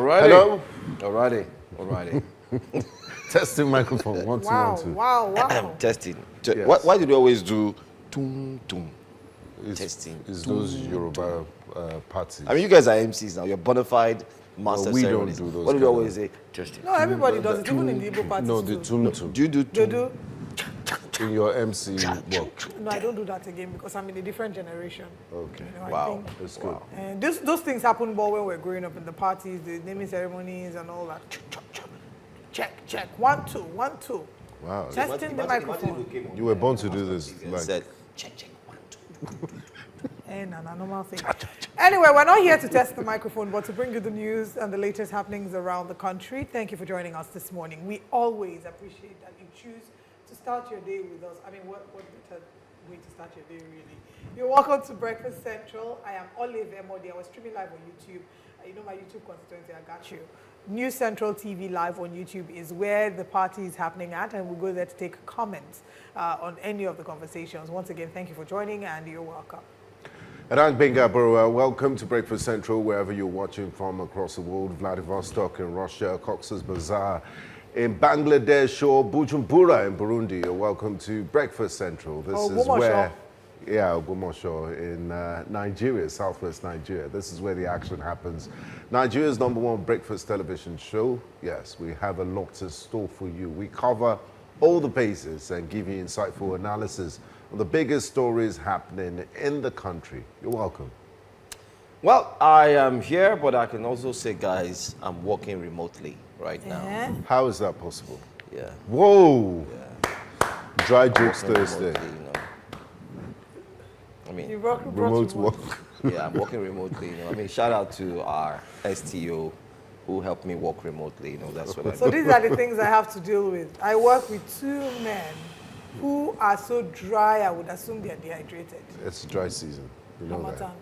Alrighty. Hello? Alrighty. Testing microphone. One, two, one, two. Wow. Testing. Yes. Why did you always do tum tum? Testing. It's those Yoruba parties. I mean, you guys are MCs now. You're bona fide master we ceremonies. don't do those What do you kind always say? Testing. No, everybody does it, even in the Igbo parties. No, the too. tum. Do you do They tum? do. In your MC work. No, I don't do that again because I'm in a different generation. Okay. You know, I Wow. think, That's good. and those things happen more when we're growing up in the parties, the naming ceremonies and all that. Check. 1, 2, 1, 2. Wow. Testing the microphone. You were born to do this. Like, Said, check, 1, 2. And a normal thing. Anyway, we're not here to test the microphone, but to bring you the news and the latest happenings around the country. Thank you for joining us this morning. We always appreciate that you choose to start your day with us. I mean, what better way to start your day, really? You're welcome to Breakfast Central. I am Olive Emodi. I was streaming live on YouTube. You know my YouTube constituency, I got you. News Central TV live on YouTube is where the party is happening at, and we'll go there to take comments on any of the conversations. Once again, thank you for joining, and you're welcome. And I'm Benga Burua. Welcome to Breakfast Central, wherever you're watching from across the world. Vladivostok in Russia, Cox's Bazar in Bangladesh, or Bujumbura in Burundi. You're welcome to Breakfast Central. This is where, Ogumosho in Nigeria, southwest Nigeria. This is where the action happens. Nigeria's #1 breakfast television show. Yes, we have a lot in store for you. We cover all the bases and give you insightful analysis on the biggest stories happening in the country. You're welcome. Well, I am here, but I can also say, guys, I'm working remotely right now. How is that possible? Yeah. Whoa! Yeah. Dry jokes Working Thursday. remotely, you know. I mean, You work Remote work. yeah, I'm working remotely. You know, I mean, shout out to our STO who helped me work remotely. You know, that's what I So do. these are the things I have to deal with. I work with 2 men who are so dry, I would assume they are dehydrated. It's dry season. You know that.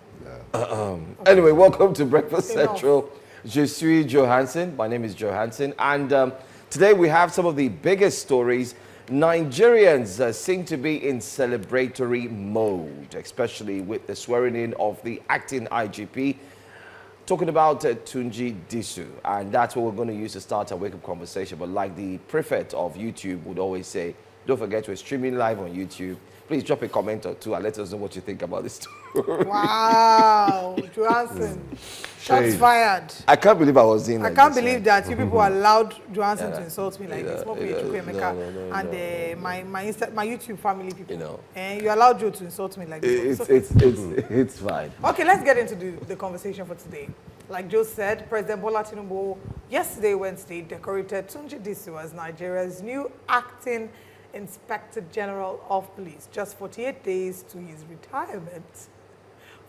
Hamatan. Yeah. Anyway, welcome to Breakfast Enough. Central. Je suis Johansson. My name is Johansson. And today we have some of the biggest stories. Nigerians seem to be in celebratory mode, especially with the swearing in of the acting IGP. Talking about Tunji Disu, and that's what we're going to use to start our wake-up conversation. But like the prefect of YouTube would always say, don't forget we're streaming live on YouTube. Please drop a comment or two and let us know what you think about this story. Wow, Johansson. Shots Shade. fired. I can't believe I was in I like can't this, believe man. that you people allowed Johansson Yeah, to insult me like this. no, And my YouTube family people. You know. And you allowed Joe to insult me like this. It's fine. Okay, let's get into the conversation for today. Like Joe said, President Bola Tinubu yesterday, Wednesday, decorated Tunji Disu as Nigeria's new acting Inspector General of Police, just 48 days to his retirement,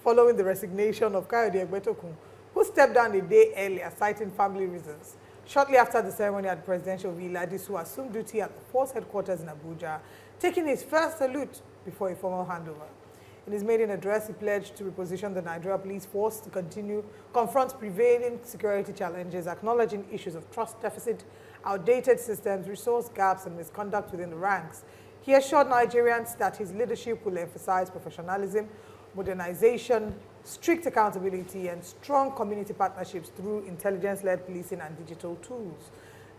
following the resignation of Kayode Egbetokun, who stepped down a day earlier, citing family reasons. Shortly after the ceremony at the presidential villa, Disu assumed duty at the force headquarters in Abuja, taking his first salute before a formal handover. In his maiden address, he pledged to reposition the Nigeria police force to confront prevailing security challenges, acknowledging issues of trust deficit, outdated systems, resource gaps, and misconduct within the ranks. He assured Nigerians that his leadership will emphasize professionalism, modernization, strict accountability, and strong community partnerships through intelligence-led policing and digital tools.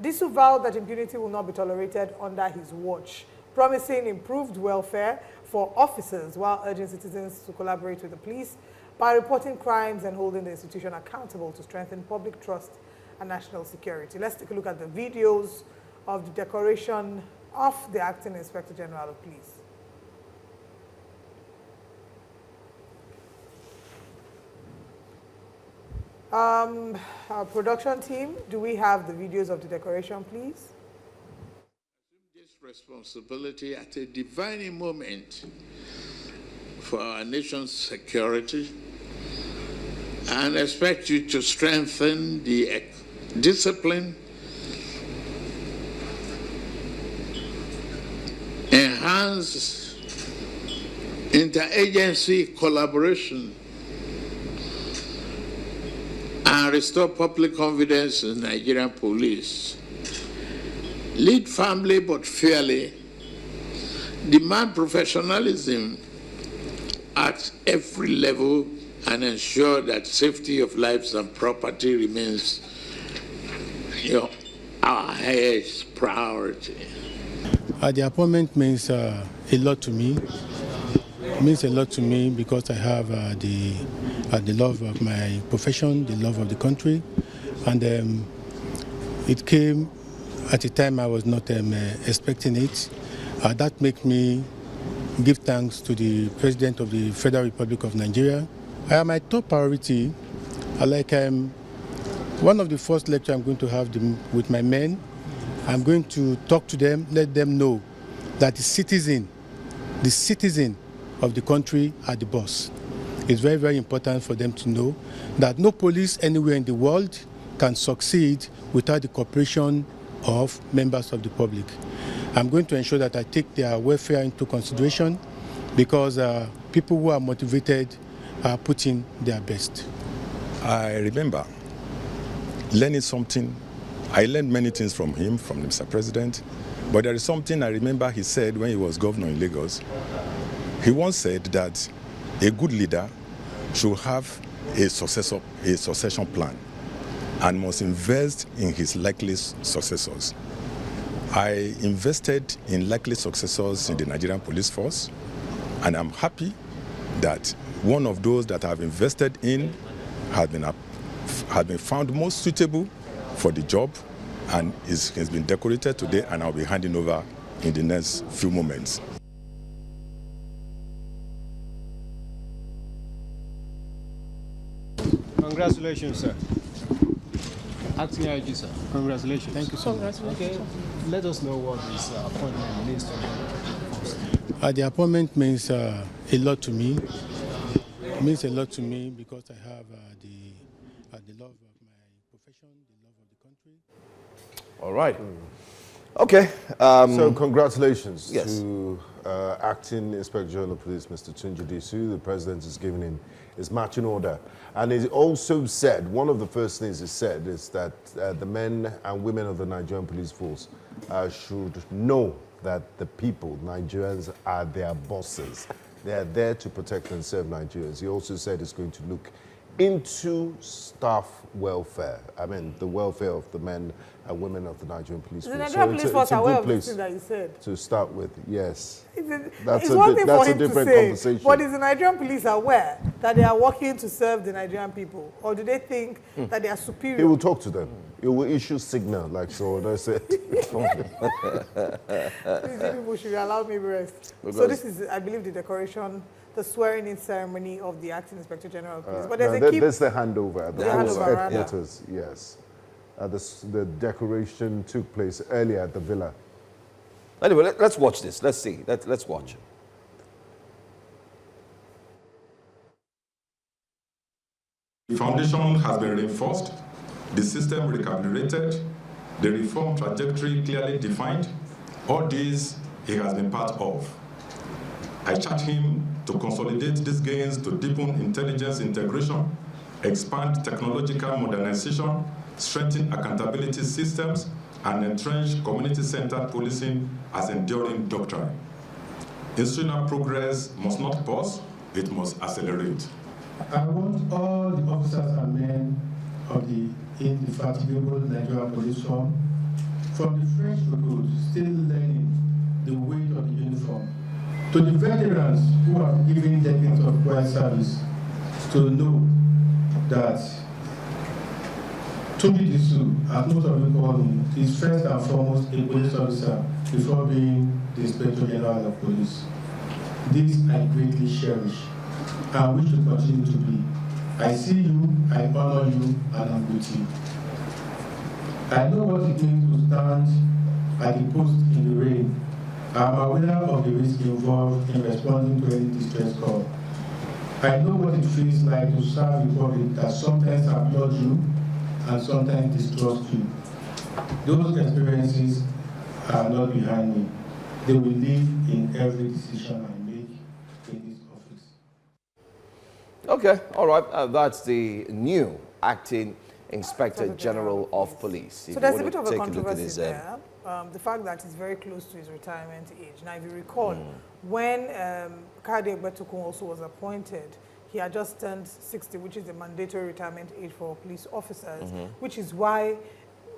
Disu vowed that impunity will not be tolerated under his watch, promising improved welfare for officers while urging citizens to collaborate with the police by reporting crimes and holding the institution accountable to strengthen public trust and national security. Let's take a look at the videos of the decoration of the acting Inspector General of Police. Our production team, do we have the videos of the decoration, please? This responsibility at a defining moment for our nation's security, and expect you to strengthen the discipline, enhance interagency collaboration, and restore public confidence in Nigerian police. Lead firmly but fairly, demand professionalism at every level, and ensure that safety of lives and property remains our highest priority. The appointment means a lot to me. It means a lot to me because I have the love of my profession, the love of the country, and it came at a time I was not expecting it. That makes me give thanks to the President of the Federal Republic of Nigeria. My top priority, one of the first lectures I'm going to have with my men, I'm going to talk to them, let them know that the citizen of the country are the boss. It's very, very important for them to know that no police anywhere in the world can succeed without the cooperation of members of the public. I'm going to ensure that I take their welfare into consideration because people who are motivated are putting their best. I remember learning something. I learned many things from him, from Mr. President, but there is something I remember he said when he was governor in Lagos. He once said that a good leader should have a succession plan and must invest in his likely successors. I invested in likely successors in the Nigerian police force, and I'm happy that one of those that I've invested in has been found most suitable for the job and has been decorated today, and I'll be handing over in the next few moments. Congratulations, sir. Acting IG, sir. Congratulations. Thank you so much. Okay, let us know what this appointment means to you. The appointment means a lot to me. It means a lot to me because I have the love of my profession, the love of the country. All right. Okay. So congratulations yes. to Acting Inspector General of Police, Mr. Tunji Disu. The President has given him his marching order. And he also said, one of the first things he said is that the men and women of the Nigerian police force should know that the people, Nigerians, are their bosses. They are there to protect and serve Nigerians. He also said he's going to look into staff welfare. I mean, the welfare of the men and women of the Nigerian police force. The Nigerian police force are aware of the thing that you said. To start with, yes. It's one thing for him to say, conversation. but is the Nigerian police aware that they are working to serve the Nigerian people? Or do they think that they are superior? He will talk to them. He will issue signal, like Sowore said. These people should allow me rest. So this is, I believe, the decoration, the swearing-in ceremony of the Acting Inspector General of Police. But there's a key... That's the handover at the handover, headquarters, yes. The decoration took place earlier at the villa. Anyway, let's watch this. Let's see. Let's watch. The foundation has been reinforced, the system recalibrated, the reform trajectory clearly defined. All these he has been part of. I charge him to consolidate these gains to deepen intelligence integration, expand technological modernization, strengthen accountability systems, and entrench community-centered policing as enduring doctrine. Institutional progress must not pause, it must accelerate. I want all the officers and men of the indefatigable Nigerian police force, from the French recruits still learning the weight of the uniform, to the veterans who have given decades of quiet service, to know that Tunji Disu, as most of you call him, is first and foremost a police officer before being the Inspector General of Police. This I greatly cherish and wish to continue to be. I see you, I honor you, and I'm with you. I know what it means to stand at the post in the rain. I'm aware of the risk involved in responding to any distress call. I know what it feels like to serve a public that sometimes applaud you and sometimes distrust you. Those experiences are not behind me. They will live in every decision I make in this office. Okay, all right. That's the new Acting Inspector General of Police. So there's a bit of a controversy there. The fact that he's very close to his retirement age. Now, if you recall, when Kade Betukun also was appointed, he had just turned 60, which is the mandatory retirement age for police officers, which is why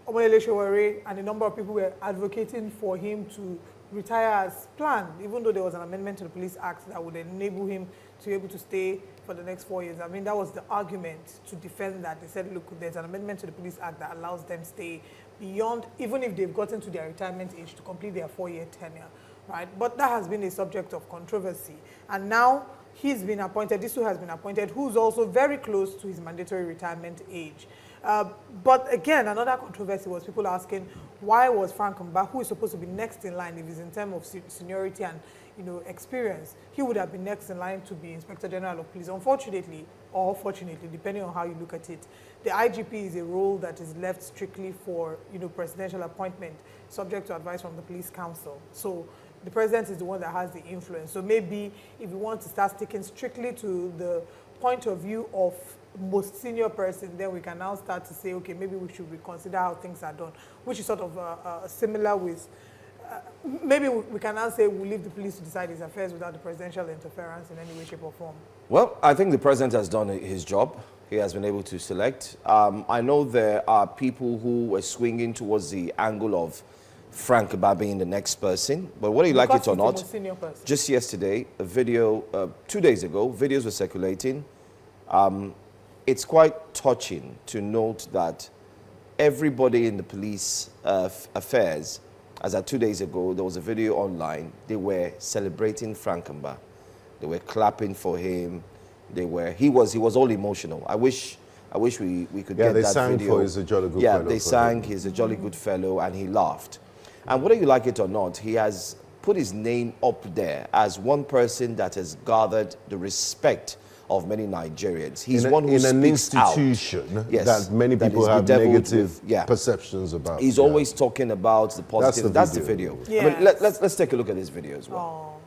Sowore and a number of people were advocating for him to retire as planned, even though there was an amendment to the Police Act that would enable him to be able to stay for the next 4 years. I mean, that was the argument to defend that. They said, look, there's an amendment to the Police Act that allows them stay beyond, even if they've gotten to their retirement age, to complete their 4-year tenure, right? But that has been a subject of controversy. And now he's been appointed, Disu has been appointed, who's also very close to his mandatory retirement age. But again, another controversy was people asking, why was Frank Mba, who is supposed to be next in line if he's in terms of seniority and experience, he would have been next in line to be Inspector General of Police. Unfortunately, or fortunately, depending on how you look at it, the IGP is a role that is left strictly for presidential appointment, subject to advice from the Police Council. So the president is the one that has the influence. So maybe if you want to start sticking strictly to the point of view of most senior person, then we can now start to say, okay, maybe we should reconsider how things are done, which is sort of similar with, maybe we can now say we'll leave the police to decide his affairs without the presidential interference in any way, shape or form. Well, I think the president has done his job. He has been able to select. I know there are people who were swinging towards the angle of Frank Mba being the next person, but whether you like it or not, just yesterday, a video, 2 days ago, videos were circulating. It's quite touching to note that everybody in the police affairs, as at 2 days ago, there was a video online, they were celebrating Frank Mba. They were clapping for him. He was all emotional. I wish we could get that video. Yeah, they sang for He's a Jolly Good Fellow. Yeah, they sang He's a Jolly Good Fellow, and he laughed. And whether you like it or not, he has put his name up there as one person that has gathered the respect of many Nigerians. He's one who in an speaks institution out. Yes, that many people have negative perceptions about. He's always talking about the positive. That's the video. Yes. I mean, let's take a look at this video as well.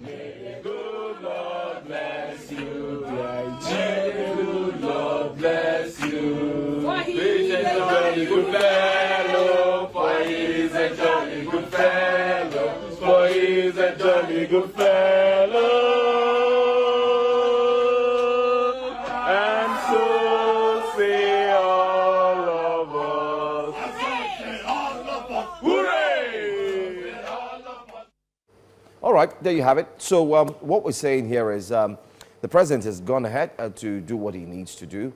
May the good Lord bless you. May the good Lord bless you. For he is a jolly good fellow. For he is a jolly good fellow. For he is a jolly good fellow. And so say all of us. Hooray! All right, there you have it. So what we're saying here is the president has gone ahead to do what he needs to do.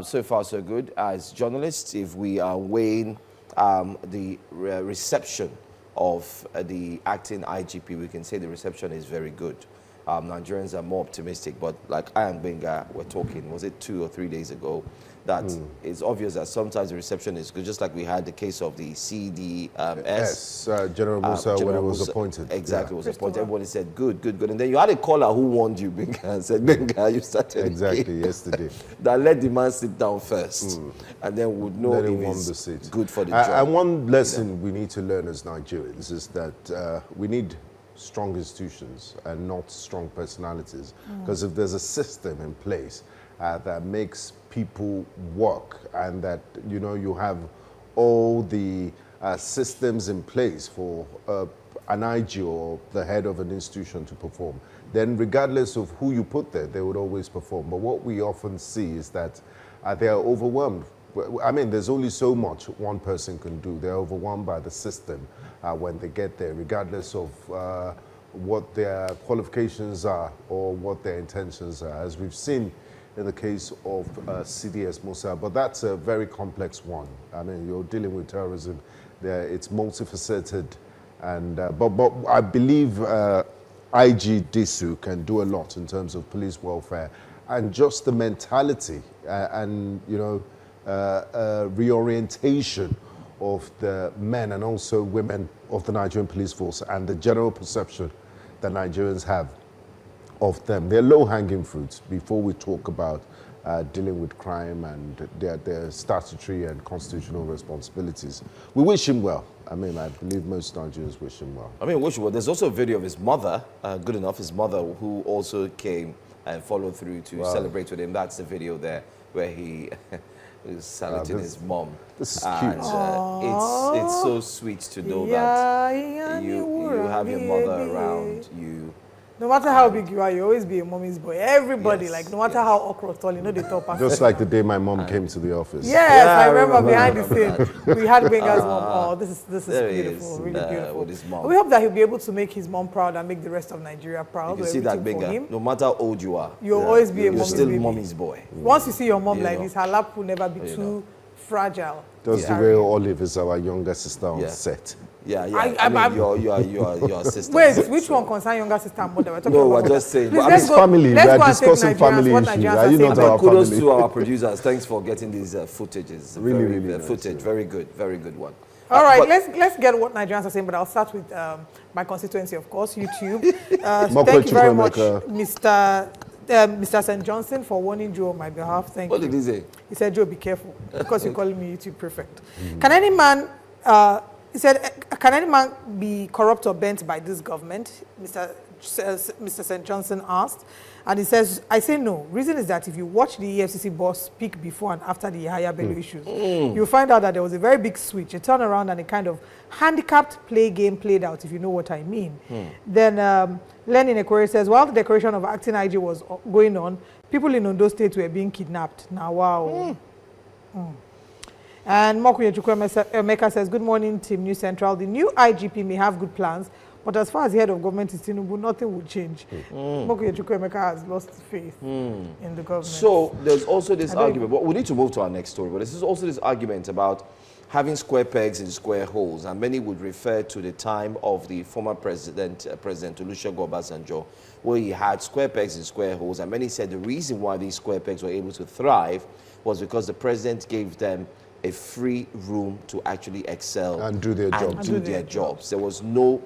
So far, so good. As journalists, if we are weighing the reception of the acting IGP, we can say the reception is very good. Nigerians are more optimistic, but like I and Benga were talking, was it 2 or 3 days ago, that it's obvious that sometimes the reception is good, just like we had the case of the CDS. General Musa, when he was appointed. Exactly, was appointed. Everybody said, good, good, good. And then you had a caller who warned you, Benga, and said, Benga, you started Exactly, yesterday. That let the man sit down first, and then would know if it's good for the job. And one lesson we need to learn as Nigerians is that we need strong institutions and not strong personalities. Because if there's a system in place that makes people work and that, you have all the systems in place for an IG or the head of an institution to perform, then regardless of who you put there, they would always perform. But what we often see is that they are overwhelmed. I mean, there's only so much one person can do. They're overwhelmed by the system when they get there, regardless of what their qualifications are or what their intentions are, as we've seen in the case of CDS Musa. But that's a very complex one. I mean, you're dealing with terrorism. It's multifaceted. And, but I believe IG Disu can do a lot in terms of police welfare and just the mentality and, reorientation of the men and also women of the Nigerian police force and the general perception that Nigerians have of them. They're low-hanging fruits before we talk about dealing with crime and their statutory and constitutional responsibilities. We wish him well. I mean, I believe most Nigerians wish him well. I mean, wish him well. There's also a video of his mother, good enough, his mother, who also came and followed through to celebrate with him. That's the video there where he is saluting his mom. This is cute. It's so sweet to know that you have your mother around you. No matter how big you are, you always be a mommy's boy. Everybody, Yes, like, no matter how awkward tall, you know the top. Just like the day my mom came to the office. Yes, Yeah, I I remember behind remember the scene. We had Benga's mom. Oh, this is There he beautiful, is, really beautiful. with his mom. We hope that he'll be able to make his mom proud and make the rest of Nigeria proud. You We're see that rooting for Benga, him. no matter how old you are, You'll always be a you're mommy's still baby. mommy's boy. Once you see your mom You like know. this, her lap will never be too fragile. Just the way Olive is our younger sister on Yeah. set. Yeah, yeah. I- I mean, I'm- your sister. Wait, which one concern younger sister and mother? We're talking No, about we're just saying. Please, But I let's It's go- family. let's We are go and take discussing Nigerians, family what issues. Nigerians Are you are not saying our But kudos family? to our producers. Thanks for getting these footages. Really, really nice, footage. yeah. Very good one. All right, but- let's get what Nigerians are saying, but I'll start with my constituency, of course, YouTube. More Thank you very much, Chukwemeka. Mr. St. Johnson, for warning Joe on my behalf. Thank What you. did he say? He said, Joe, be careful, because you're calling me YouTube prefect. Can any man, he said, can any man be corrupt or bent by this government? Mr. St. Johnson asked. And he says, I say no. Reason is that if you watch the EFCC boss speak before and after the Yahaya Bello issues, you'll find out that there was a very big switch, a turnaround, and a kind of handicapped play game played out, if you know what I mean. Then Lenin Ekwere says, while the decoration of acting IG was going on, people in Ondo State were being kidnapped. Now, wow. And Mokuye Chukwemeka says, good morning, Team New Central. The new IGP may have good plans, but as far as the head of government is Tinubu, nothing will change. Mokuye Chukwemeka has lost faith in the government. So there's also this argument, but we need to move to our next story, but this is also this argument about having square pegs in square holes, and many would refer to the time of the former President Olusegun Obasanjo, where he had square pegs in square holes, and many said the reason why these square pegs were able to thrive was because the president gave them a free room to actually excel And do their jobs. do their jobs. There was no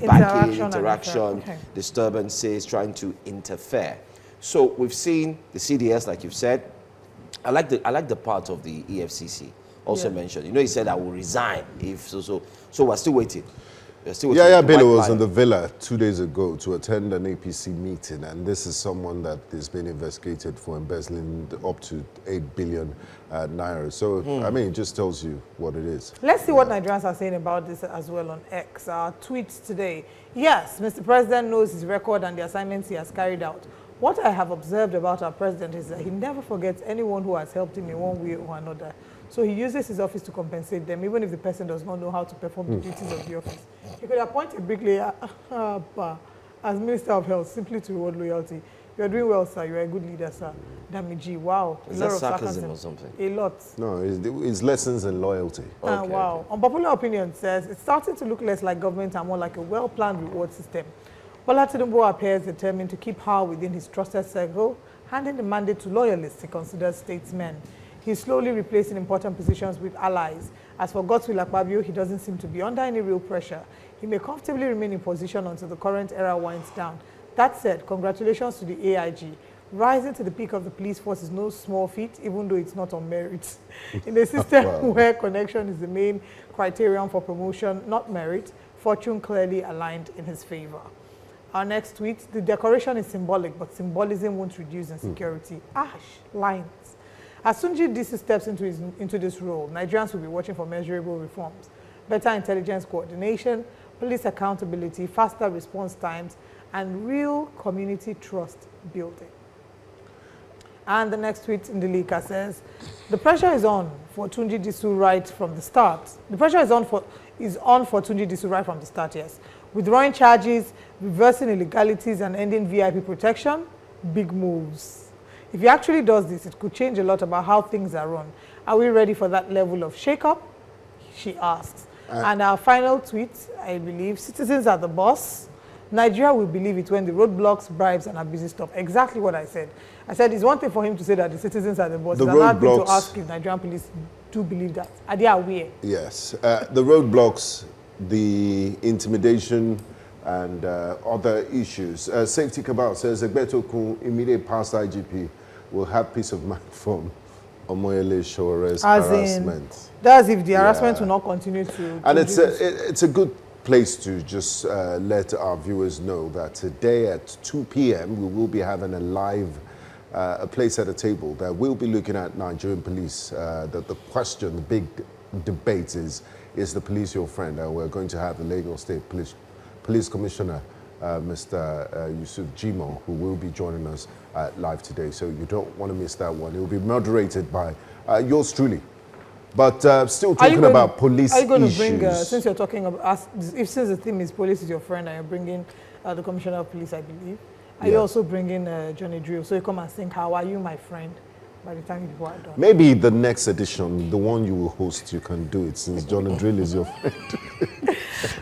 Interaction interaction, and okay. disturbances, trying to interfere. So we've seen the CDS, like you've said. I like the part of the EFCC also mentioned. You know, he said I will resign if so. So we're still waiting. Yahaya Bello was White in the villa 2 days ago to attend an APC meeting, and this is someone that is being investigated for embezzling up to 8 billion naira. So, I mean, it just tells you what it is. Let's see what Nigerians are saying about this as well on X. Our tweets today. Yes, Mr. President knows his record and the assignments he has carried out. What I have observed about our president is that he never forgets anyone who has helped him in one way or another. So he uses his office to compensate them, even if the person does not know how to perform the duties of the office. He could appoint a bricklayer as Minister of Health simply to reward loyalty. You are doing well, sir. You are a good leader, sir. Damiji, wow. Is that sarcasm or something? A lot. No, it's lessons in loyalty. Okay, Wow. Unpopular opinion says it's starting to look less like government and more like a well-planned reward system. Bola Tinubu appears determined to keep power within his trusted circle, handing the mandate to loyalists he considers statesmen. He's slowly replacing important positions with allies. As for Godswill Akpabio, he doesn't seem to be under any real pressure. He may comfortably remain in position until the current era winds down. That said, congratulations to the AIG. Rising to the peak of the police force is no small feat, even though it's not on merit. In a system where connection is the main criterion for promotion, not merit, fortune clearly aligned in his favor. Our next tweet, the decoration is symbolic, but symbolism won't reduce insecurity. Ash, lines. As Tunji Disi steps into this role, Nigerians will be watching for measurable reforms, better intelligence coordination, police accountability, faster response times, and real community trust building. And the next tweet in the Lika says, the pressure is on for Tunji Disu right from the start. The pressure is on for Tunji Disu right from the start, yes. Withdrawing charges, reversing illegalities, and ending VIP protection, big moves. If he actually does this, it could change a lot about how things are run. Are we ready for that level of shake-up? She asks. And our final tweet, I believe, citizens are the boss. Nigeria will believe it when the roadblocks, bribes, and abuses stop. Exactly what I said. I said it's one thing for him to say that the citizens are the boss. It's another thing to ask if Nigerian police do believe that. Are they aware? Yes. The roadblocks, the intimidation, and other issues. Safety Cabal says Egbetokun, immediate past IGP, will have peace of mind from Omoyele Showore's harassment. That's if the harassment will not continue to... And it's a good place to just let our viewers know that today at 2 p.m. we will be having a live a place at a table that we'll be looking at Nigerian police. The question, the big debate is the police your friend? And we're going to have the Lagos State Police Commissioner Mr. Yusuf Jimo, who will be joining us live today. So you don't want to miss that one. It will be moderated by yours truly. But still talking about police issues. Are you going to bring, since you're talking about, since the theme is police is your friend, and you're bringing the Commissioner of Police, I believe, are you also bringing Johnny Drill? So you come and sing, "How are you, my friend?" by the time you people are done. Maybe the next edition, the one you will host, you can do it, since Johnny Drill is your friend.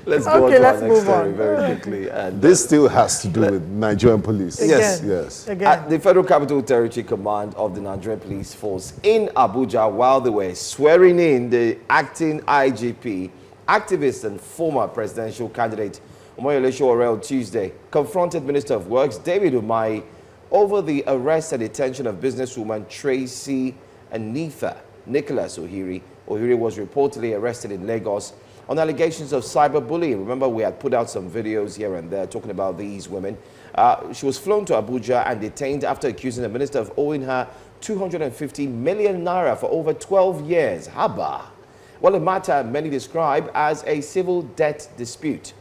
Let's go on to our next story very quickly. And this still has to do with Nigerian police. Yes. At the Federal Capital Territory Command of the Nigerian Police Force in Abuja, while they were swearing in the acting IGP, activist and former presidential candidate Omoyele Sowore Tuesday confronted Minister of Works David Umahi over the arrest and detention of businesswoman Tracy Anitha Nicholas Ohiri. Ohiri was reportedly arrested in Lagos on allegations of cyberbullying. Remember, we had put out some videos here and there talking about these women. She was flown to Abuja and detained after accusing the minister of owing her 250 million naira for over 12 years. Haba. Well, a matter many describe as a civil debt dispute.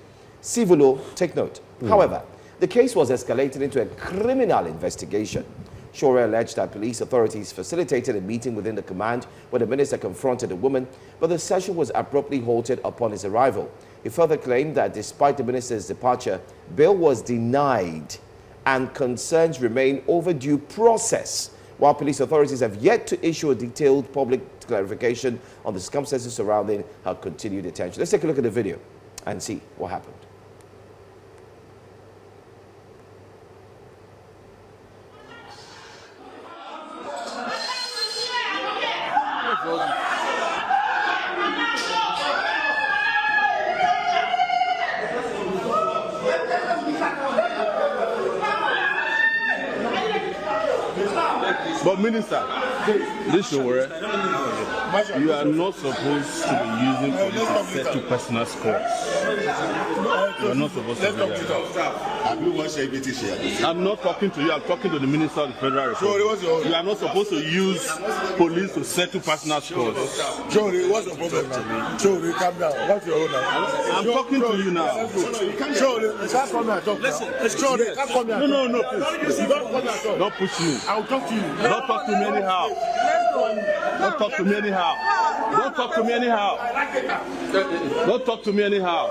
Civilo, take note. However, the case was escalated into a criminal investigation. Sowore alleged that police authorities facilitated a meeting within the command where the minister confronted the woman, but the session was abruptly halted upon his arrival. He further claimed that despite the minister's departure, bail was denied and concerns remain over due process, while police authorities have yet to issue a detailed public clarification on the circumstances surrounding her continued detention. Let's take a look at the video and see what happened. But Minister, this Sowore, you are not supposed to be using police to settle personal scores. You are not supposed to do that. I'm not talking to you, I'm talking to the Minister of the Federal Republic. You are not supposed to use police to settle personal scores. Jory, what's your problem now? Jory, calm down. What's your own now? I'm talking to you now. Jory, you can't come here and talk now. Jory, you can't come here. No, please. You don't come here and talk. Don't push you. I'll talk to you. Don't talk to me anyhow. Don't talk to me anyhow. Don't talk to me anyhow. Don't talk to me anyhow.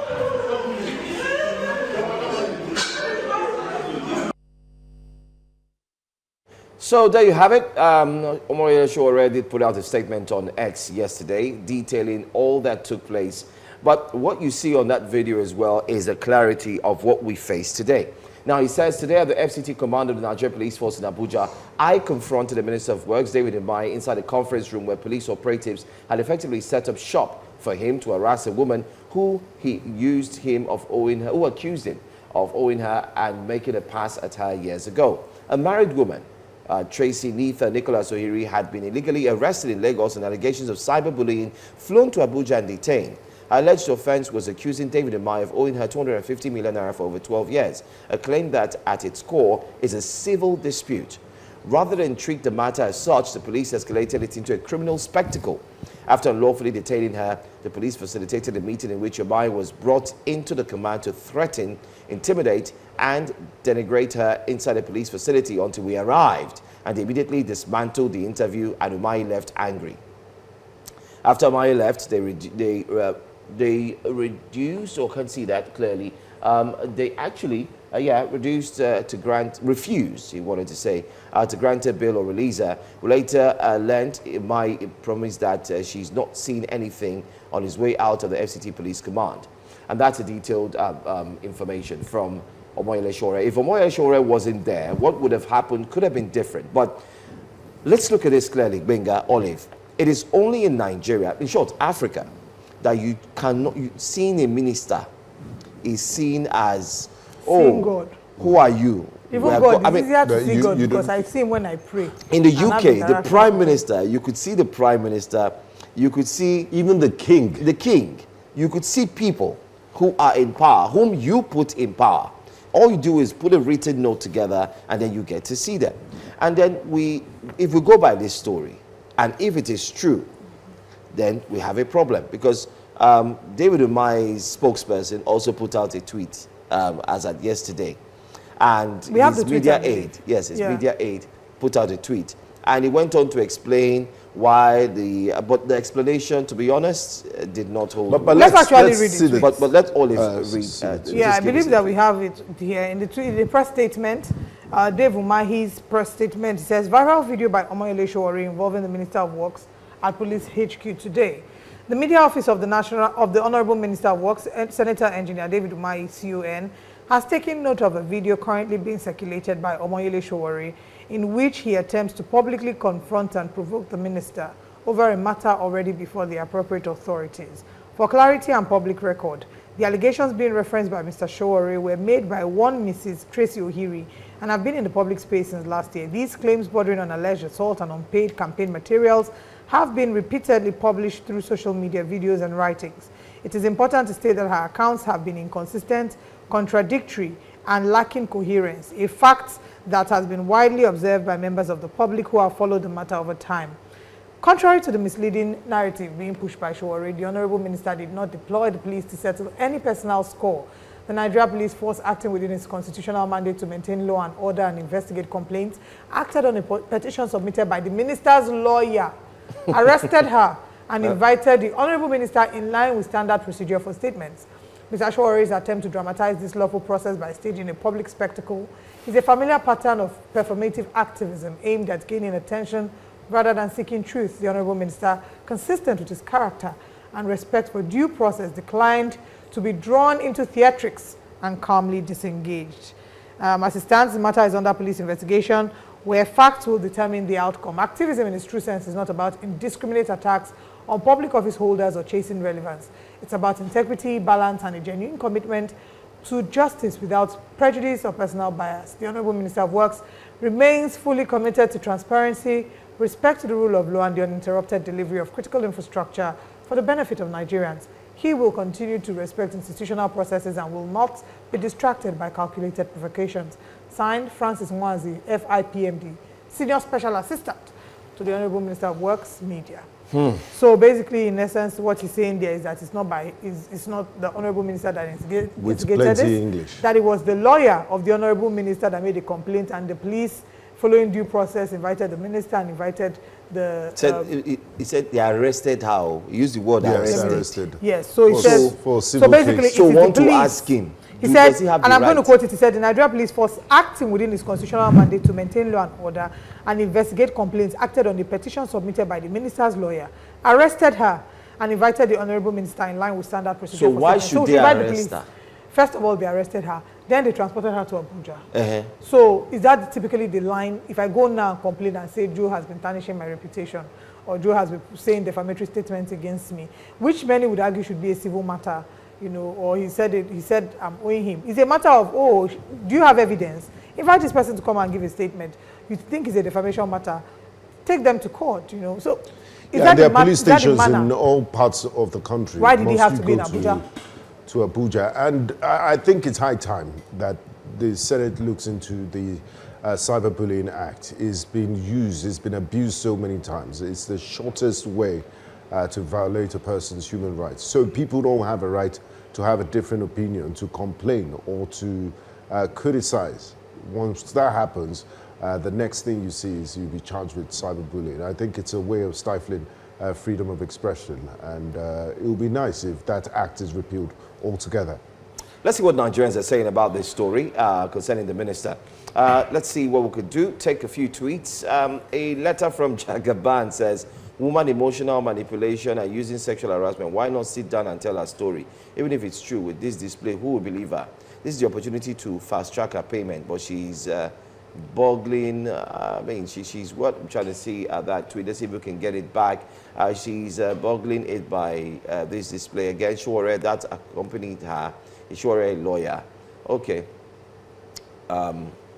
So there you have it. Omoyele Sowore did put out a statement on X yesterday detailing all that took place. But what you see on that video as well is a clarity of what we face today. Now, he says, today at the FCT command of the Nigerian Police Force in Abuja, I confronted the Minister of Works, David Umahi, inside a conference room where police operatives had effectively set up shop for him to harass a woman who accused him of owing her and making a pass at her years ago. A married woman, Tracy Anitha Nicholas Ohiri, had been illegally arrested in Lagos on allegations of cyberbullying, flown to Abuja and detained. Her alleged offense was accusing David Umahi of owing her 250 million naira for over 12 years, a claim that at its core is a civil dispute. Rather than treat the matter as such, the police escalated it into a criminal spectacle. After unlawfully detaining her, the police facilitated a meeting in which Umahi was brought into the command to threaten, intimidate, and denigrate her inside a police facility until we arrived, and they immediately dismantled the interview, and Umahi left angry. After Umahi left, they reduced, or can't see that clearly, they actually refused, he wanted to say, to grant a bail or release her. Later learned Umahi promised that she's not seen anything on his way out of the FCT Police Command. And that's a detailed information from Omoyele Sowore. If Omoyele Sowore wasn't there, what would have happened could have been different. But let's look at this clearly, Benga, Olive. It is only in Nigeria, in short, Africa, that you cannot, seeing a minister is seen as, God. Who are you? Even God, it's easier to see God because I see him when I pray. In the UK, the Prime Minister, you could see the Prime Minister, you could see even the King. The King. You could see people who are in power, whom you put in power. All you do is put a written note together and then you get to see them. And then if we go by this story, and if it is true, then we have a problem, because David Umahi's spokesperson also put out a tweet as at yesterday. And We have his the tweet, media I believe. aide, yes, his Yeah. media aide put out a tweet. And he went on to explain why but the explanation, to be honest, did not hold. But let's actually read see it. the- But let's all read. Yeah, I believe that we have it here in the press statement. Dave Umahi's press statement says, viral video by Omoyele Sowore involving the Minister of Works at Police HQ today. The media office of the Honorable Minister of Works, Senator Engineer David Umahi, CON, has taken note of a video currently being circulated by Omoyele Sowore in which he attempts to publicly confront and provoke the minister over a matter already before the appropriate authorities. For clarity and public record, the allegations being referenced by Mr. Sowore were made by one Mrs. Tracy Ohiri and have been in the public space since last year. These claims bordering on alleged assault and unpaid campaign materials have been repeatedly published through social media videos and writings. It is important to state that her accounts have been inconsistent, contradictory, and lacking coherence, a fact that has been widely observed by members of the public who have followed the matter over time. Contrary to the misleading narrative being pushed by Sowore, the Honorable Minister did not deploy the police to settle any personal score. The Nigeria Police Force, acting within its constitutional mandate to maintain law and order and investigate complaints, acted on a petition submitted by the minister's lawyer, arrested her, and invited the Honorable Minister in line with standard procedure for statements. Mr. Showore's attempt to dramatize this lawful process by staging a public spectacle is a familiar pattern of performative activism aimed at gaining attention rather than seeking truth. The Honorable Minister, consistent with his character and respect for due process, declined to be drawn into theatrics and calmly disengaged. As it stands, the matter is under police investigation, where facts will determine the outcome. Activism in its true sense is not about indiscriminate attacks on public office holders or chasing relevance. It's about integrity, balance, and a genuine commitment to justice without prejudice or personal bias. The Honorable Minister of Works remains fully committed to transparency, respect to the rule of law, and the uninterrupted delivery of critical infrastructure for the benefit of Nigerians. He will continue to respect institutional processes and will not be distracted by calculated provocations. Signed, Francis Mwazi, FIPMD, Senior Special Assistant to the Honorable Minister of Works, Media. So basically, in essence, what he's saying there is that it's not the Honorable Minister that instigated this, English. that it was the lawyer of the Honorable Minister that made the complaint, and the police, following due process, invited the minister and invited the... He said they arrested how? He used the word arrested. Yes, so he says... So basically, so want to ask him. He said, and I'm going to quote it, he said, the Nigeria Police Force, acting within its constitutional mandate to maintain law and order and investigate complaints, acted on the petition submitted by the minister's lawyer, arrested her, and invited the Honorable Minister in line with standard procedure. So why should they arrest her? First of all, they arrested her. Then they transported her to Abuja. So is that typically the line? If I go now and complain and say Joe has been tarnishing my reputation, or Joe has been saying defamatory statements against me, which many would argue should be a civil matter, you know, or he said I'm owing him. It's a matter of, oh, do you have evidence? Invite this person to come and give a statement. You think it's a defamation matter, take them to court, you know. So is that there are police stations in all parts of the country. Why did he have to be in Abuja? To Abuja. And I think it's high time that the Senate looks into the Cyberbullying Act. It's been used, it's been abused so many times. It's the shortest way to violate a person's human rights. So people don't have a right to have a different opinion, to complain or to criticize. Once that happens, the next thing you see is you'll be charged with cyberbullying. I think it's a way of stifling freedom of expression, and it would be nice if that act is repealed altogether. Let's see what Nigerians are saying about this story concerning the minister. Let's see what we could do. Take a few tweets. A letter from Jagaban says, woman emotional manipulation and using sexual harassment. Why not sit down and tell her story? Even if it's true, with this display, who will believe her? This is the opportunity to fast track her payment, but she's boggling. I mean, she's what I'm trying to see at that tweet. Let's see if we can get it back. She's boggling it by this display. Again, Sowore, that accompanied her. Sowore, a lawyer. Okay.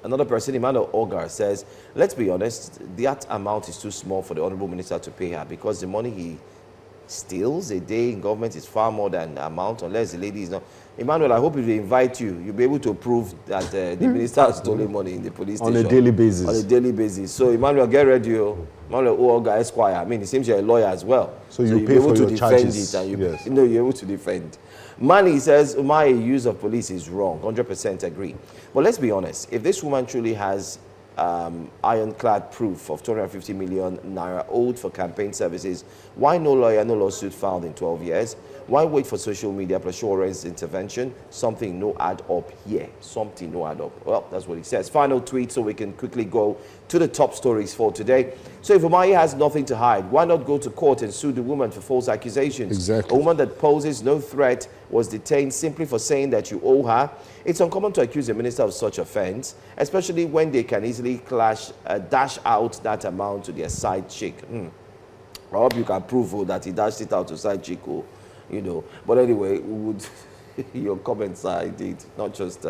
Another person, Emmanuel Ogar, says, let's be honest, that amount is too small for the Honorable Minister to pay her because the money he steals a day in government is far more than amount, unless the lady is not. Emmanuel, I hope if they invite you, you'll be able to prove that the minister has stolen money in the police station. On a daily basis. On a daily basis. So, Emmanuel, get ready. Emmanuel Uoga Esquire. I mean, it seems you're a lawyer as well. So you pay for your charges. And yes. you're able to defend. Mani says, my use of police is wrong. 100% agree. But let's be honest. If this woman truly has ironclad proof of 250 million naira owed for campaign services, why no lawyer, no lawsuit filed in 12 years? Why wait for social media plus Sowore's intervention? Something no add up here. Something no add up. Well, that's what he says. Final tweet so we can quickly go to the top stories for today. So if Umahi has nothing to hide, why not go to court and sue the woman for false accusations? Exactly. A woman that poses no threat was detained simply for saying that you owe her. It's uncommon to accuse a minister of such offense, especially when they can easily dash out that amount to their side chick. I hope you can prove that he dashed it out to side chick. You know, but anyway, your comments are indeed not just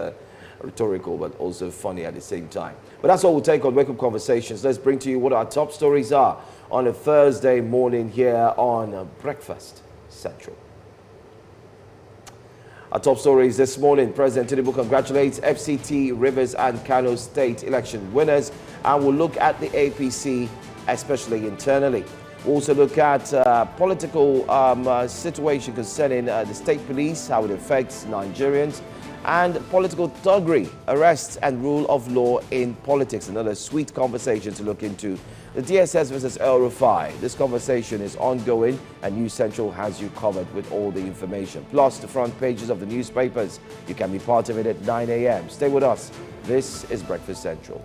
rhetorical, but also funny at the same time. But that's all we'll take on Wake Up Conversations. Let's bring to you what our top stories are on a Thursday morning here on Breakfast Central. Our top stories this morning: President Tinubu congratulates FCT, Rivers and Kano State election winners, and we'll look at the APC, especially internally. We'll also look at political situation concerning the state police, how it affects Nigerians, and political thuggery, arrests and rule of law in politics. Another sweet conversation to look into. The DSS versus El-Rufai. This conversation is ongoing, and News Central has you covered with all the information. Plus the front pages of the newspapers. You can be part of it at 9 a.m. Stay with us. This is Breakfast Central.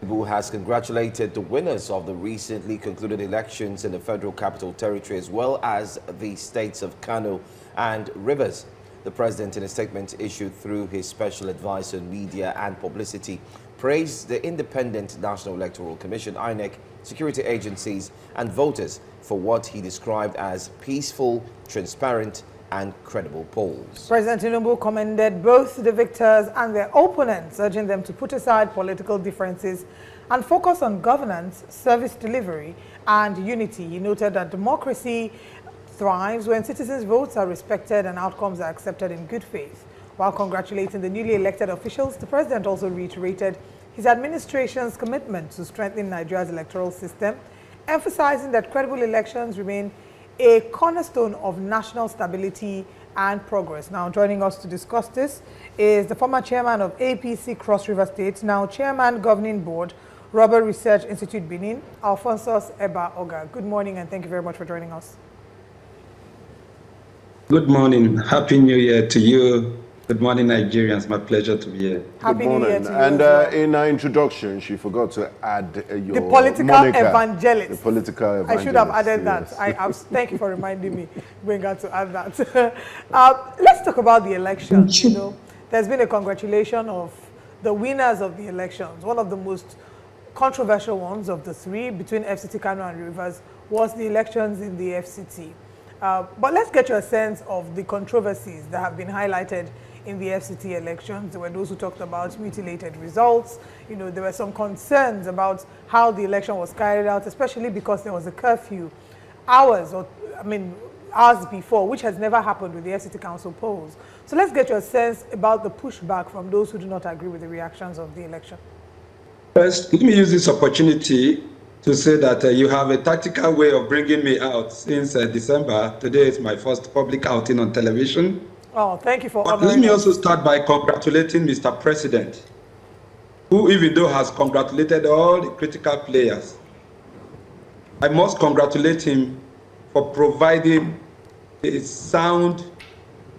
Who has congratulated the winners of the recently concluded elections in the Federal Capital Territory, as well as the states of Kano and Rivers. The president, in a statement issued through his special advisor on media and publicity, praised the Independent National Electoral Commission, INEC, security agencies and voters for what he described as peaceful, transparent and credible polls. President Tinubu commended both the victors and their opponents, urging them to put aside political differences and focus on governance, service delivery, and unity. He noted that democracy thrives when citizens' votes are respected and outcomes are accepted in good faith. While congratulating the newly elected officials, the president also reiterated his administration's commitment to strengthen Nigeria's electoral system, emphasizing that credible elections remain a cornerstone of national stability and progress. Now, joining us to discuss this is the former chairman of APC Cross River State, now chairman governing board, Robert Research Institute Benin, Alphonsus Eba Oga. Good morning and thank you very much for joining us. Good morning. Happy New Year to you. Good morning, Nigerians. My pleasure to be here. Happy Good morning. New Year to you And well. In our introduction, she forgot to add your the political moniker, evangelist. The political evangelist. I should have added yes. that. Thank you for reminding me. We got to add that. Let's talk about the elections. You know, there's been a congratulation of the winners of the elections. One of the most controversial ones of the three between FCT, Kano and Rivers was the elections in the FCT. But let's get your sense of the controversies that have been highlighted in the FCT elections. There were those who talked about mutilated results. You know, there were some concerns about how the election was carried out, especially because there was a curfew hours before, which has never happened with the FCT Council polls. So let's get your sense about the pushback from those who do not agree with the reactions of the election. First, let me use this opportunity to say that you have a tactical way of bringing me out since December. Today is my first public outing on television. Oh, thank you for But let me also start by congratulating Mr. President, who even though has congratulated all the critical players, I must congratulate him for providing a sound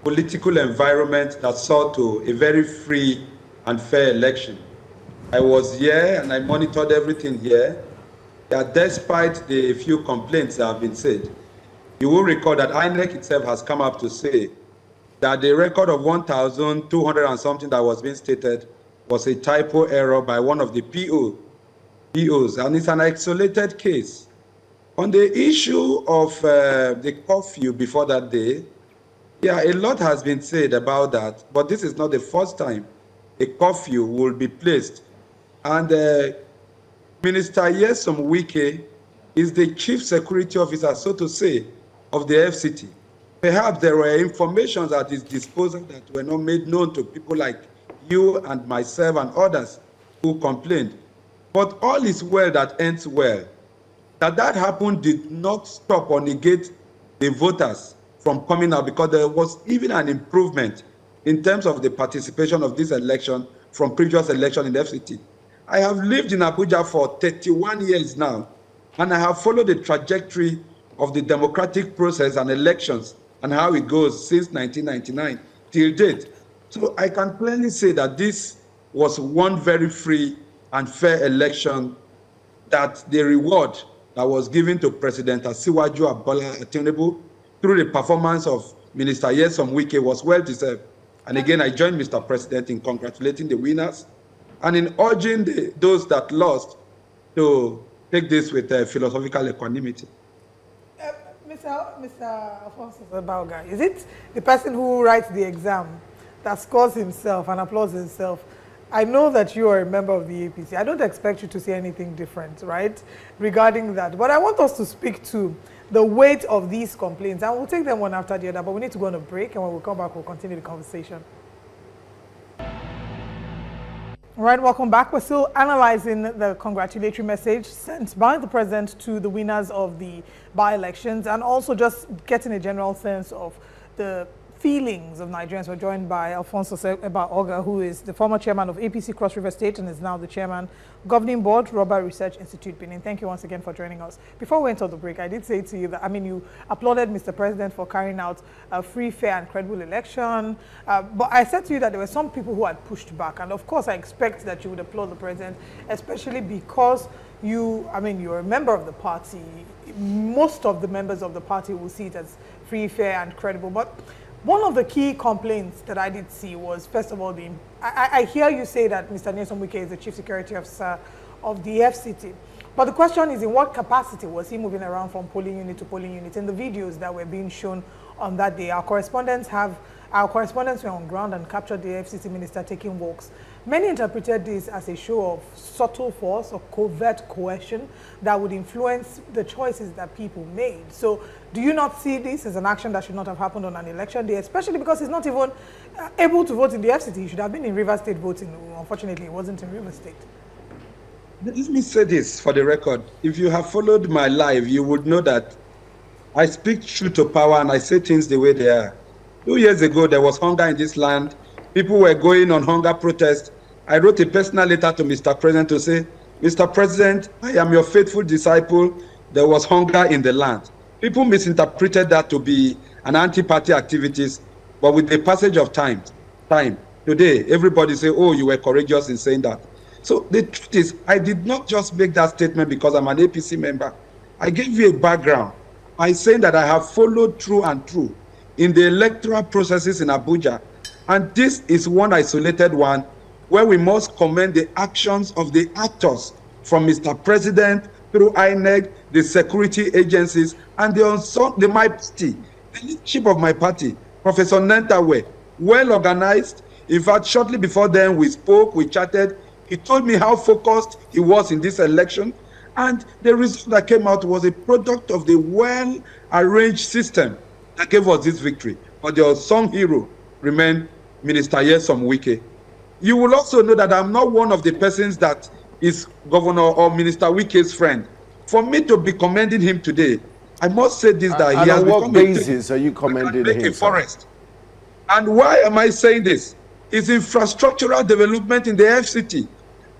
political environment that saw to a very free and fair election. I was here and I monitored everything here. That despite the few complaints that have been said, you will recall that INEC itself has come up to say that the record of 1,200 and something that was being stated was a typo error by one of the POs, and it's an isolated case. On the issue of the curfew before that day, yeah, a lot has been said about that, but this is not the first time a curfew will be placed. And Minister Wike is the chief security officer, so to say, of the FCT. Perhaps there were information at his disposal that were not made known to people like you and myself and others who complained. But all is well that ends well. That happened did not stop or negate the voters from coming out, because there was even an improvement in terms of the participation of this election from previous election in the FCT. I have lived in Abuja for 31 years now, and I have followed the trajectory of the democratic process and elections and how it goes since 1999 till date. So I can plainly say that this was one very free and fair election, that the reward that was given to President Asiwaju Bola Tinubu through the performance of Minister Nyesom Wike was well deserved. And again, I join Mr. President in congratulating the winners and in urging those that lost to take this with philosophical equanimity. Mr. Alfonso Bauga, is it the person who writes the exam that scores himself and applauds himself? I know that you are a member of the APC. I don't expect you to say anything different, right, regarding that. But I want us to speak to the weight of these complaints. And we'll take them one after the other, but we need to go on a break, and when we come back, we'll continue the conversation. All right, welcome back. We're still analyzing the congratulatory message sent by the president to the winners of the by-elections, and also just getting a general sense of the feelings of Nigerians. We're joined by Alfonso Oga, who is the former chairman of APC Cross River State and is now the chairman governing board, Robert Research Institute, Benin. Thank you once again for joining us. Before we went on the break, I did say to you that, I mean, you applauded Mr. President for carrying out a free, fair, and credible election. But I said to you that there were some people who had pushed back. And of course, I expect that you would applaud the president, especially because you're a member of the party. Most of the members of the party will see it as free, fair, and credible. But one of the key complaints that I did see was, first of all, I hear you say that Mr. Nyesom Wike is the chief security officer of the FCT. But the question is, in what capacity was he moving around from polling unit to polling unit? In the videos that were being shown on that day, our correspondents were on ground and captured the FCT minister taking walks. Many interpreted this as a show of subtle force or covert coercion that would influence the choices that people made. So do you not see this as an action that should not have happened on an election day, especially because he's not even able to vote in the FCT? He should have been in Rivers State voting. Unfortunately, he wasn't in Rivers State. Let me say this for the record. If you have followed my live, you would know that I speak true to power and I say things the way they are. 2 years ago, there was hunger in this land. People were going on hunger protests. I wrote a personal letter to Mr. President to say, Mr. President, I am your faithful disciple. There was hunger in the land. People misinterpreted that to be an anti-party activities, but with the passage of time, today, everybody say, oh, you were courageous in saying that. So the truth is, I did not just make that statement because I'm an APC member. I gave you a background by saying that I have followed through and through in the electoral processes in Abuja. And this is one isolated one where we must commend the actions of the actors, from Mr. President through INEC, the security agencies, and my party, the leadership of my party, Professor Nentawe, well organized. In fact, shortly before then, we spoke, we chatted. He told me how focused he was in this election, and the result that came out was a product of the well-arranged system that gave us this victory. But the unsung hero remained Minister Nyesom Wike. You will also know that I'm not one of the persons that is Governor or Minister Wike's friend. For me to be commending him today, I must say this, that he has become on what basis are you commending him? A forest. And why am I saying this? It's infrastructural development in the FCT.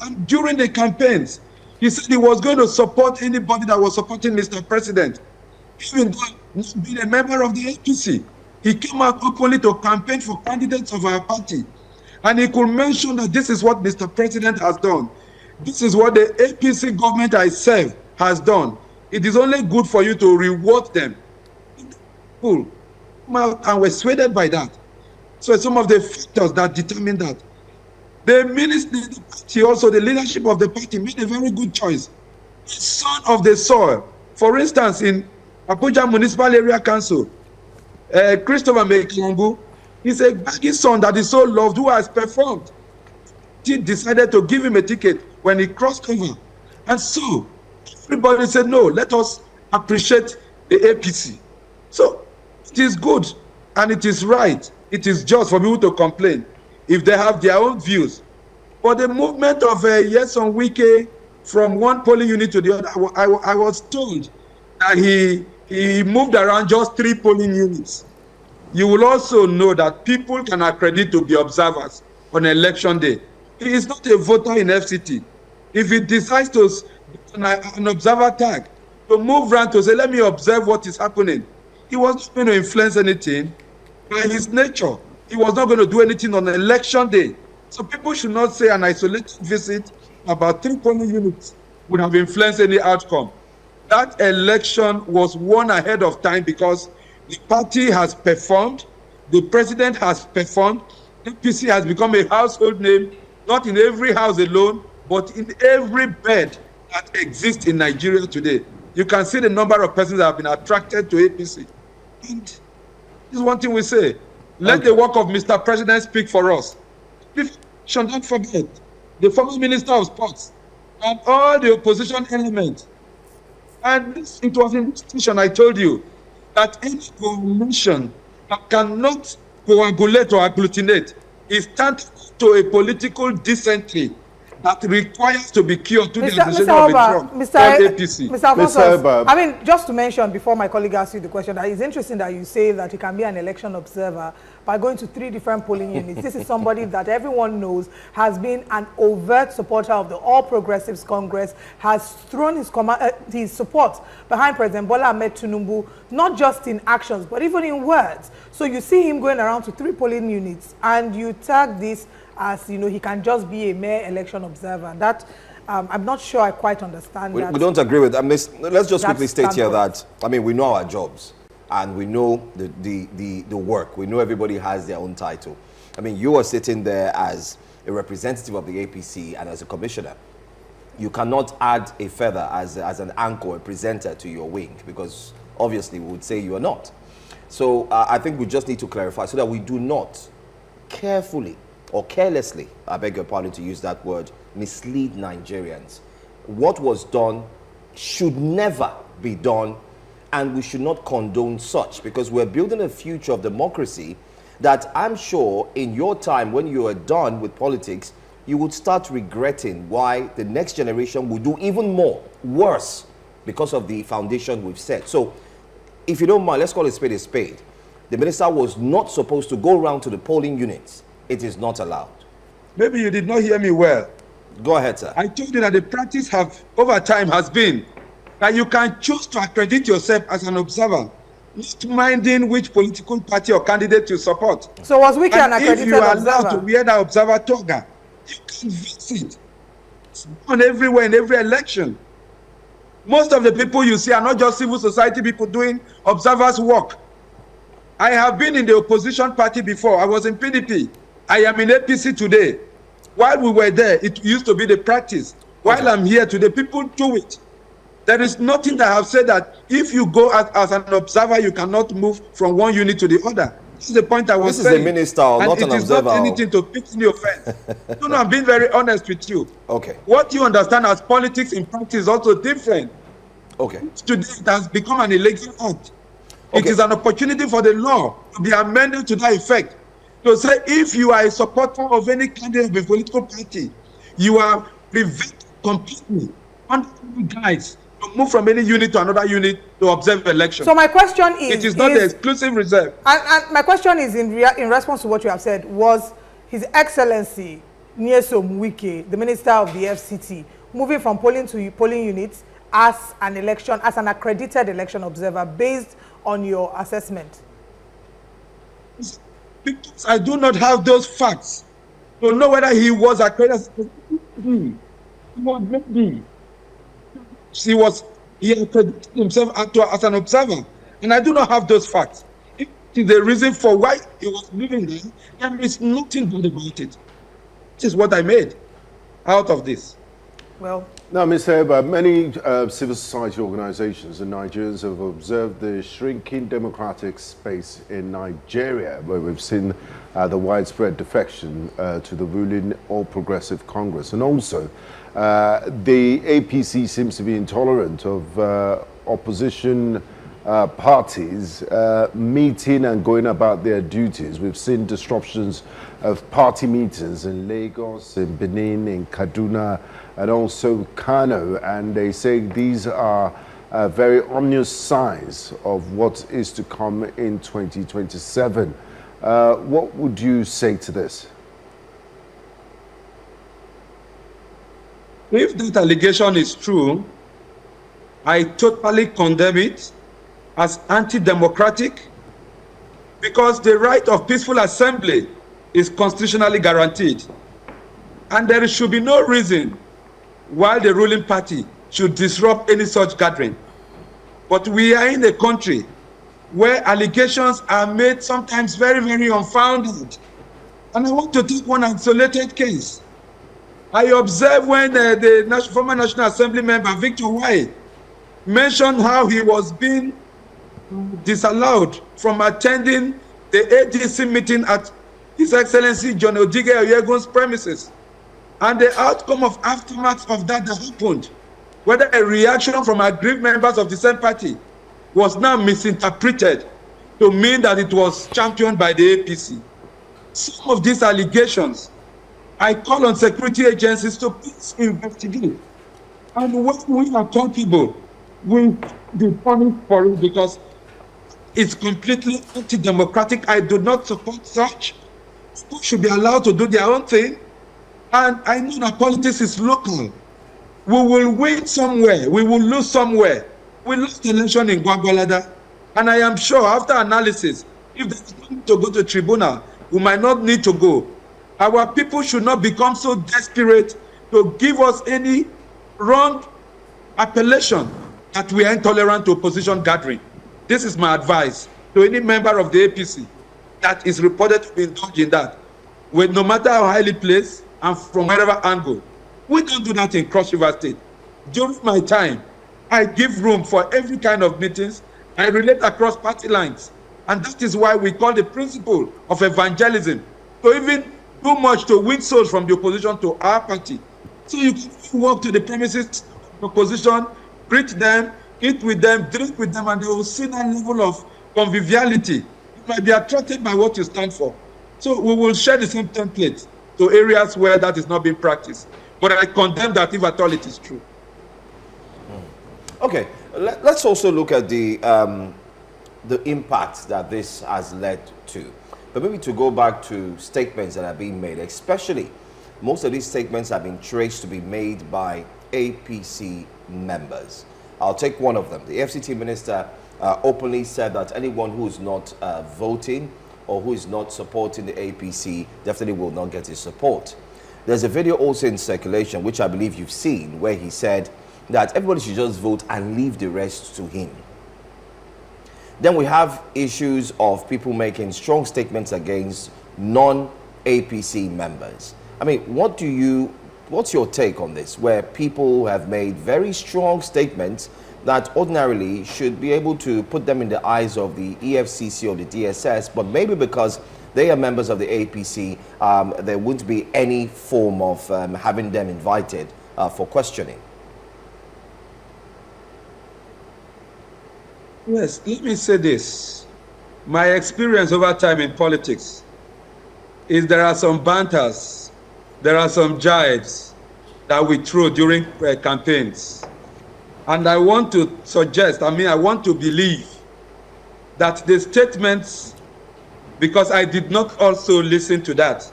And during the campaigns, he said he was going to support anybody that was supporting Mr. President. Even though not being a member of the APC, he came out openly to campaign for candidates of our party. And he could mention that this is what Mr. President has done. This is what the APC government I serve has done. It is only good for you to reward them. Cool. And we're swayed by that. So some of the factors that determine that. The party, also the leadership of the party, made a very good choice. The son of the soil. For instance, in Abuja Municipal Area Council, Christopher Mekilangu, he's a baggy son that is so loved, who has performed. He decided to give him a ticket when he crossed over. And so, everybody said, no, let us appreciate the APC. So it is good and it is right. It is just for people to complain if they have their own views. But the movement of Nyesom Wike from one polling unit to the other, I was told that he moved around just 3 polling units. You will also know that people can accredit to be observers on election day. He is not a voter in FCT. If he decides to an observer tag, to move around to say, let me observe what is happening, he was not going to influence anything by his nature. He was not going to do anything on election day. So people should not say an isolated visit about 3 polling units would have influenced any outcome. That election was won ahead of time because the party has performed, the president has performed, APC has become a household name, not in every house alone, but in every bed that exists in Nigeria today. You can see the number of persons that have been attracted to APC. And this is one thing we say. Let the work of Mr. President speak for us. We should not forget the former Minister of Sports and all the opposition elements. And it was in this station I told you that any coalition that cannot coagulate or agglutinate is turned to a political dysentery that requires to be cured to the administration of a drug called APC. Mr. Alphonsus, I mean, just to mention before my colleague asks you the question, that it's interesting that you say that you can be an election observer by going to 3 different polling units. This is somebody that everyone knows has been an overt supporter of the All Progressives Congress, has thrown his support behind President Bola Tinubu, not just in actions, but even in words. So you see him going around to 3 polling units, and you tag this as, you know, he can just be a mere election observer. That, I'm not sure I quite understand that. We don't agree with that. Let's just quickly state here that, I mean, we know our jobs and we know the work. We know everybody has their own title. I mean, you are sitting there as a representative of the APC and as a commissioner. You cannot add a feather as an anchor, a presenter to your wing, because obviously we would say you are not. So I think we just need to clarify so that we do not carefully or carelessly, I beg your pardon to use that word, mislead Nigerians. What was done should never be done, and we should not condone such, because we're building a future of democracy that I'm sure in your time when you are done with politics, you would start regretting why the next generation will do even more, worse, because of the foundation we've set. So if you don't mind, let's call a spade a spade. The minister was not supposed to go around to the polling units. It is not allowed. Maybe you did not hear me well. Go ahead, sir. I told you that the practice over time has been that you can choose to accredit yourself as an observer, not minding which political party or candidate you support. So was Wike an accredited observer? If you are allowed to wear that observer toga, you can visit. It's done everywhere in every election. Most of the people you see are not just civil society people doing observers' work. I have been in the opposition party before. I was in PDP. I am in APC today. While we were there, it used to be the practice. While I'm here today, people do it. There is nothing that I have said that if you go as an observer, you cannot move from one unit to the other. This is the point I was saying. This is a minister, not an observer. And it is not anything to pick any offense. No, I'm being very honest with you. Okay. What you understand as politics in practice is also different. Okay. Today, it has become an illegal act. Okay. It is an opportunity for the law to be amended to that effect. To say if you are a supporter of any candidate of a political party, you are prevented completely under guise to move from any unit to another unit to observe elections. So my question is... It is not the exclusive reserve. And my question is in response to what you have said, was His Excellency Nyesom Wike, the Minister of the FCT, moving from polling to polling units as an accredited election observer based on your assessment? Because I do not have those facts to know whether he was accredited. He accredited himself as an observer, and I do not have those facts. If it is the reason for why he was living there, there is nothing good about it. This is what I made out of this. Well, now, Mr. Eba, many civil society organizations and Nigerians have observed the shrinking democratic space in Nigeria, where we've seen the widespread defection to the ruling All Progressive Congress. And also, the APC seems to be intolerant of opposition parties meeting and going about their duties. We've seen disruptions of party meetings in Lagos, in Benin, in Kaduna, and also Kano, and they say these are very ominous signs of what is to come in 2027. What would you say to this? If that allegation is true, I totally condemn it as anti-democratic, because the right of peaceful assembly is constitutionally guaranteed. And there should be no reason why the ruling party should disrupt any such gathering. But we are in a country where allegations are made sometimes very, very unfounded. And I want to take one isolated case. I observed when the former National Assembly member, Victor Wike, mentioned how he was being disallowed from attending the ADC meeting at His Excellency John Odige Oyegun's premises. And the outcome of aftermath of that happened, whether a reaction from aggrieved members of the same party was now misinterpreted to mean that it was championed by the APC. Some of these allegations, I call on security agencies to please investigate. And when we are culpable, we be punished for it, because it's completely anti-democratic. I do not support such. People should be allowed to do their own thing. And I know that politics is local. We will win somewhere, we will lose somewhere. We lost the election in Gwagwalada, and I am sure after analysis, if there's need to go to tribunal, we might not need to go. Our people should not become so desperate to give us any wrong appellation that we are intolerant to opposition gathering. This is my advice to any member of the APC that is reported to be indulged in that, with no matter how highly placed and from wherever angle. We don't do that in Cross River State. During my time, I give room for every kind of meetings. I relate across party lines. And that is why we call the principle of evangelism to even do much to win souls from the opposition to our party. So you can walk to the premises of the opposition, greet them, eat with them, drink with them, and they will see that level of conviviality. You might be attracted by what you stand for. So we will share the same template to areas where that is not being practiced. But I condemn that if at all it is true. Okay, let's also look at the impact that this has led to. But maybe to go back to statements that are being made, especially most of these statements have been traced to be made by APC members. I'll take one of them. The FCT minister openly said that anyone who is not voting or who is not supporting the APC definitely will not get his support. There's a video also in circulation, which I believe you've seen, where he said that everybody should just vote and leave the rest to him. Then we have issues of people making strong statements against non-APC members. I mean, what's your take on this, where people have made very strong statements that ordinarily should be able to put them in the eyes of the EFCC or the DSS, but maybe because they are members of the APC, there wouldn't be any form of having them invited for questioning? Yes, let me say this. My experience over time in politics is there are some banters, there are some jibes that we throw during campaigns. And I want to suggest, I want to believe that the statements, because I did not also listen to that,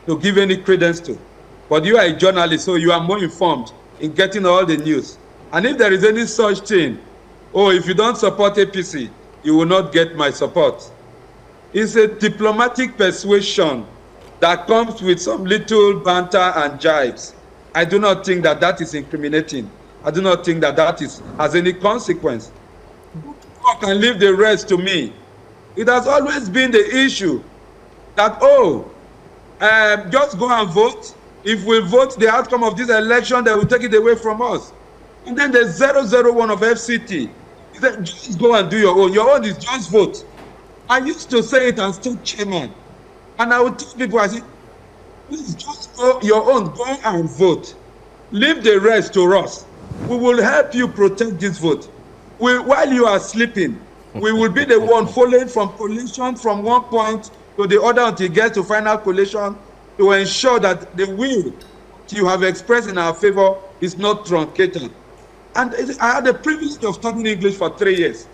to give any credence to. But you are a journalist, so you are more informed in getting all the news. And if there is any such thing, if you don't support APC, you will not get my support. It's a diplomatic persuasion that comes with some little banter and jibes. I do not think that that is incriminating. I do not think that that has any consequence. God can leave the rest to me. It has always been the issue that, just go and vote. If we vote the outcome of this election, they will take it away from us. And then the 001 of FCT, he said, just go and do your own. Your own is just vote. I used to say it and still chairman. And I would tell people, I say, please just go your own, go and vote. Leave the rest to us. We will help you protect this vote. While you are sleeping, We will be the one following from collation from one point to the other until it gets to final collation to ensure that the will you have expressed in our favor is not truncated. And I had the privilege of studying English for 3 years.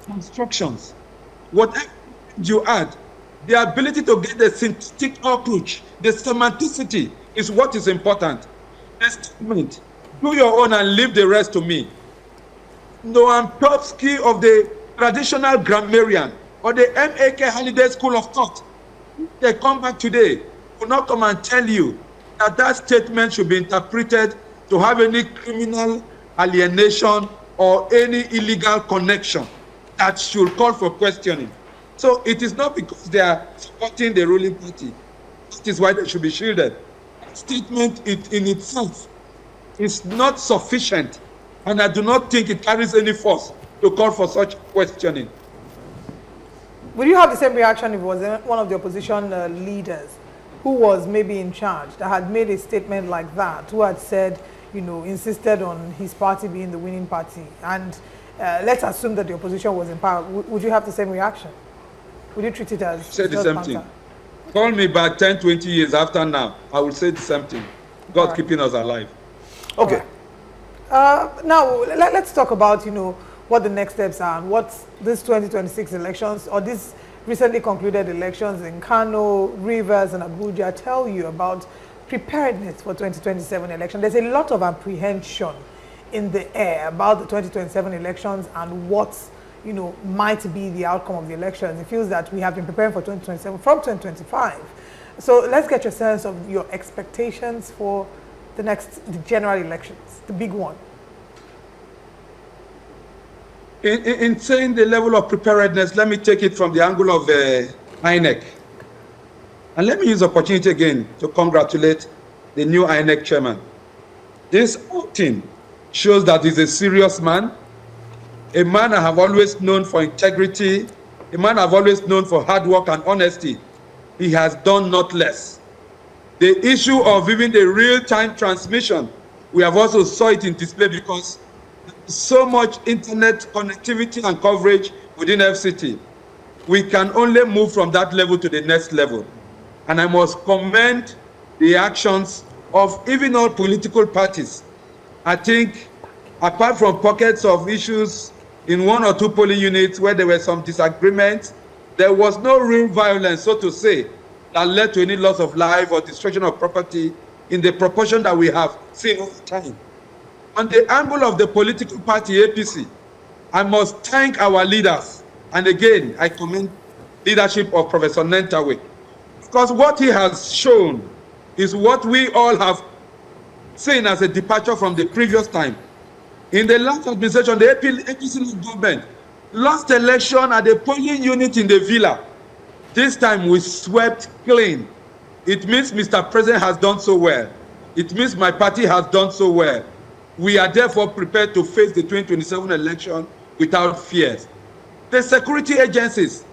Constructions, whatever you add, the ability to get the synthetic approach, the semanticity is what is important. The statement, do your own and leave the rest to me. Noam Chomsky of the traditional grammarian or the M.A.K. Halliday School of Thought, they come back today, will not come and tell you that that statement should be interpreted to have any criminal alienation or any illegal connection that should call for questioning. So it is not because they are supporting the ruling party. That is why they should be shielded. That statement in itself is not sufficient, and I do not think it carries any force to call for such questioning. Would you have the same reaction if it was one of the opposition leaders who was maybe in charge that had made a statement like that, who had said, you know, insisted on his party being the winning party, and let's assume that the opposition was in power, would you have the same reaction? Would you treat it as say the same thing? Call me back 10, 20 years after now, I will say the same thing. God keeping us alive. Okay. Now, let's talk about, you know, what the next steps are and what this 2026 elections or these recently concluded elections in Kano, Rivers, and Abuja tell you about preparedness for 2027 election. There's a lot of apprehension in the air about the 2027 elections and what, you know, might be the outcome of the elections. It feels that we have been preparing for 2027 from 2025. So let's get your sense of your expectations for the general elections, the big one. In saying the level of preparedness, let me take it from the angle of INEC. And let me use the opportunity again to congratulate the new INEC chairman. This outing shows that he's a serious man, a man I have always known for integrity, a man I've always known for hard work and honesty. He has done not less. The issue of even the real-time transmission, we have also saw it in display because so much internet connectivity and coverage within FCT. We can only move from that level to the next level. And I must commend the actions of even all political parties. I think apart from pockets of issues in one or two polling units where there were some disagreements, there was no real violence, so to say, that led to any loss of life or destruction of property in the proportion that we have seen over time. On the angle of the political party APC, I must thank our leaders. And again, I commend leadership of Professor Nentawe. Because what he has shown is what we all have seen as a departure from the previous time. In the last administration, the APC government lost election at the polling unit in the villa. This time we swept clean. It means Mr. President has done so well. It means my party has done so well. We are therefore prepared to face the 2027 election without fears. The security agencies,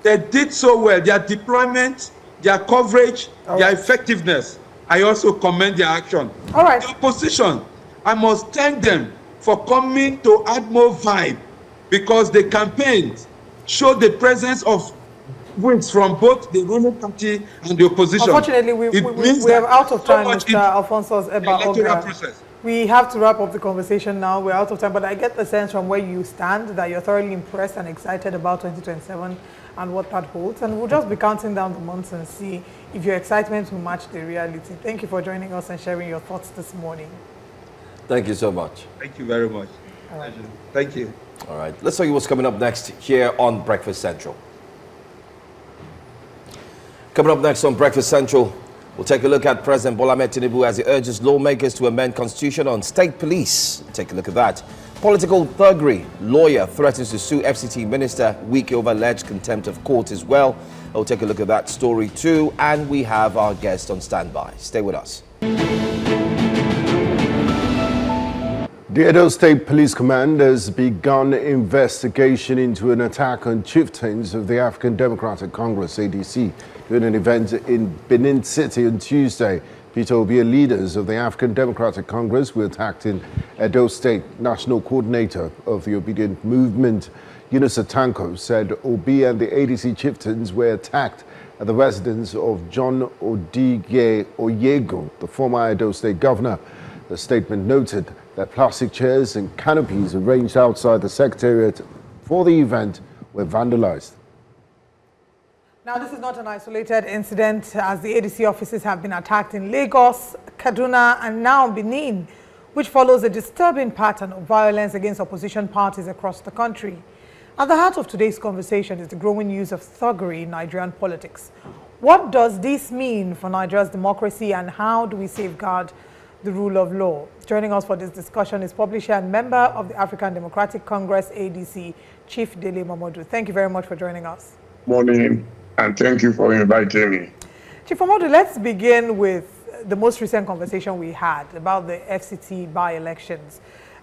they did so well. Their deployment, their coverage, their effectiveness. I also commend their action. All right. The opposition, I must thank them for coming to add more vibe because the campaigns showed the presence of wins from both the ruling party and the opposition. Unfortunately, we are out of time, Mr. Alphonsus Eba. We have to wrap up the conversation now. We're out of time, but I get the sense from where you stand that you're thoroughly impressed and excited about 2027 and what that holds. And we'll just be counting down the months and see if your excitement will match the reality. Thank you for joining us and sharing your thoughts this morning. Thank you so much. Thank you very much. Right. Thank you. All right. Let's tell you what's coming up next here on Breakfast Central. Coming up next on Breakfast Central, we'll take a look at President Bola Tinubu as he urges lawmakers to amend constitution on state police. Take a look at that. Political thuggery. Lawyer threatens to sue FCT Minister Wike over alleged contempt of court as well. We'll take a look at that story too. And we have our guest on standby. Stay with us. The Edo State Police Command has begun investigation into an attack on chieftains of the African Democratic Congress, ADC, during an event in Benin City on Tuesday. Peter Obi and leaders of the African Democratic Congress were attacked in Edo State. National Coordinator of the Obedient Movement, Yunus Atanko, said Obi and the ADC chieftains were attacked at the residence of John Odige Oyego, the former Edo State governor. The statement noted that plastic chairs and canopies arranged outside the secretariat for the event were vandalized. Now, this is not an isolated incident, as the ADC offices have been attacked in Lagos, Kaduna, and now Benin, which follows a disturbing pattern of violence against opposition parties across the country. At the heart of today's conversation is the growing use of thuggery in Nigerian politics. What does this mean for Nigeria's democracy, and how do we safeguard the rule of law? Joining us for this discussion is publisher and member of the African Democratic Congress, ADC, Chief Dele Momodu. Thank you very much for joining us. Morning, and thank you for inviting me. Chief Momodu, let's begin with the most recent conversation we had about the FCT by-elections.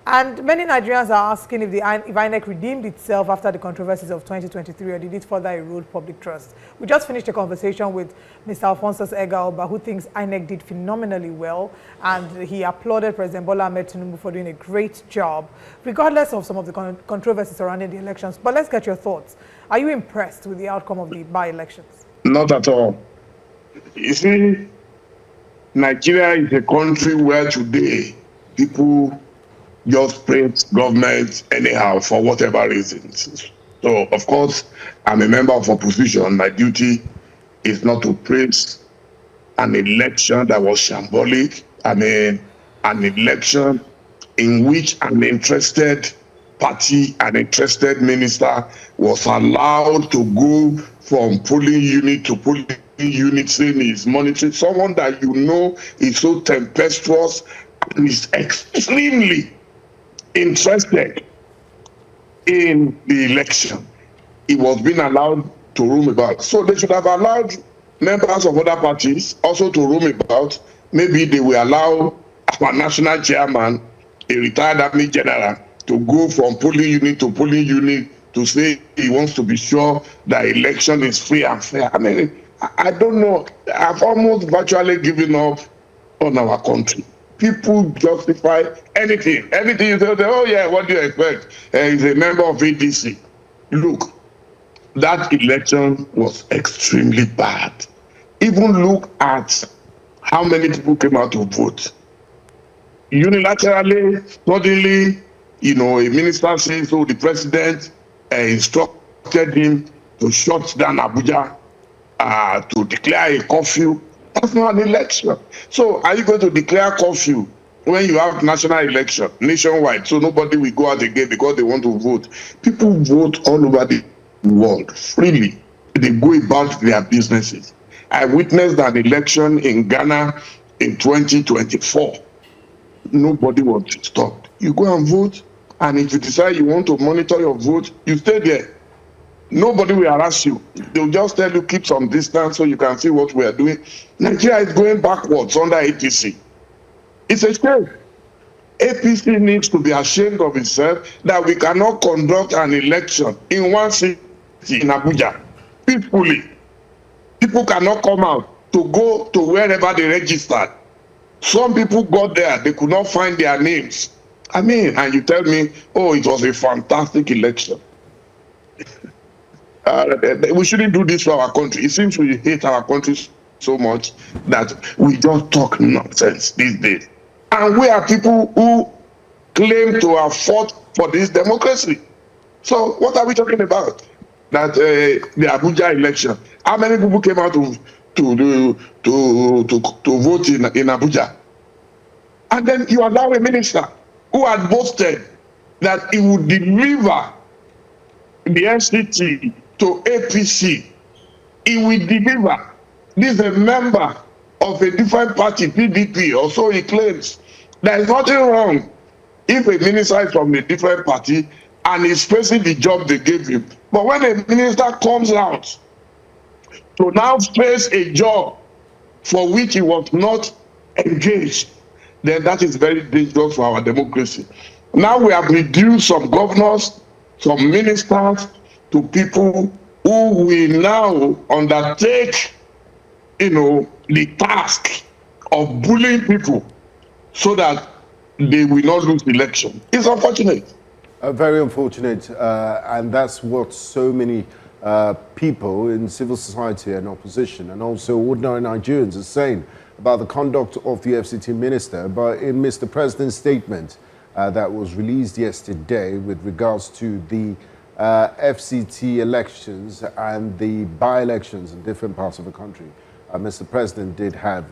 And many Nigerians are asking if INEC redeemed itself after the controversies of 2023, or did it further erode public trust? We just finished a conversation with Mr. Alphonsus Egaoba, who thinks INEC did phenomenally well, and he applauded President Bola Tinubu for doing a great job, regardless of some of the controversies surrounding the elections. But let's get your thoughts. Are you impressed with the outcome of the by-elections? Not at all. You see, Nigeria is a country where today people just praise government anyhow for whatever reasons. So, of course, I'm a member of opposition. My duty is not to praise an election that was shambolic. I mean, an election in which an interested party, an interested minister was allowed to go from polling unit to polling unit, saying he's monitoring someone that you know is so tempestuous and is extremely interested in the election. He was being allowed to roam about. So they should have allowed members of other parties also to roam about. Maybe they will allow our national chairman, a retired army general, to go from polling unit to polling unit to say he wants to be sure that election is free and fair. I mean, I don't know. I've almost virtually given up on our country. People justify anything. Anything you say, oh yeah, what do you expect? He's a member of ADC. Look, that election was extremely bad. Even look at how many people came out to vote. Unilaterally, suddenly, you know, a minister says, so the president instructed him to shut down Abuja, to declare a curfew. That's not an election. So are you going to declare curfew when you have national election nationwide, so nobody will go out again because they want to vote? People vote all over the world freely. They go about their businesses. I witnessed an election in Ghana in 2024. Nobody was stopped. You go and vote, and if you decide you want to monitor your vote, you stay there. Nobody will harass you. They'll just tell you keep some distance so you can see what we are doing. Nigeria is going backwards under APC. It's a shame. APC needs to be ashamed of itself that we cannot conduct an election in one city in Abuja peacefully. People cannot come out to go to wherever they registered. Some people got there, they could not find their names. I mean, and you tell me, oh, it was a fantastic election. We shouldn't do this for our country. It seems we hate our country so much that we just talk nonsense these days. And we are people who claim to have fought for this democracy. So what are we talking about? That the Abuja election, how many people came out to vote in Abuja? And then you allow a minister who had boasted that he would deliver the NCT to APC. He will deliver. This is a member of a different party, PDP, or so he claims. There is nothing wrong if a minister is from a different party and is facing the job they gave him. But when a minister comes out to now face a job for which he was not engaged, then that is very dangerous for our democracy. Now we have reduced some governors, some ministers to people who will now undertake, the task of bullying people so that they will not lose the election. It's unfortunate. Very unfortunate, and that's what so many people in civil society and opposition and also ordinary Nigerians are saying about the conduct of the FCT minister. But in Mr. President's statement that was released yesterday with regards to the FCT elections and the by-elections in different parts of the country, Mr. President did have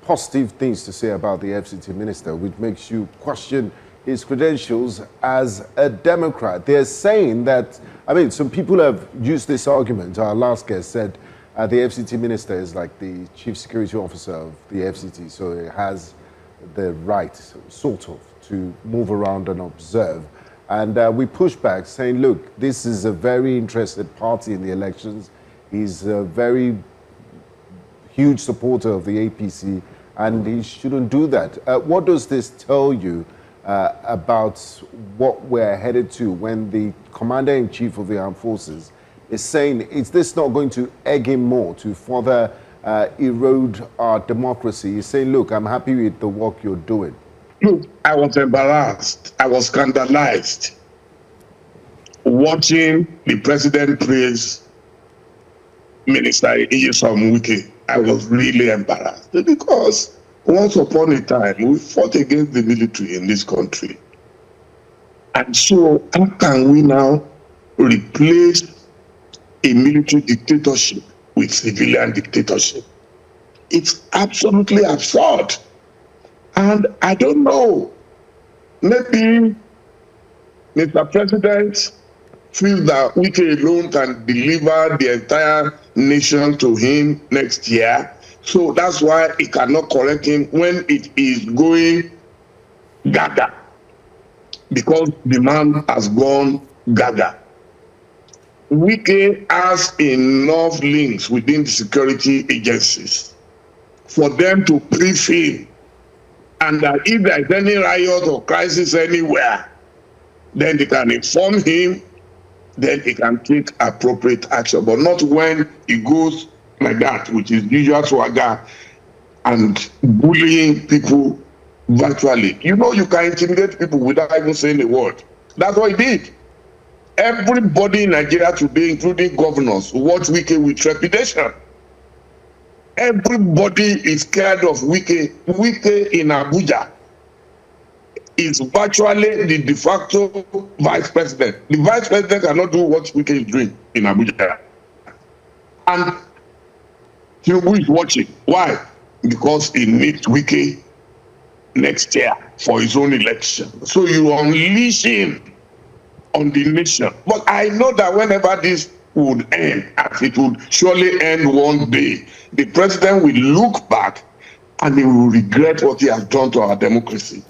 positive things to say about the FCT minister, which makes you question his credentials as a Democrat. They're saying that, I mean, some people have used this argument. Our last guest said the FCT minister is like the chief security officer of the FCT, so it has the right, sort of, to move around and observe. And we push back saying, look, this is a very interested party in the elections. He's a very huge supporter of the APC, and he shouldn't do that. What does this tell you about what we're headed to when the Commander-in-Chief of the Armed Forces is saying, is this not going to egg him more to further erode our democracy? He's saying, look, I'm happy with the work you're doing. Look, I was embarrassed. I was scandalized watching the president praise Minister Wike. I was really embarrassed because once upon a time, we fought against the military in this country. And so how can we now replace a military dictatorship with civilian dictatorship? It's absolutely absurd. And I don't know, maybe Mr. President feels that Wike alone can deliver the entire nation to him next year. So that's why he cannot correct him when it is going gaga. Because the man has gone gaga. Wike has enough links within the security agencies for them to brief him. And that if there is any riot or crisis anywhere, then they can inform him, then he can take appropriate action. But not when he goes like that, which is usual swagger and bullying people virtually. You know, you can intimidate people without even saying a word. That's what he did. Everybody in Nigeria today, including governors, watch Wike with trepidation. Everybody is scared of Wike. Wike in Abuja is virtually the de facto vice president. The vice president cannot do what Wike is doing in Abuja. And Tinubu is watching. Why? Because he needs Wike next year for his own election. So you unleash him on the nation. But I know that whenever this would end, as it would surely end one day, the president will look back and he will regret what he has done to our democracy.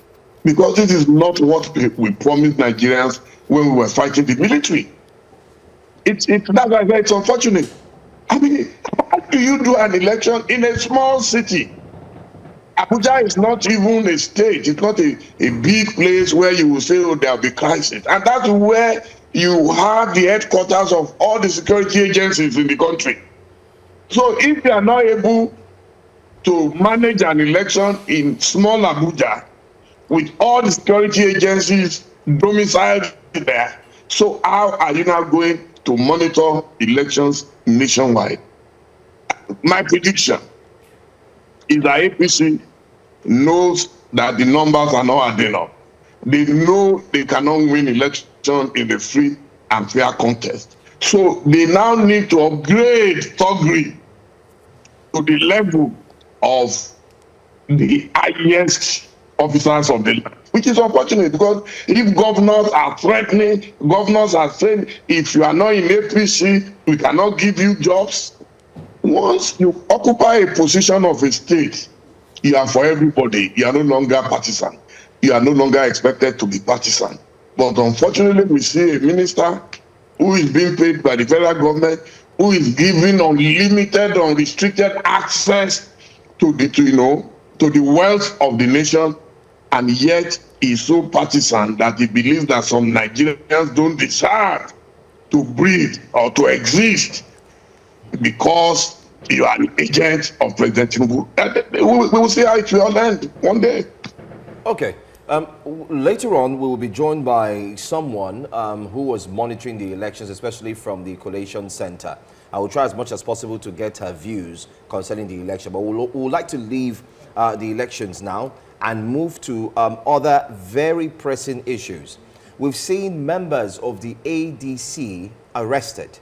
Because this is not what we promised Nigerians when we were fighting the military. That's why it's unfortunate. I mean, how do you do an election in a small city? Abuja is not even a state. It's not a big place where you will say, oh, there'll be crisis. And that's where you have the headquarters of all the security agencies in the country. So if they are not able to manage an election in small Abuja with all the security agencies domiciled there, so how are you now going to monitor elections nationwide? My prediction is that APC knows that the numbers are not adding up. They know they cannot win election in a free and fair contest. So they now need to upgrade thuggery to the level of the highest officers of the land, which is unfortunate because if governors are threatening, governors are saying, if you are not in APC, we cannot give you jobs. Once you occupy a position of a state, you are for everybody. You are no longer partisan. You are no longer expected to be partisan. But unfortunately, we see a minister who is being paid by the federal government, who is given unlimited, unrestricted access to the wealth of the nation, and yet is so partisan that he believes that some Nigerians don't deserve to breathe or to exist because you are an agent of President Tinubu. We will see how it will end one day. Okay. Later on, we will be joined by someone who was monitoring the elections, especially from the Collation Center. I will try as much as possible to get her views concerning the election, but we would like to leave the elections now and move to other very pressing issues. We've seen members of the ADC arrested.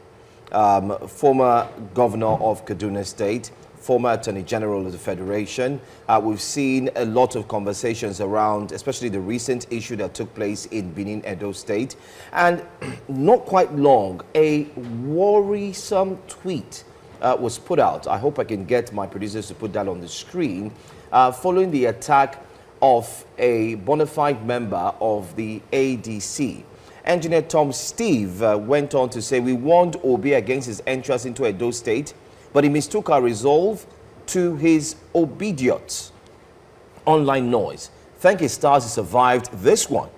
Former governor of Kaduna State, former Attorney General of the Federation. We've seen a lot of conversations around, especially the recent issue that took place in Benin, Edo State. And not quite long, a worrisome tweet was put out. I hope I can get my producers to put that on the screen. Following the attack of a bona fide member of the ADC. Engineer Tom Steve went on to say, we warned Obi against his entrance into Edo State, but he mistook our resolve to his obedience. Online noise. Thank his stars he survived this one.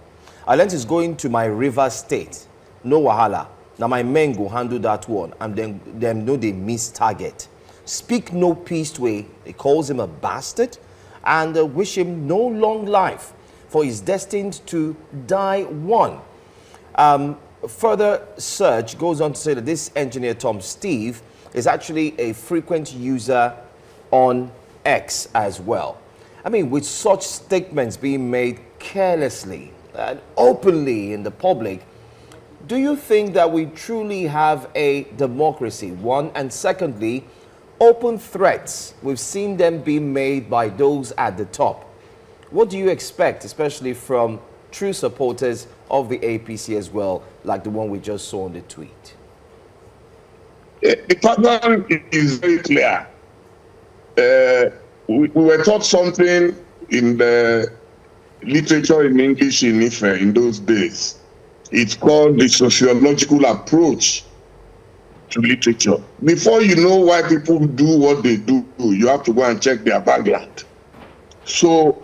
I learned he's going to my river state. No wahala. Now my men go handle that one, and then them know they miss target. Speak no peace to a, he calls him a bastard, and wish him no long life, for he's destined to die one. Further search goes on to say that this engineer Tom Steve is actually a frequent user on X as well. I mean, with such statements being made carelessly and openly in the public, do you think that we truly have a democracy, one? And secondly, open threats, we've seen them being made by those at the top. What do you expect, especially from true supporters of the APC as well, like the one we just saw on the tweet? The pattern is very clear. We were taught something in the literature in English in Ife in those days. It's called the sociological approach to literature. Before you know why people do what they do, you have to go and check their background. So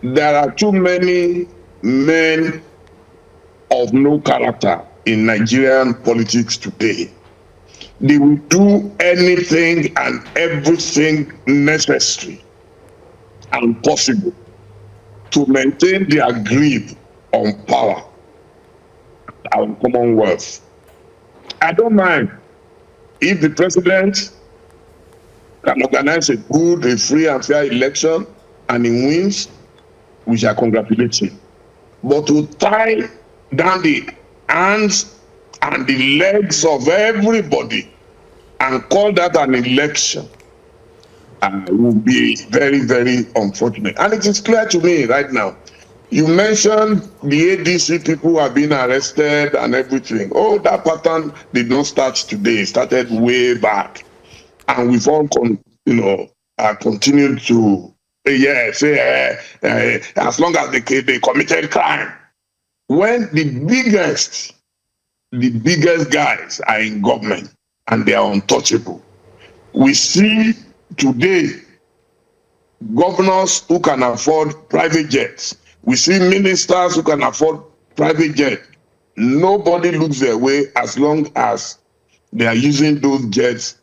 there are too many men of no character in Nigerian politics today. They will do anything and everything necessary and possible to maintain their grip on power, our commonwealth. I don't mind if the president can organize a good, a free and fair election and he wins, we shall congratulate him. But to tie down the hands and the legs of everybody and call that an election would be very, very unfortunate. And it is clear to me right now. You mentioned the ADC people who have been arrested and everything. Oh, that pattern did not start today. It started way back. And we've all continued to, as long as they committed crime. When the biggest guys are in government and they are untouchable. We see today governors who can afford private jets. We see ministers who can afford private jet. Nobody looks their way as long as they are using those jets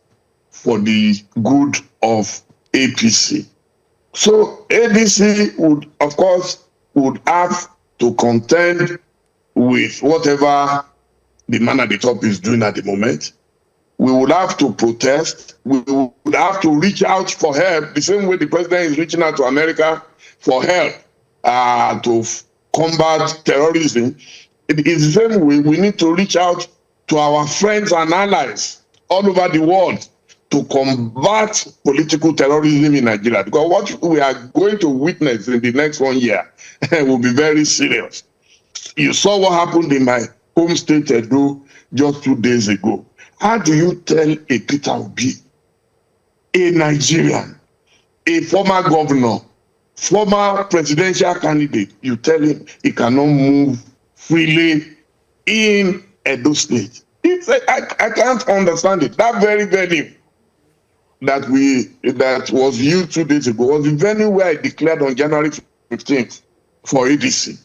for the good of APC. So ADC would, of course, have to contend with whatever the man at the top is doing at the moment. We would have to protest. We would have to reach out for help, the same way the president is reaching out to America for help to combat terrorism. It is the same way we need to reach out to our friends and allies all over the world to combat political terrorism in Nigeria. Because what we are going to witness in the next 1 year will be very serious. You saw what happened in my home state, Edo, just 2 days ago. How do you tell a Peter Obi, a Nigerian, a former governor, former presidential candidate, you tell him he cannot move freely in Edo State? I can't understand it. That very venue that was used 2 days ago was the venue where I declared on January 15th for ADC.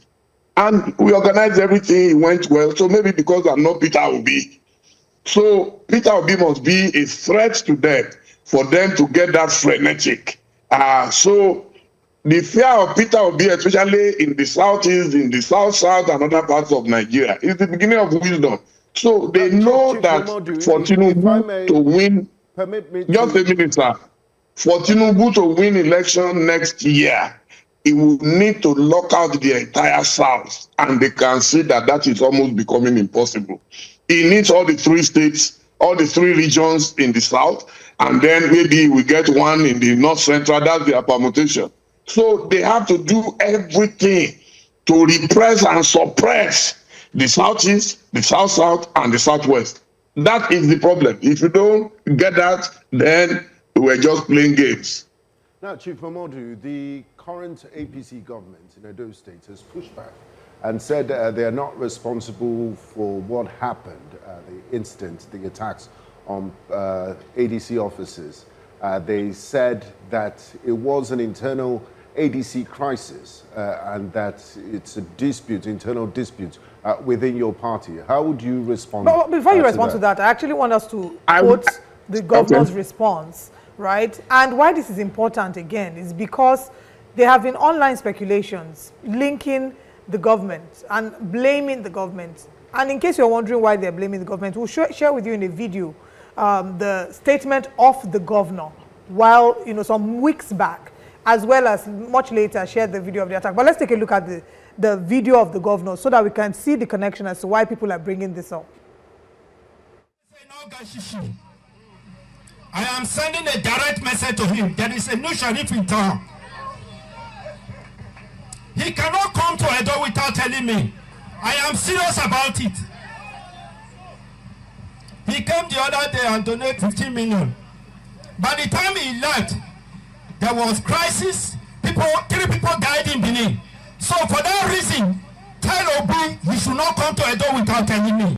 And we organized everything, it went well. So maybe because I'm not Peter Obi. So Peter Obi must be a threat to them for them to get that frenetic. So the fear of Peter Obi, especially in the southeast, in the south, and other parts of Nigeria, is the beginning of wisdom. So they know Chief that Momodu, for Tinubu to win, just a minute, sir. For Tinubu to win election next year, he will need to lock out the entire South, and they can see that that is almost becoming impossible. He needs all the 3 states, all the 3 regions in the South, and then maybe we get one in the North Central. That's their permutation. So they have to do everything to repress and suppress the Southeast, the South, and the Southwest. That is the problem. If you don't get that, then we're just playing games. Now, Chief Momodu, the current APC government in Edo State has pushed back and said they are not responsible for what happened, the incident, the attacks on ADC officers. They said that it was an internal ADC crisis and that it's a dispute, internal dispute within your party. How would you respond? But before you respond to that, I actually want us to quote the governor's response, right? And why this is important again is because there have been online speculations linking the government and blaming the government. And in case you're wondering why they're blaming the government, we'll share with you in a video the statement of the governor while, some weeks back, as well as much later share the video of the attack. But let's take a look at the video of the governor so that we can see the connection as to why people are bringing this up. I am sending a direct message to him. There is a new sheriff in town. He cannot come to Edo without telling me. I am serious about it. He came the other day and donated 15 million. By the time he left, there was crisis. 3 people died in Benin. So for that reason, tell Obi he should not come to Edo without telling me.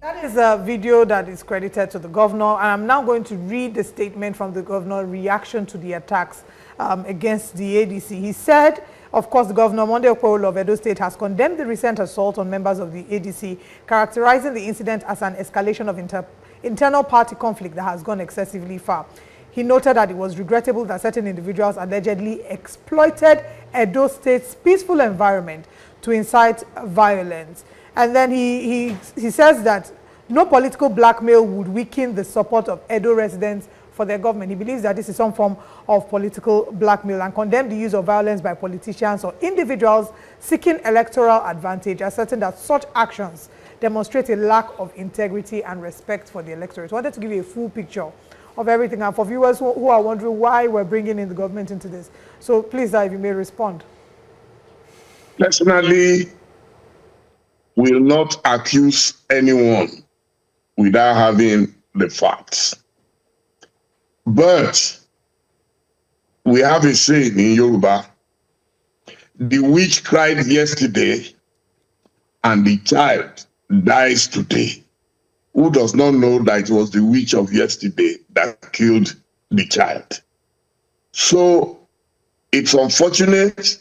That is a video that is credited to the governor, and I'm now going to read the statement from the governor in reaction to the attacks against the ADC. He said, of course, the governor, Monday Okporo of Edo State, has condemned the recent assault on members of the ADC, characterizing the incident as an escalation of internal party conflict that has gone excessively far. He noted that it was regrettable that certain individuals allegedly exploited Edo State's peaceful environment to incite violence. And then he says that no political blackmail would weaken the support of Edo residents for their government. He believes that this is some form of political blackmail and condemned the use of violence by politicians or individuals seeking electoral advantage, asserting that such actions demonstrate a lack of integrity and respect for the electorate. I wanted to give you a full picture of everything, and for viewers who are wondering why we're bringing in the government into this. So please, if you may respond. Personally, will not accuse anyone without having the facts. But we have a saying in Yoruba, the witch cried yesterday and the child dies today. Who does not know that it was the witch of yesterday that killed the child? So it's unfortunate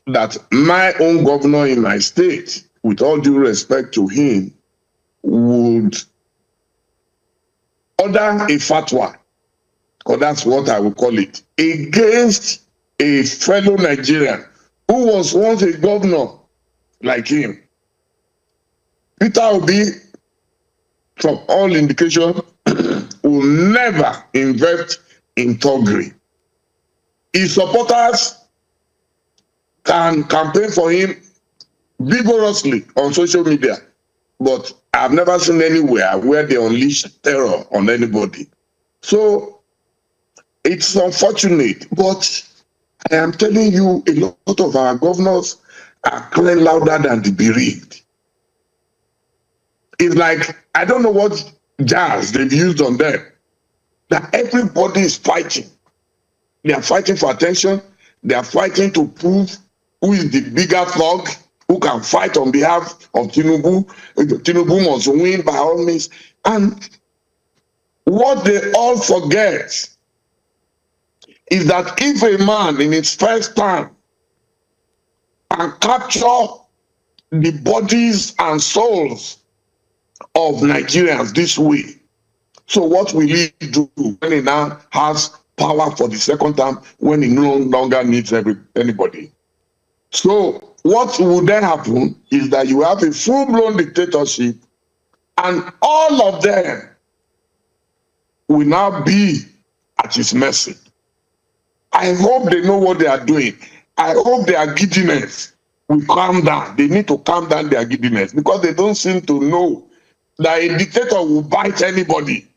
that my own governor in my state, with all due respect to him, would order a fatwa, because that's what I would call it, against a fellow Nigerian who was once a governor like him. Peter Obi, from all indication, will never invest in thuggery. His supporters can campaign for him vigorously on social media, but I've never seen anywhere where they unleash terror on anybody. So it's unfortunate, but I am telling you, a lot of our governors are crying louder than the bereaved. It's like, I don't know what jazz they've used on them, that everybody is fighting. They are fighting for attention. They are fighting to prove who is the bigger thug, who can fight on behalf of Tinubu. Tinubu must win by all means. And what they all forget is that if a man in his first time can capture the bodies and souls of Nigerians this way, So what will he do when he now has power for the second time, when he no longer needs anybody? So what will then happen is that you have a full-blown dictatorship, and all of them will now be at his mercy. I hope they know what they are doing. I hope their giddiness will calm down. They need to calm down their giddiness, because they don't seem to know that a dictator will bite anybody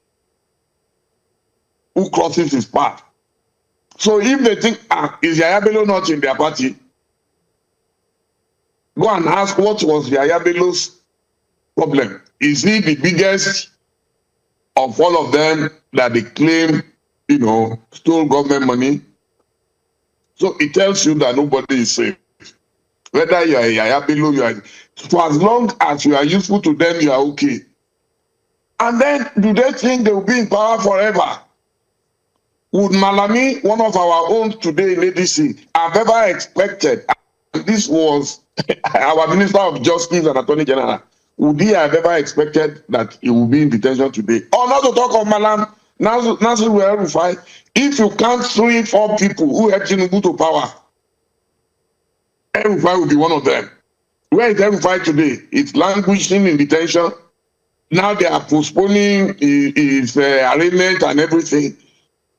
who crosses his path. So if they think, is Yaya Bello not in their party? Go and ask, what was Yaya Bello's problem? Is he the biggest of all of them that they claim, stole government money? So it tells you that nobody is safe. Whether you are Yaya Bello, for as long as you are useful to them, you are okay. And then, do they think they will be in power forever? Would Malami, one of our own today in ADC, have ever expected, and this was our Minister of Justice and Attorney General, would he have ever expected that he will be in detention today? Or not to talk of Malam, Nasir El-Rufai, if you count 3-4 people who helped Tinubu to power, El-Rufai will be one of them. Where is El-Rufai today? It's languishing in detention. Now they are postponing his arraignment and everything.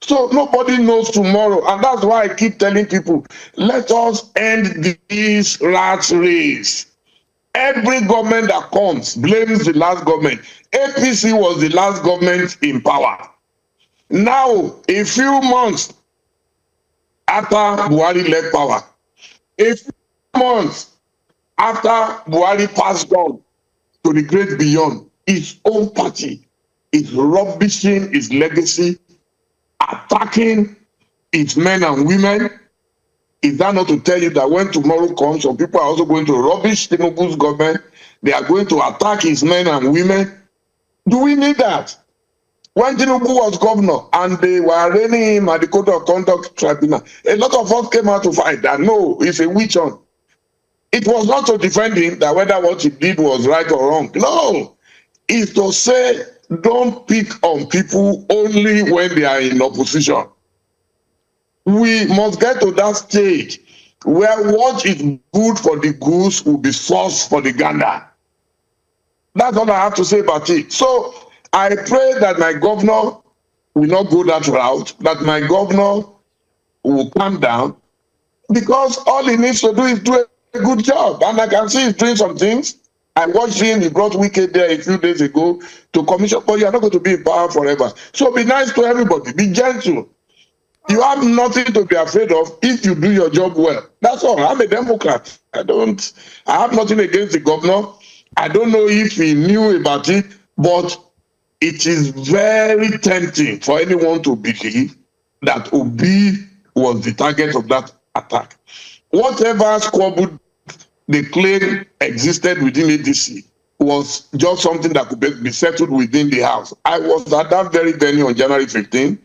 So nobody knows tomorrow. And that's why I keep telling people, let us end this rat race. Every government that comes blames the last government. APC was the last government in power. Now, a few months after Buhari left power, a few months after Buhari passed on to the great beyond, his own party is rubbishing his legacy, attacking its men and women. Is that not to tell you that when tomorrow comes, some people are also going to rubbish Tinubu's government? They are going to attack his men and women. Do we need that? When Tinubu was governor and they were arraigning him at the Code of Conduct Tribunal, a lot of us came out to fight that no, it's a witch hunt. It was not to defend him that whether what he did was right or wrong. No, it's to say don't pick on people only when they are in opposition. We must get to that stage where what is good for the goose will be sauce for the gander. That's all I have to say about it. So I pray that my governor will not go that route, that my governor will calm down, because all he needs to do is do a good job. And I can see he's doing some things. I watched him, he brought Wike there a few days ago to commission, but you are not going to be in power forever. So be nice to everybody, be gentle. You have nothing to be afraid of if you do your job well. That's all. I'm a Democrat. I have nothing against the governor. I don't know if he knew about it, but it is very tempting for anyone to believe that Obi was the target of that attack. Whatever squabble they claim existed within ADC was just something that could be settled within the house. I was at that very venue on January 15,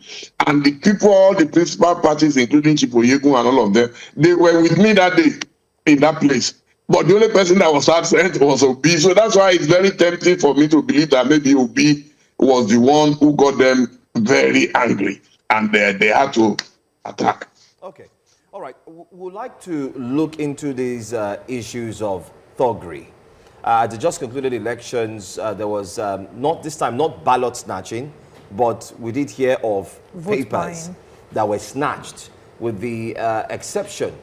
and the people, all the principal parties, including Chipoyegun and all of them, they were with me that day in that place. But the only person that was absent was Obi. So that's why it's very tempting for me to believe that maybe Obi was the one who got them very angry, and they had to attack. Okay. All right. We'd like to look into these issues of thuggery. The just concluded elections, there was not this time, not ballot snatching, but we did hear of papers that were snatched, with the exception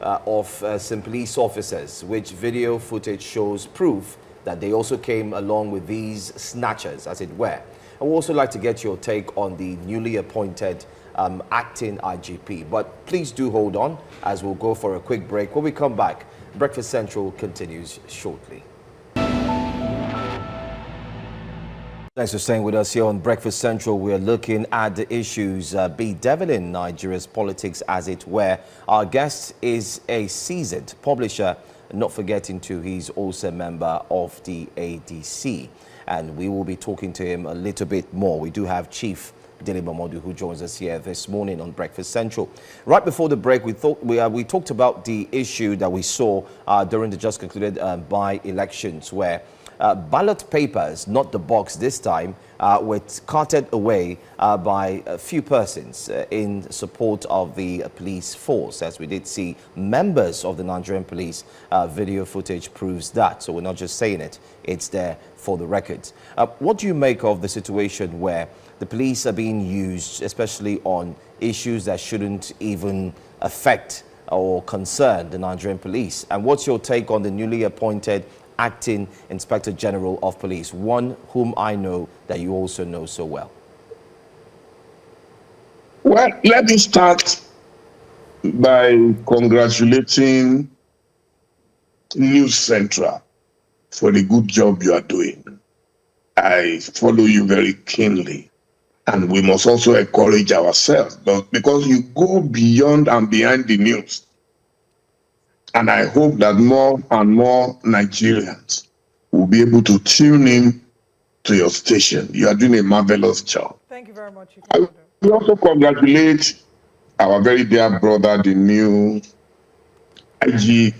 of some police officers, which video footage shows proof that they also came along with these snatchers, as it were. I would also like to get your take on the newly appointed acting IGP. But please do hold on as we'll go for a quick break. When we come back, Breakfast Central continues shortly. Thanks for staying with us here on Breakfast Central. We're looking at the issues bedeviling Nigeria's politics, as it were. Our guest is a seasoned publisher, not forgetting too, he's also a member of the ADC. And we will be talking to him a little bit more. We do have Chief Dele Momodu, who joins us here this morning on Breakfast Central. Right before the break, we talked about the issue that we saw during the just concluded by-elections, where ballot papers, not the box this time, were carted away by a few persons in support of the police force. As we did see members of the Nigerian police, video footage proves that. So we're not just saying it, it's there for the records. What do you make of the situation where the police are being used, especially on issues that shouldn't even affect or concern the Nigerian police? And what's your take on the newly appointed Acting Inspector General of Police, one whom I know that you also know so well? Well, let me start by congratulating News Central for the good job you are doing. I follow you very keenly, and we must also encourage ourselves, but because you go beyond and behind the news. And I hope that more and more Nigerians will be able to tune in to your station. You are doing a marvelous job. Thank you very much. I will also congratulate our very dear brother, the new IG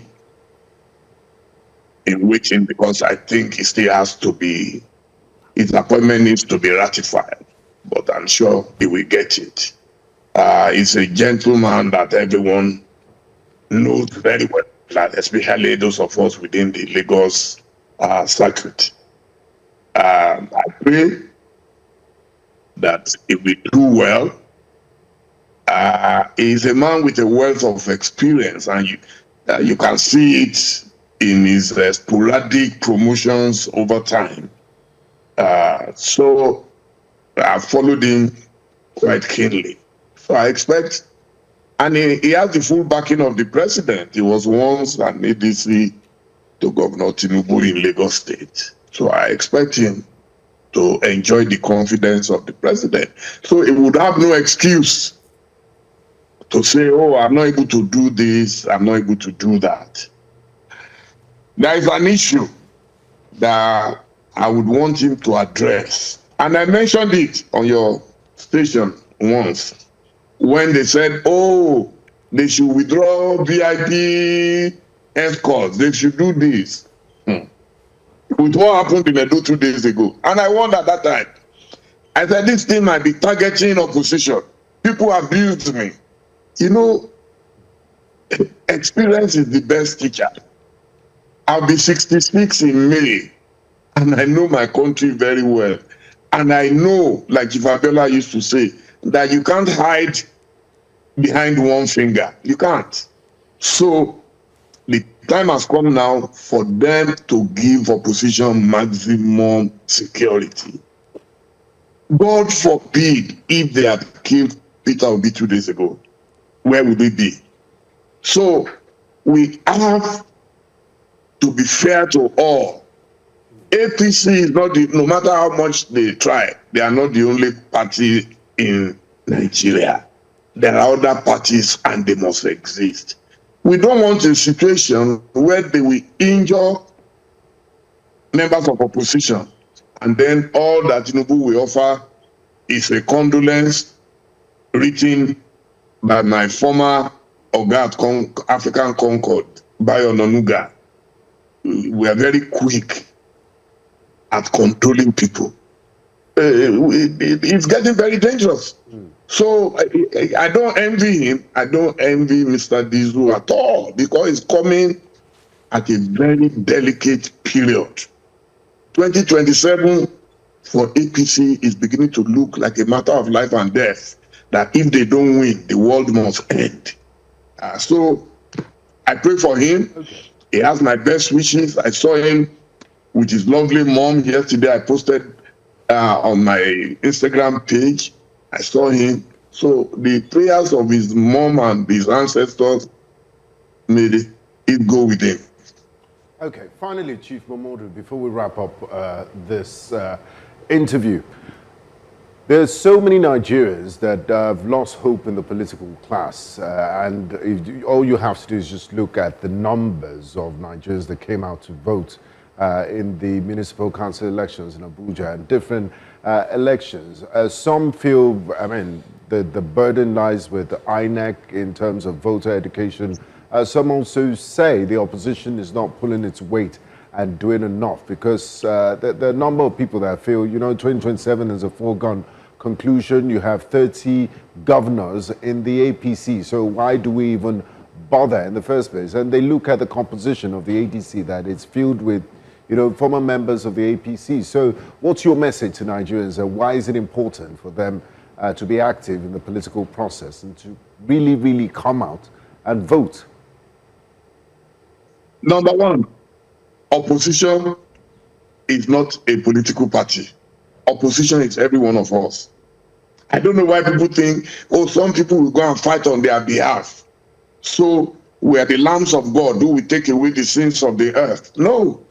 in waiting, because I think he still has to be, his appointment needs to be ratified, but I'm sure he will get it. He's a gentleman that everyone knows very well, that especially those of us within the Lagos circuit. I pray that if we do well, he's a man with a wealth of experience, and you can see it in his sporadic promotions over time. So I followed him quite keenly. So I expect, and he has the full backing of the president. He was once an ADC to Governor Tinubu in Lagos State. So I expect him to enjoy the confidence of the president. So he would have no excuse to say, oh, I'm not able to do this, I'm not able to do that. There is an issue that I would want him to address. And I mentioned it on your station once, when they said, oh, they should withdraw VIP escorts, they should do this. With what happened in Edo 2 days ago. And I warned at that time, I said, this thing might be targeting opposition. People abused me. You know, experience is the best teacher. I'll be 66 in May, and I know my country very well. And I know, like Ifabiola used to say, that you can't hide behind one finger. You can't. So the time has come now for them to give opposition maximum security. God forbid if they had killed Peter Obi 2 days ago, where would we be? So we have to be fair to all. APC is not the, no matter how much they try, they are not the only party in Nigeria. There are other parties and they must exist. We don't want a situation where they will injure members of opposition, and then all that Tinubu will offer is a condolence written by my former Oga at African Concord, Bayo Nonuga. We are very quick at controlling people. It's getting very dangerous. So I don't envy him. I don't envy Mr. Dizu at all, because he's coming at a very delicate period. 2027 for APC is beginning to look like a matter of life and death, that if they don't win, the world must end. So I pray for him. Okay. He has my best wishes. I saw him with his lovely mom yesterday. I posted on my Instagram page. I saw him. So the prayers of his mom and his ancestors made it go with him. Okay, finally, Chief Momodu, before we wrap up this interview, there's so many Nigerians that have lost hope in the political class, and all you have to do is just look at the numbers of Nigerians that came out to vote in the municipal council elections in Abuja and different elections. Some feel, I mean, the burden lies with the INEC in terms of voter education. Some also say the opposition is not pulling its weight and doing enough? Because there are a number of people that feel, 2027 is a foregone conclusion. You have 30 governors in the APC, so why do we even bother in the first place? And they look at the composition of the ADC, that it's filled with former members of the APC. So what's your message to Nigerians, and why is it important for them to be active in the political process and to really, really come out and vote? Number one, opposition is not a political party. Opposition is every one of us. I don't know why people think, some people will go and fight on their behalf. So we are the lambs of God who will take away the sins of the earth. No.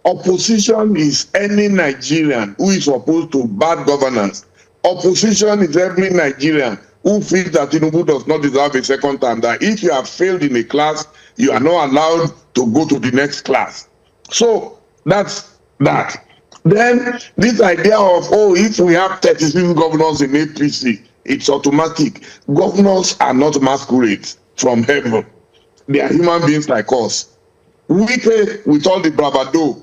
Opposition is any Nigerian who is opposed to bad governance. Opposition is every Nigerian who feels that Tinubu does not deserve a second term, that if you have failed in a class, you are not allowed to go to the next class. So that's that. Then this idea of, if we have 36 governors in APC, it's automatic. Governors are not masquerades from heaven. They are human beings like us. Wike, with all the bravado,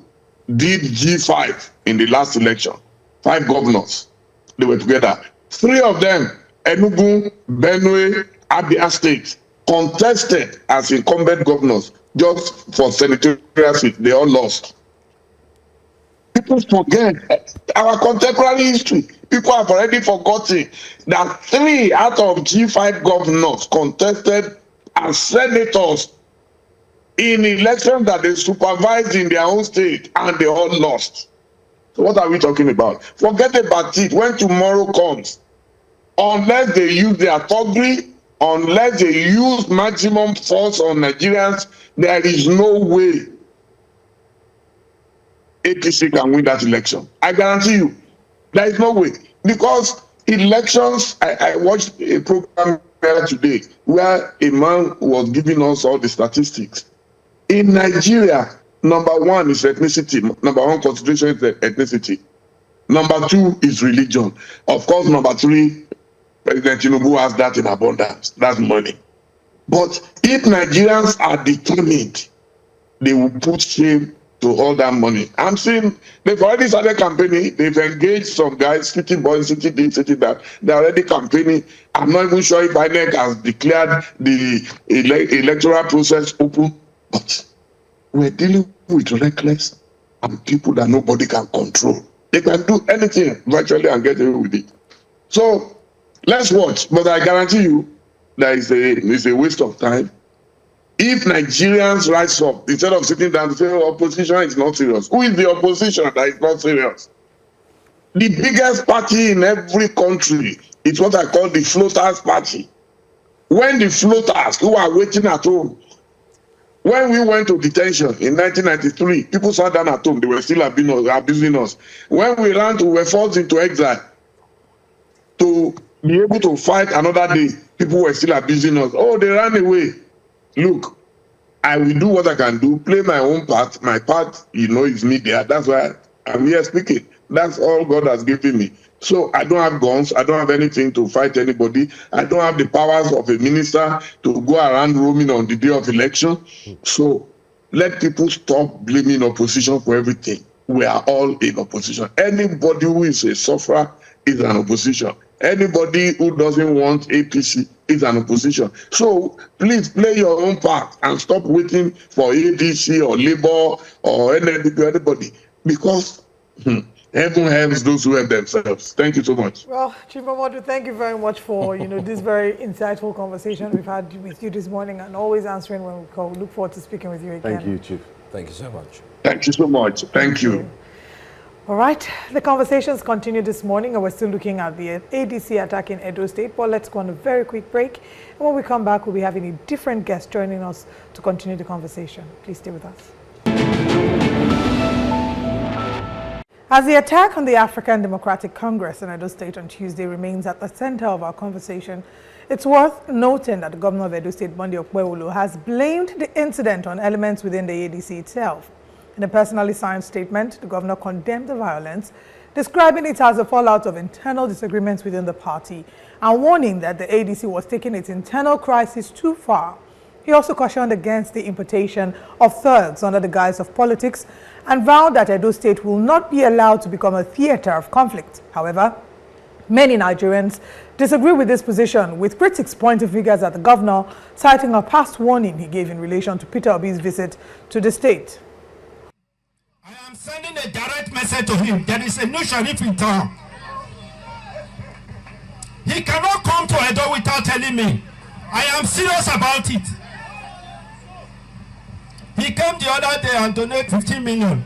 did G5 in the last election. 5 governors, they were together. 3 of them, Enugu, Benue, Abia State, contested as incumbent governors just for senatorial seats. They all lost. People forget our contemporary history. People have already forgotten that 3 out of G5 governors contested as senators in elections that they supervised in their own state, and they all lost. So what are we talking about? Forget about it. When tomorrow comes, unless they use their thuggery, unless they use maximum force on Nigerians, there is no way APC can win that election. I guarantee you, there is no way. Because elections, I watched a program today where a man was giving us all the statistics. In Nigeria, number 1 is ethnicity. Number 1 consideration is ethnicity. Number 2 is religion. Of course, number 3, President Tinubu has that in abundance. That's money. But if Nigerians are determined, they will put shame to all that money. I'm saying they've already started campaigning. They've engaged some guys, city boys, city this, city that. They're already campaigning. I'm not even sure if INEC has declared the electoral process open. But we're dealing with reckless and people that nobody can control. They can do anything virtually and get away with it. So let's watch. But I guarantee you, it's a waste of time. If Nigerians rise up, instead of sitting down to say, opposition is not serious. Who is the opposition that is not serious? The biggest party in every country is what I call the floaters party. When the floaters who are waiting at home, when we went to detention in 1993, people sat down at home, they were still abusing us. When we were forced into exile to be able to fight another day, people were still abusing us. They ran away. Look, I will do what I can do, play my own part. My part, is media. That's why I'm here speaking. That's all God has given me. So I don't have guns. I don't have anything to fight anybody. I don't have the powers of a minister to go around roaming on the day of election. So let people stop blaming opposition for everything. We are all in opposition. Anybody who is a sufferer is an opposition. Anybody who doesn't want APC is an opposition. So please play your own part and stop waiting for ADC or Labour or NLDP or anybody, because heaven helps those who help themselves. Thank you so much. Well, Chief Mamodu, thank you very much for this very insightful conversation we've had with you this morning, and always answering when we call. We look forward to speaking with you again. Thank you, Chief. Thank you so much. Thank you so much. Thank you. All right, the conversations continue this morning, and we're still looking at the ADC attack in Edo State. But let's go on a very quick break. And when we come back, we'll be having a different guest joining us to continue the conversation. Please stay with us. As the attack on the African Democratic Congress in Edo State on Tuesday remains at the center of our conversation, it's worth noting that the governor of Edo State, Monday Okpebholo, has blamed the incident on elements within the ADC itself. In a personally signed statement, the governor condemned the violence, describing it as a fallout of internal disagreements within the party and warning that the ADC was taking its internal crisis too far He also cautioned against the importation of thugs under the guise of politics and vowed that Edo State will not be allowed to become a theater of conflict. However, many Nigerians disagree with this position, with critics pointing fingers at the governor, citing a past warning he gave in relation to Peter Obi's visit to the state. I am sending a direct message to him. There is a new sheriff in town. He cannot come to Edo without telling me. I am serious about it. He came the other day and donated 15 million.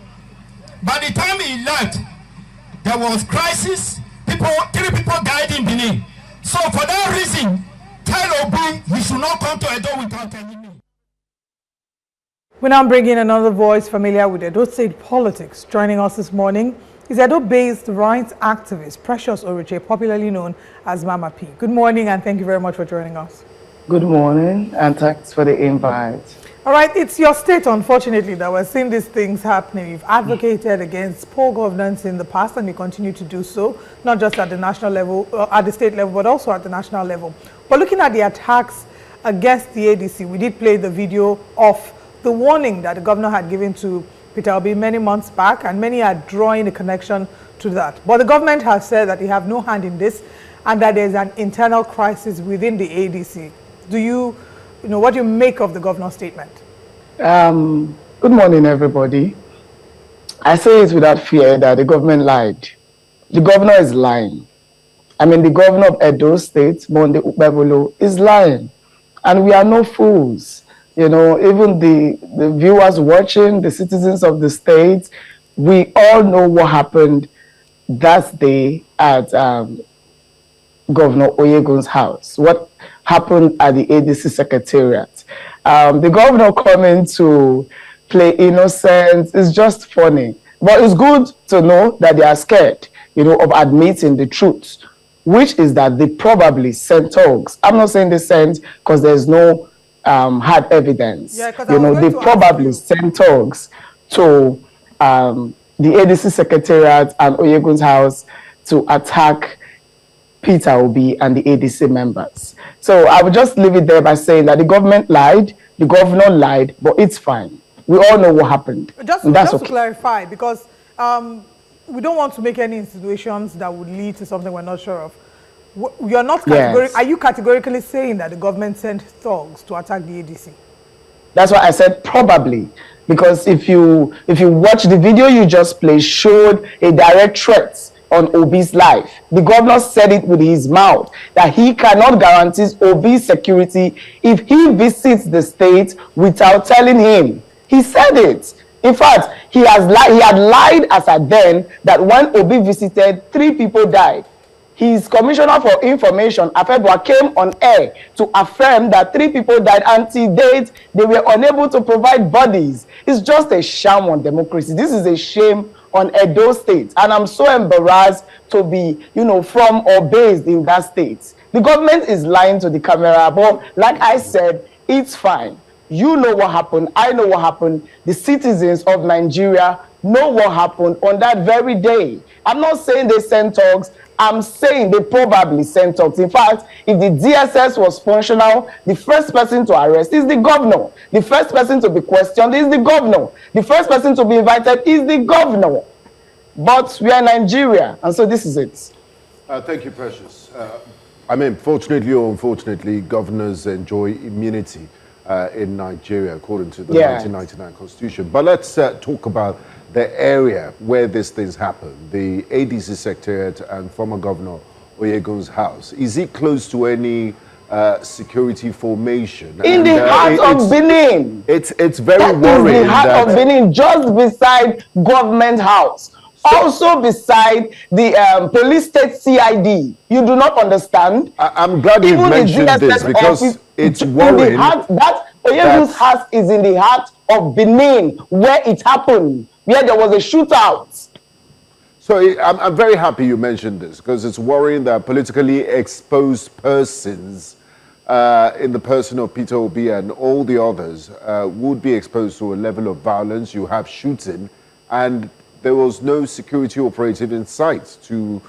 By the time he left, there was crisis. 3 people died in Benin. So for that reason, tell Obi he should not come to Edo without telling me. We now bring in another voice familiar with Edo State politics. Joining us this morning is Edo-based rights activist Precious Oruche, popularly known as Mama P. Good morning and thank you very much for joining us. Good morning and thanks for the invite. All right, it's your state, unfortunately, that we're seeing these things happening. You've advocated against poor governance in the past and you continue to do so, not just at the national level, at the state level, but also at the national level. But looking at the attacks against the ADC, we did play the video of the warning that the governor had given to Peter Obi many months back, and many are drawing a connection to that. But the government has said that they have no hand in this and that there's an internal crisis within the ADC. What do you make of the governor's statement? Good morning, everybody. I say it without fear that the government lied. The governor is lying. I mean, the governor of Edo State, Monde Ukpebolo, is lying. And we are no fools. You know, even the viewers watching, the citizens of the state, we all know what happened that day at Governor Oyegun's house. What happened at the ADC Secretariat. The governor coming to play innocent is just funny. But it's good to know that they are scared, of admitting the truth, which is that they probably sent thugs. I'm not saying they sent because there's no hard evidence. Yeah, they probably sent thugs to the ADC Secretariat and Oyegun's house to attack Peter Obi and the ADC members. So I would just leave it there by saying that the government lied, the governor lied, but it's fine. We all know what happened. Just to clarify, because we don't want to make any insinuations that would lead to something we're not sure of. You're not Are you categorically saying that the government sent thugs to attack the ADC? That's why I said probably, because if you watch the video you just played, showed a direct threat on Obi's life. The governor said it with his mouth that he cannot guarantee Obi's security if he visits the state without telling him. He said it. In fact, he had lied as at then that when Obi visited, 3 people died. His commissioner for information, Afebwa, came on air to affirm that 3 people died. Until date, they were unable to provide bodies. It's just a sham on democracy. This is a shame on Edo State. And I'm so embarrassed to be, from or based in that state. The government is lying to the camera, but like I said, it's fine. You know what happened. I know what happened. The citizens of Nigeria know what happened on that very day. I'm not saying they sent thugs. I'm saying they probably sent thugs. In fact, if the DSS was functional, the first person to arrest is the governor. The first person to be questioned is the governor. The first person to be invited is the governor. But we are Nigeria, and so this is it. Thank you, Precious. Fortunately or unfortunately, governors enjoy immunity in Nigeria, according to the 1999 Constitution. But let's talk about the area where these things happen, the ADC Secretariat and former Governor Oyegun's house. Is it close to any security formation? In the heart of Benin. It's very worrying. In the heart of Benin, just beside government house. Also beside the police state CID. You do not understand? I'm glad you mentioned this because it's worrying. That Oyegun's house is in the heart of Benin, where it happened, where there was a shootout. So I'm very happy you mentioned this because it's worrying that politically exposed persons in the person of Peter Obi and all the others would be exposed to a level of violence. You have shooting, and there was no security operative in sight to,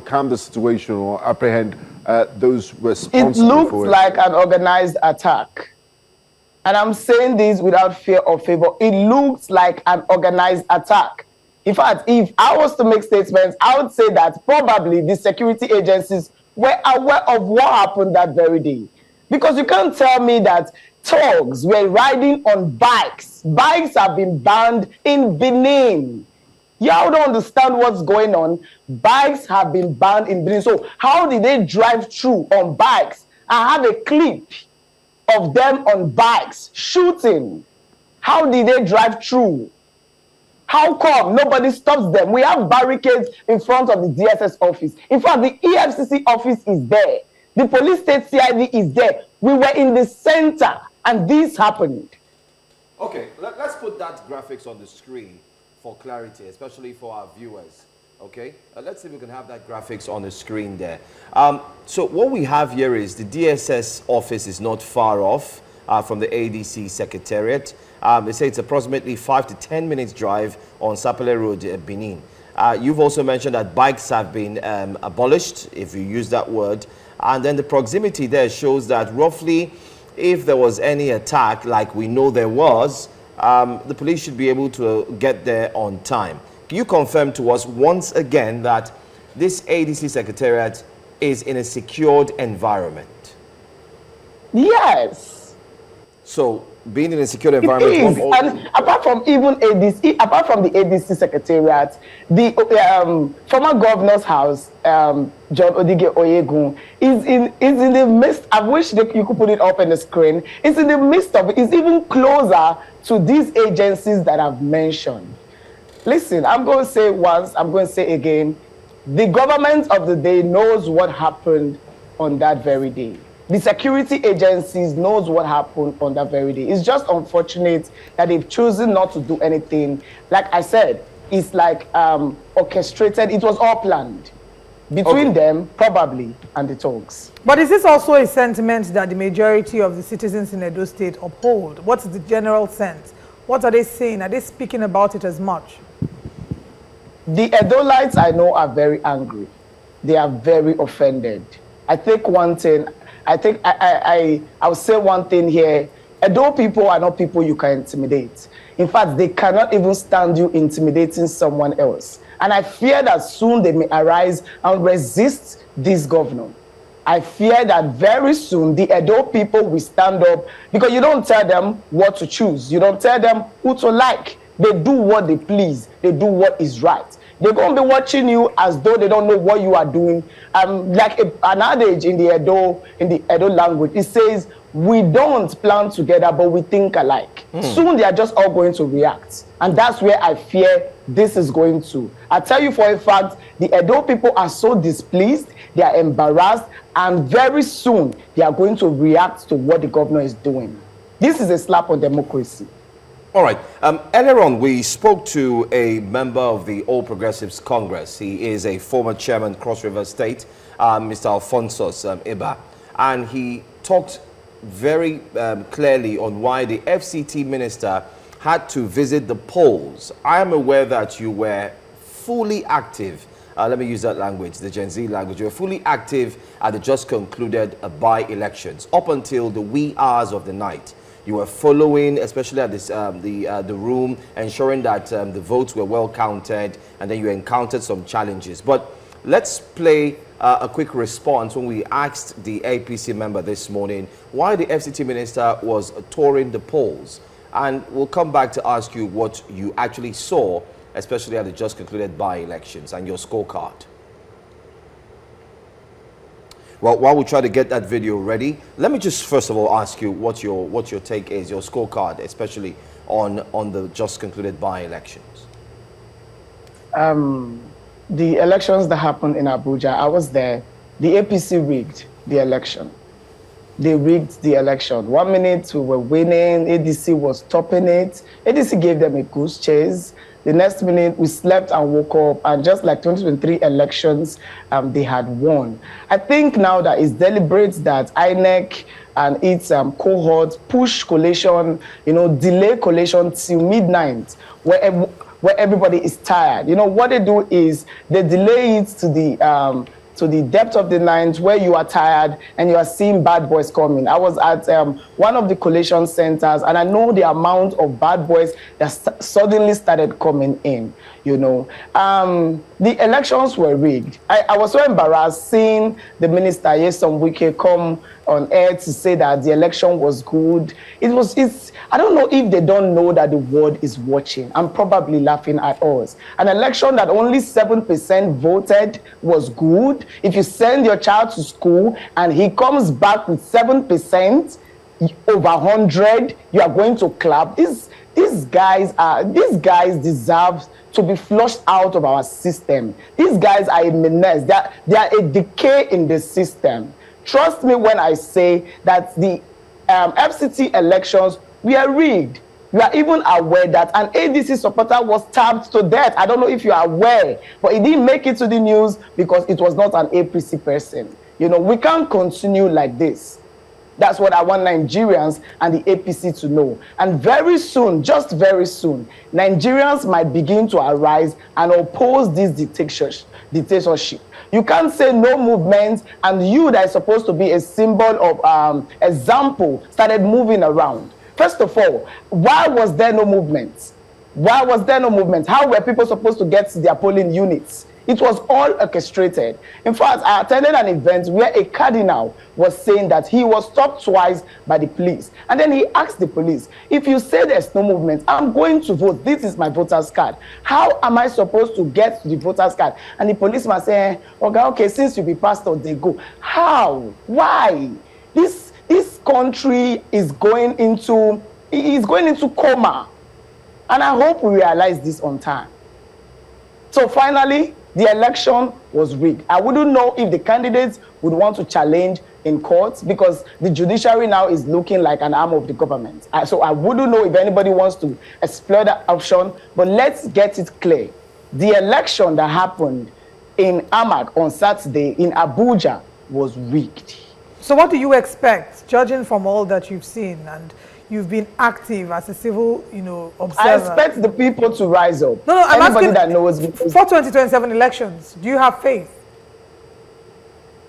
calm the situation or apprehend those responsible for it. It looks like an organized attack. And I'm saying this without fear or favor. It looks like an organized attack. In fact, if I was to make statements, I would say that probably the security agencies were aware of what happened that very day. Because you can't tell me that thugs were riding on bikes. Bikes have been banned in Benin. Y'all don't understand what's going on. Bikes have been banned in Benin. So how did they drive through on bikes? I have a clip of them on bikes shooting. How did they drive through? How come nobody stops them? We have barricades in front of the DSS office. In fact, the EFCC office is there. The police state CID is there. We were in the center and this happened. Okay, let's put that graphics on the screen for clarity, especially for our viewers. Okay, let's see if we can have that graphics on the screen there. So what we have here is the DSS office is not far off from the ADC Secretariat. They say it's approximately 5 to 10 minutes drive on Sapele Road, Benin. You've also mentioned that bikes have been abolished, if you use that word. And then the proximity there shows that roughly, if there was any attack, like we know there was, the police should be able to get there on time. Can you confirm to us once again that this ADC Secretariat is in a secured environment? Yes. So, being in a secured environment... It is. And apart from even ADC, apart from the ADC Secretariat, the former governor's house, John Odige Oyegun, is in the midst. I wish that you could put it up on the screen. It's in the midst of it. It's even closer to these agencies that I've mentioned. Listen, I'm going to say once, I'm going to say again, the government of the day knows what happened on that very day. The security agencies knows what happened on that very day. It's just unfortunate that they've chosen not to do anything. Like I said, it's like orchestrated. It was all planned between them, probably, and the thugs. But is this also a sentiment that the majority of the citizens in Edo State uphold? What's the general sense? What are they saying? Are they speaking about it as much? The Edolites I know are very angry. They are very offended. I think one thing, I'll say one thing here. Edo people are not people you can intimidate. In fact, they cannot even stand you intimidating someone else. And I fear that soon they may arise and resist this governor. I fear that very soon the Edo people will stand up, because you don't tell them what to choose. You don't tell them who to like. They do what they please. They do what is right. They're going to be watching you as though they don't know what you are doing. Like an adage in the Edo language, it says, we don't plan together, but we think alike. Soon they are just all going to react. And that's where I fear this is going to. I tell you for a fact, the Edo people are so displeased, they are embarrassed, and very soon they are going to react to what the governor is doing. This is a slap on democracy. All right. Earlier on, we spoke to a member of the All Progressives Congress. He is a former chairman, Cross River State, Mr. Alphonsus Iba. And he talked very clearly on why the FCT minister had to visit the polls. I am aware that you were fully active. Let me use that language, the Gen Z language. You were fully active at the just concluded by-elections up until the wee hours of the night. You were following, especially at this, the room, ensuring that the votes were well counted, and then you encountered some challenges. But let's play a quick response when we asked the APC member this morning why the FCT minister was touring the polls. And we'll come back to ask you what you actually saw, especially at the just concluded by-elections, and your scorecard. Well, while we try to get that video ready, let me just first of all ask you what your take is, your scorecard, especially on the just concluded by-elections. The elections that happened in Abuja, I was there. The APC rigged the election. They rigged the election. 1 minute we were winning, ADC was topping it. ADC gave them a goose chase. The next minute, we slept and woke up, and just like 2023 elections, they had won. I think now that it's deliberate that INEC and its cohorts push collation, delay collation till midnight, where everybody is tired. What they do is they delay it to to the depth of the night where you are tired and you are seeing bad boys coming. I was at one of the collation centers, and I know the amount of bad boys that suddenly started coming in, you know. The elections were rigged. I was so embarrassed seeing the minister, Wike, come on air to say that the election was good. I don't know if they don't know that the world is watching. I'm probably laughing at us. An election that only 7% voted was good. If you send your child to school and he comes back with 7% over 100, you are going to clap. These guys deserve to be flushed out of our system. These guys are a menace. They are a decay in the system. Trust me when I say that the FCT elections were rigged. We are even aware that an ADC supporter was stabbed to death. I don't know if you are aware, but it didn't make it to the news because it was not an APC person. You know, we can't continue like this. That's what I want Nigerians and the APC to know. And very soon, just very soon, Nigerians might begin to arise and oppose this dictatorship. You can't say no movement, and you that is supposed to be a symbol of example started moving around. First of all, why was there no movement? Why was there no movement? How were people supposed to get to their polling units? It was all orchestrated. In fact, I attended an event where a cardinal was saying that he was stopped twice by the police. And then he asked the police, if you say there's no movement, I'm going to vote. This is my voter's card. How am I supposed to get to the voter's card? And the policeman said, okay, since you be pastor, they go. How? Why? This country is going into coma. And I hope we realize this on time. So finally, the election was rigged. I wouldn't know if the candidates would want to challenge in court because the judiciary now is looking like an arm of the government. So I wouldn't know if anybody wants to explore that option, but let's get it clear. The election that happened in Amak on Saturday in Abuja was rigged. So what do you expect, judging from all that you've seen and you've been active as a civil, observer? I expect the people to rise up. No, I'm Anybody asking, that knows me. For 2027 elections, do you have faith?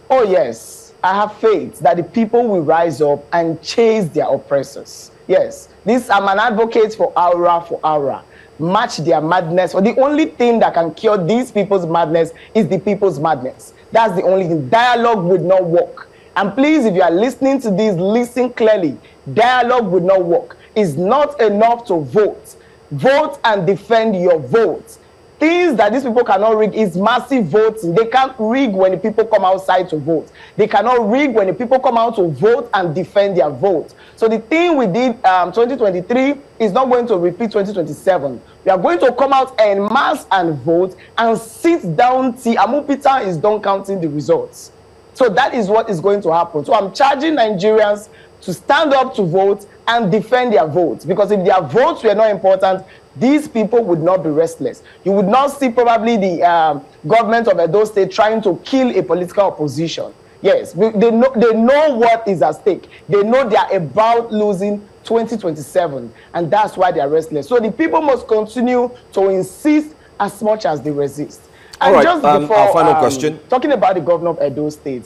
Oh yes, I have faith that the people will rise up and chase their oppressors. Yes, I'm an advocate for aura, match their madness. But the only thing that can cure these people's madness is the people's madness. That's the only thing. Dialogue would not work. And please, if you are listening to this, listen clearly. Dialogue would not work. It's not enough to vote. Vote and defend your vote. Things that these people cannot rig is massive voting. They can't rig when the people come outside to vote. They cannot rig when the people come out to vote and defend their vote. So the thing we did 2023 is not going to repeat 2027. We are going to come out en masse and vote and sit down till Amupita is done counting the results. So that is what is going to happen. So I'm charging Nigerians to stand up to vote and defend their votes. Because if their votes were not important, these people would not be restless. You would not see probably the government of Edo State trying to kill a political opposition. Yes, they know what is at stake. They know they are about losing 2027. And that's why they are restless. So the people must continue to insist as much as they resist. And right, just before our final question. Talking about the governor of Edo State,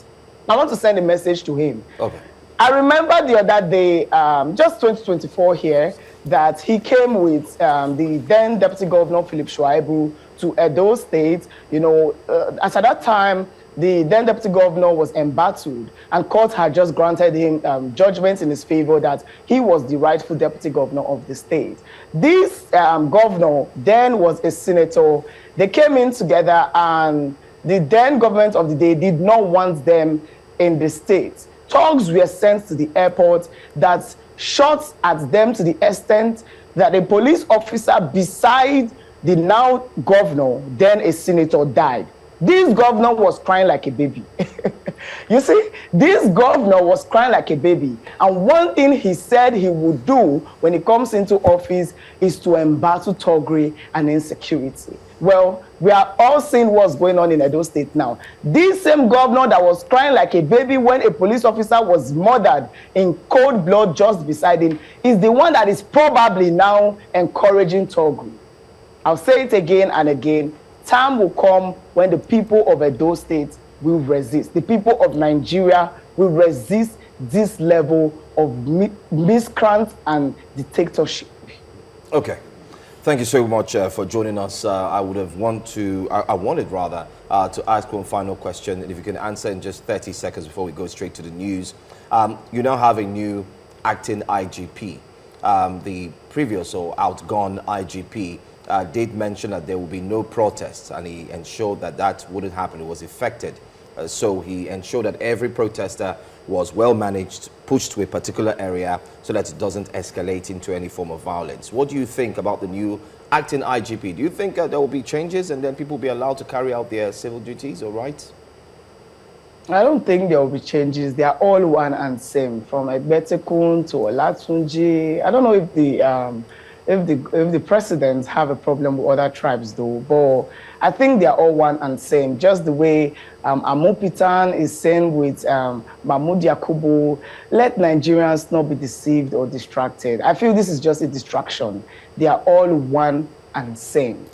I want to send a message to him. Okay. I remember the other day, just 2024 here, that he came with the then Deputy Governor Philip Shuaibu to Edo State. As at that time, the then Deputy Governor was embattled, and court had just granted him judgment in his favor that he was the rightful Deputy Governor of the state. This governor then was a senator. They came in together, and the then government of the day did not want them in the state. Thugs were sent to the airport that shot at them to the extent that a police officer beside the now governor, then a senator, died. This governor was crying like a baby. You see, this governor was crying like a baby. And one thing he said he would do when he comes into office is to embattle thuggery and insecurity. Well, we are all seeing what's going on in Edo State now. This same governor that was crying like a baby when a police officer was murdered in cold blood just beside him is the one that is probably now encouraging thuggery. I'll say it again and again. Time will come when the people of Edo State will resist. The people of Nigeria will resist this level of miscreant and dictatorship. Okay. Thank you so much for joining us. I wanted rather to ask one final question, and if you can answer in just 30 seconds before we go straight to the news. You now have a new acting IGP. The previous or outgone IGP did mention that there will be no protests, and he ensured that that wouldn't happen. It was effected. So he ensured that every protester was well managed, pushed to a particular area so that it doesn't escalate into any form of violence. What do you think about the new acting IGP? Do you think there will be changes and then people will be allowed to carry out their civil duties or rights? I don't think there will be changes. They are all one and same, from Ebetekun to Olatunji. I don't know if the presidents have a problem with other tribes though, but I think they are all one and same. Just the way Amopitan is saying with Mahmoud Yakubu, let Nigerians not be deceived or distracted. I feel this is just a distraction. They are all one and same.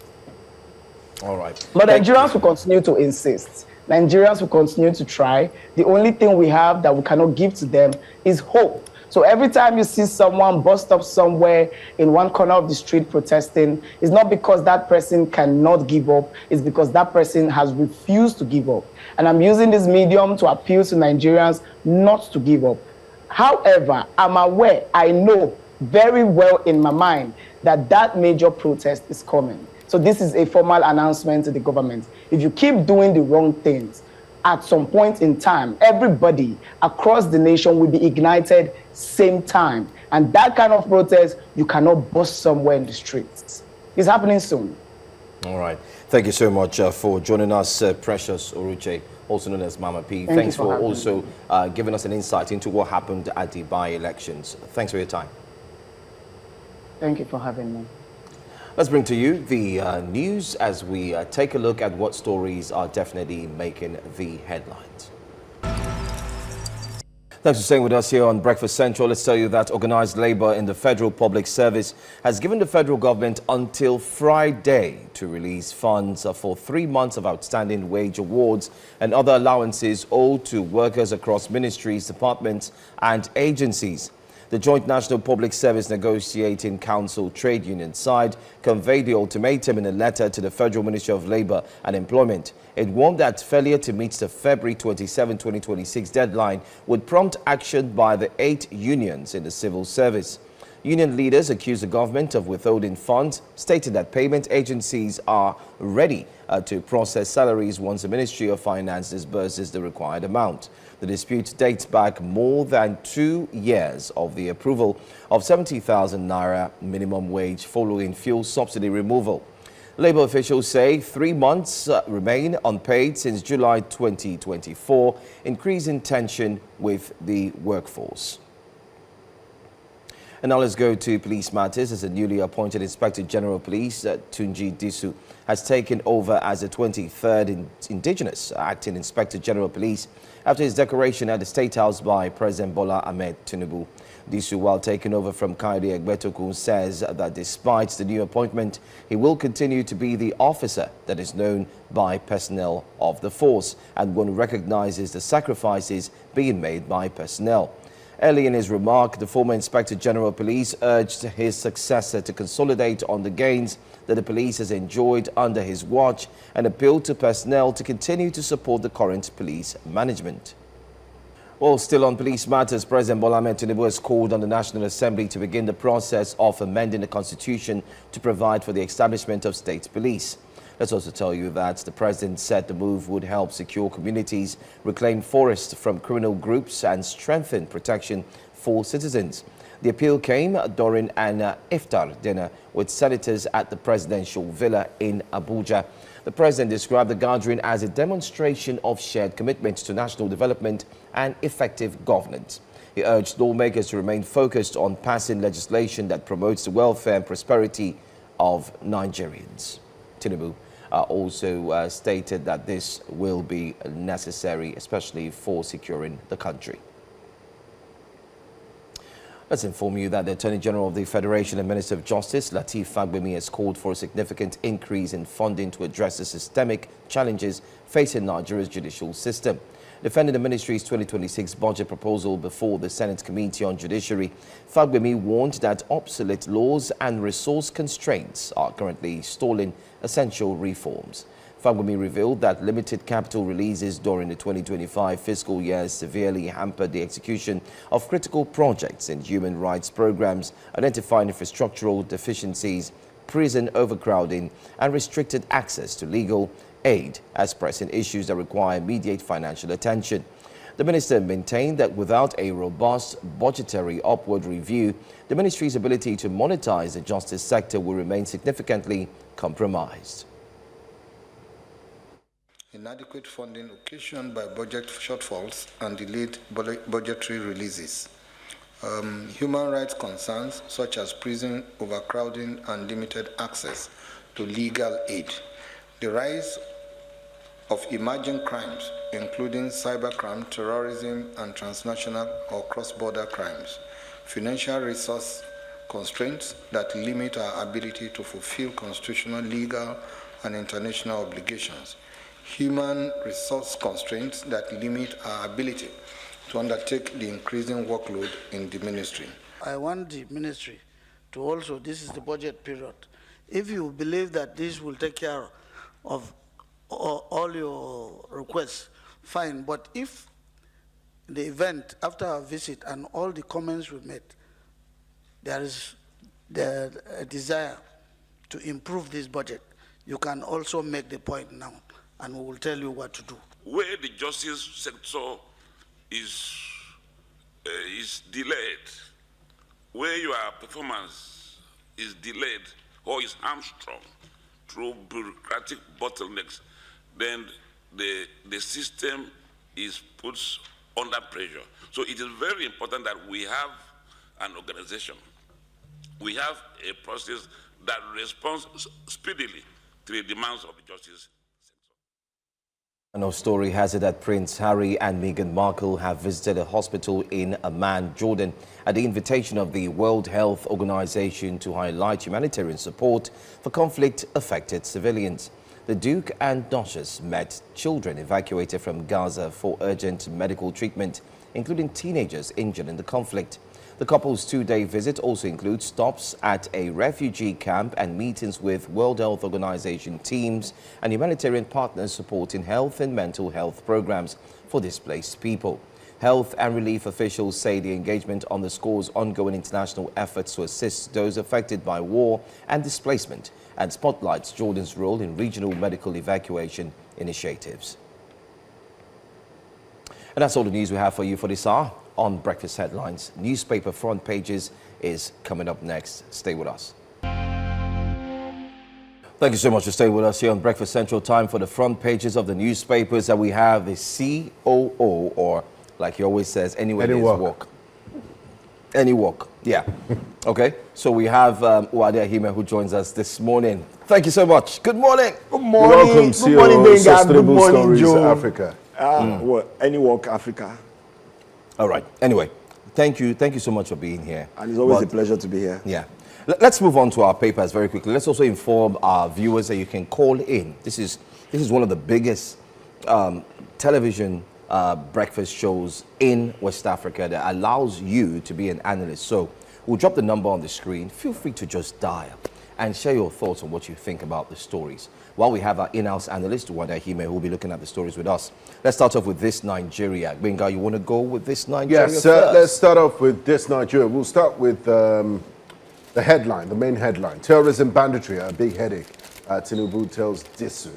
All right. But Nigerians will continue to insist. Nigerians will continue to try. The only thing we have that we cannot give to them is hope. So every time you see someone bust up somewhere in one corner of the street protesting, it's not because that person cannot give up, it's because that person has refused to give up. And I'm using this medium to appeal to Nigerians not to give up. However, I'm aware, I know very well in my mind that that major protest is coming. So this is a formal announcement to the government. If you keep doing the wrong things, at some point in time, everybody across the nation will be ignited same time. And that kind of protest, you cannot bust somewhere in the streets. It's happening soon. All right. Thank you so much for joining us, Precious Oruche, also known as Mama P. Thanks Thanks for also giving us an insight into what happened at the by-elections. Thanks for your time. Thank you for having me. Let's bring to you the news as we take a look at what stories are definitely making the headlines. Thanks for staying with us here on Breakfast Central. Let's tell you that organized labor in the Federal Public Service has given the federal government until Friday to release funds for 3 months of outstanding wage awards and other allowances owed to workers across ministries, departments and agencies. The Joint National Public Service Negotiating Council trade union side conveyed the ultimatum in a letter to the Federal Ministry of Labour and Employment. It warned that failure to meet the February 27, 2026 deadline would prompt action by the 8 unions in the civil service. Union leaders accused the government of withholding funds, stating that payment agencies are ready to process salaries once the Ministry of Finance disburses the required amount. The dispute dates back more than 2 years of the approval of 70,000 naira minimum wage following fuel subsidy removal. Labour officials say 3 months remain unpaid since July 2024, increasing tension with the workforce. And now let's go to police matters as a newly appointed Inspector General of Police, Tunji Disu, has taken over as the 23rd indigenous acting Inspector General of Police after his decoration at the State House by President Bola Tinubu. Disu, while taking over from Kayode Egbetokun, says that despite the new appointment, he will continue to be the officer that is known by personnel of the force and one who recognizes the sacrifices being made by personnel. Early in his remark, the former Inspector General of Police urged his successor to consolidate on the gains that the police has enjoyed under his watch and appealed to personnel to continue to support the current police management. Well, still on police matters, President Bola Tinubu has called on the National Assembly to begin the process of amending the Constitution to provide for the establishment of state police. Let's also tell you that the president said the move would help secure communities, reclaim forests from criminal groups and strengthen protection for citizens. The appeal came during an iftar dinner with senators at the presidential villa in Abuja. The president described the gathering as a demonstration of shared commitment to national development and effective governance. He urged lawmakers to remain focused on passing legislation that promotes the welfare and prosperity of Nigerians. Tinubu also stated that this will be necessary, especially for securing the country. Let's inform you that the Attorney General of the Federation and Minister of Justice, Lateef Fagbemi, has called for a significant increase in funding to address the systemic challenges facing Nigeria's judicial system. Defending the ministry's 2026 budget proposal before the Senate Committee on Judiciary, Fagbemi warned that obsolete laws and resource constraints are currently stalling essential reforms. Fagbemi revealed that limited capital releases during the 2025 fiscal year severely hampered the execution of critical projects in human rights programs, identifying infrastructural deficiencies, prison overcrowding, and restricted access to legal aid as pressing issues that require immediate financial attention. The minister maintained that without a robust budgetary upward review, the ministry's ability to monetize the justice sector will remain significantly compromised. Inadequate funding occasioned by budget shortfalls and delayed budgetary releases. Human rights concerns such as prison overcrowding and limited access to legal aid. The rise of emerging crimes, including cybercrime, terrorism, and transnational or cross-border crimes. Financial resource constraints that limit our ability to fulfill constitutional, legal, and international obligations. Human resource constraints that limit our ability to undertake the increasing workload in the ministry. I want the ministry to also, this is the budget period, if you believe that this will take care of all your requests, fine, but if the event after our visit and all the comments we made, there is a desire to improve this budget, you can also make the point now, and we will tell you what to do. Where the justice sector is delayed, where your performance is delayed or is hamstrung through bureaucratic bottlenecks, then the system is put under pressure. So it is very important that we have an organization. We have a process that responds speedily to the demands of the justice. Our story has it that Prince Harry and Meghan Markle have visited a hospital in Amman, Jordan, at the invitation of the World Health Organization to highlight humanitarian support for conflict-affected civilians. The Duke and Duchess met children evacuated from Gaza for urgent medical treatment, including teenagers injured in the conflict. The couple's two-day visit also includes stops at a refugee camp and meetings with World Health Organization teams and humanitarian partners supporting health and mental health programs for displaced people. Health and relief officials say the engagement underscores ongoing international efforts to assist those affected by war and displacement and spotlights Jordan's role in regional medical evacuation initiatives. And that's all the news we have for you for this hour on Breakfast Headlines. Newspaper front pages is coming up next. Stay with us. Thank you so much for staying with us here on Breakfast Central. Time for the front pages of the newspapers that we have the COO, or like he always says, anywhere there's walk. Any walk, yeah. Okay, so we have Wade Ahime who joins us this morning. Thank you so much. Good morning. Good morning. Welcome, Good morning, Benga. Good morning, Stories Joe. Africa. Well, any walk, Africa. All right. Anyway, thank you so much for being here. And it's always a pleasure to be here. Yeah. Let's move on to our papers very quickly. Let's also inform our viewers that you can call in. This is one of the biggest television breakfast shows in West Africa that allows you to be an analyst. So we'll drop the number on the screen. Feel free to just dial and share your thoughts on what you think about the stories. While we have our in-house analyst, Wade Ahime, who will be looking at the stories with us. Let's start off with this Nigeria. Benga, you want to go with this Nigeria Yes, first? let's start off with this Nigeria. We'll start with the headline, the main headline. Terrorism banditry, a big headache. Tinubu tells Disu.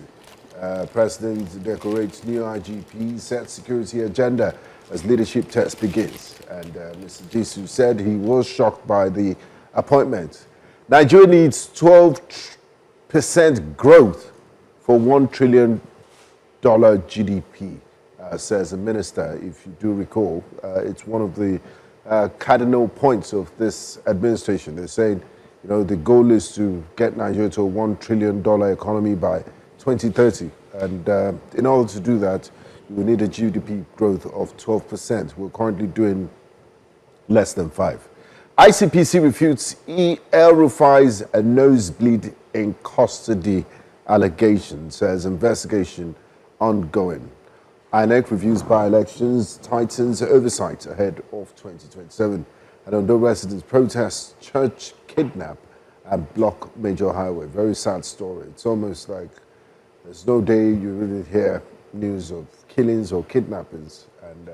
President decorates new IGP, sets security agenda as leadership test begins. And Mr. Disu said he was shocked by the appointment. Nigeria needs 12% growth for $1 trillion GDP, says the minister. If you do recall, it's one of the cardinal points of this administration. They're saying, you know, the goal is to get Nigeria to a $1 trillion economy by 2030. And in order to do that, you will need a GDP growth of 12%. We're currently doing less than 5%. ICPC refutes El-Rufai's nosebleed in custody allegation, says investigation ongoing. INEC reviews by-elections, tightens oversight ahead of 2027. And Ondo residents protest church kidnap and block major highway. Very sad story. It's almost like there's no day you really hear news of killings or kidnappings, and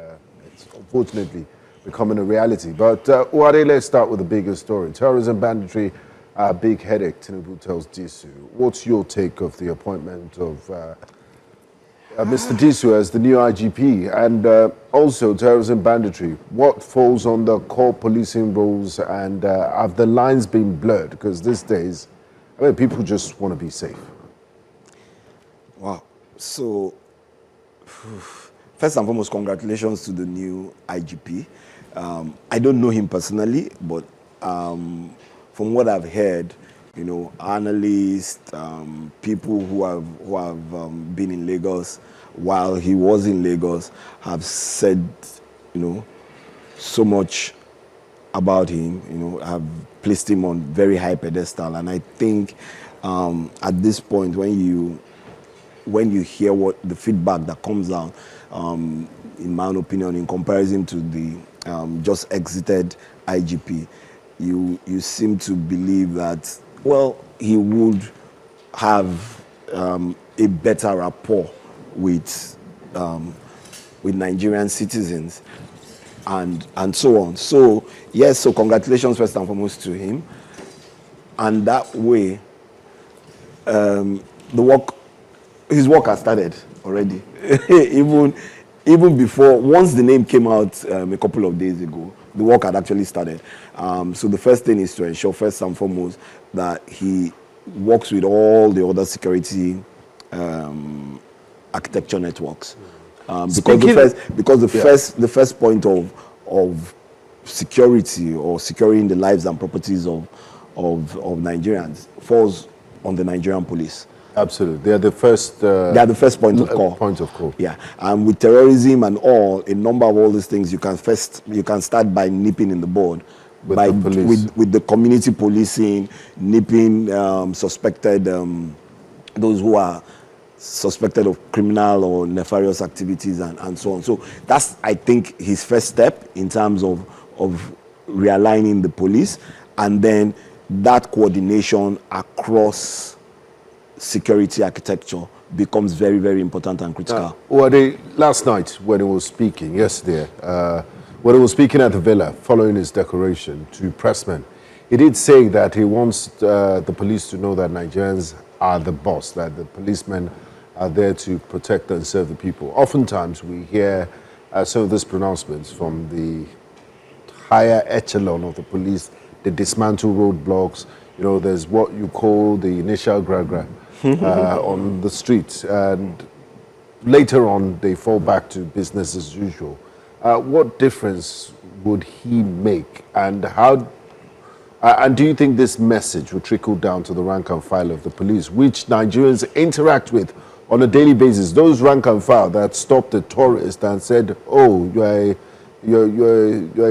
it's unfortunately becoming a reality. But Uwade, let's start with the bigger story. Terrorism, banditry, big headache, Tinubu tells Disu. What's your take of the appointment of Mr. Disu as the new IGP, and also terrorism, banditry? What falls on the core policing roles, and have the lines been blurred? Because these days, I mean, people just want to be safe. Wow. So, first and foremost, congratulations to the new IGP. I don't know him personally, but from what I've heard, you know, analysts, people who have been in Lagos while he was in Lagos have said, you know, so much about him. You know, have placed him on very high pedestal, and I think at this point, when you hear what the feedback that comes out, in my own opinion, in comparison to the just exited IGP, you seem to believe that, well, he would have a better rapport with Nigerian citizens and so on. So yes, so congratulations first and foremost to him. And that way, his work has started already. even before, once the name came out a couple of days ago, the work had actually started. So the first thing is to ensure, first and foremost, that he works with all the other security architecture networks. Because the first point of security, or securing the lives and properties of Nigerians, falls on the Nigerian police. Absolutely, they are the first. They are the first point of call. Point of call. Yeah, and with terrorism and all, a number of all these things, you can start by nipping in the bud, with the community policing, nipping suspected those who are suspected of criminal or nefarious activities and so on. So that's, I think, his first step in terms of realigning the police, and then that coordination across security architecture becomes very, very important and critical. Last night, when he was speaking, yesterday, when he was speaking at the Villa following his declaration to pressmen, he did say that he wants the police to know that Nigerians are the boss, that the policemen are there to protect and serve the people. Oftentimes, we hear some of these pronouncements from the higher echelon of the police. They dismantle roadblocks. You know, there's what you call the initial gra-gra on the streets, and later on they fall back to business as usual. What difference would he make, and how? And do you think this message will trickle down to the rank and file of the police, which Nigerians interact with on a daily basis? Those rank and file that stopped a tourist and said, "Oh, you're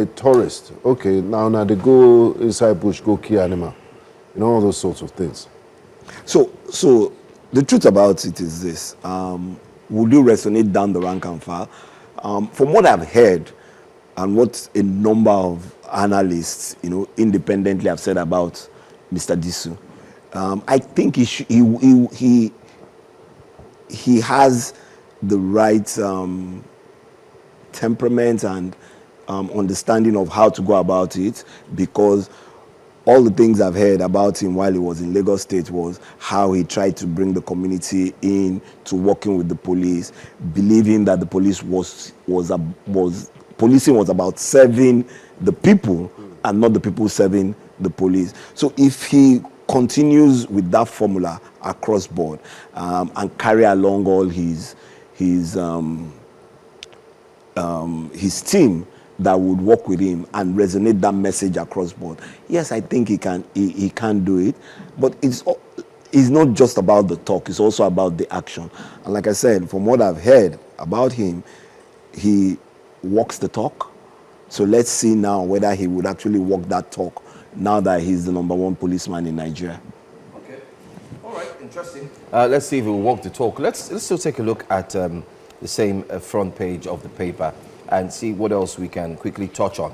a tourist. Okay, now they go inside bush, go kill animal." You know, all those sorts of things. So the truth about it is this: would you resonate down the rank and file? From what I've heard, and what a number of analysts, you know, independently have said about Mr. Disu, I think he has the right temperament and understanding of how to go about it, because all the things I've heard about him while he was in Lagos State was how he tried to bring the community in to working with the police, believing that the police policing was about serving the people and not the people serving the police. So if he continues with that formula across board, and carry along all his team that would work with him and resonate that message across board, yes, I think he can do it. But it's not just about the talk, it's also about the action. And like I said, from what I've heard about him, he walks the talk, So let's see now whether he would actually walk that talk now that he's the #1 policeman in Nigeria. Okay. All right, interesting. Let's see if we'll walk the talk. Let's still take a look at the same front page of the paper and see what else we can quickly touch on.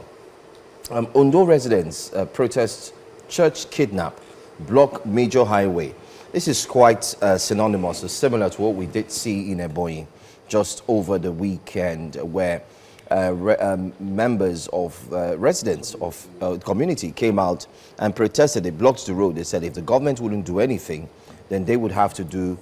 Ondo residents protest church kidnap, block major highway. This is quite synonymous, or similar to what we did see in Ebonyi just over the weekend, where members of residents of the community came out and protested. They blocked the road. They said if the government wouldn't do anything, then they would have to do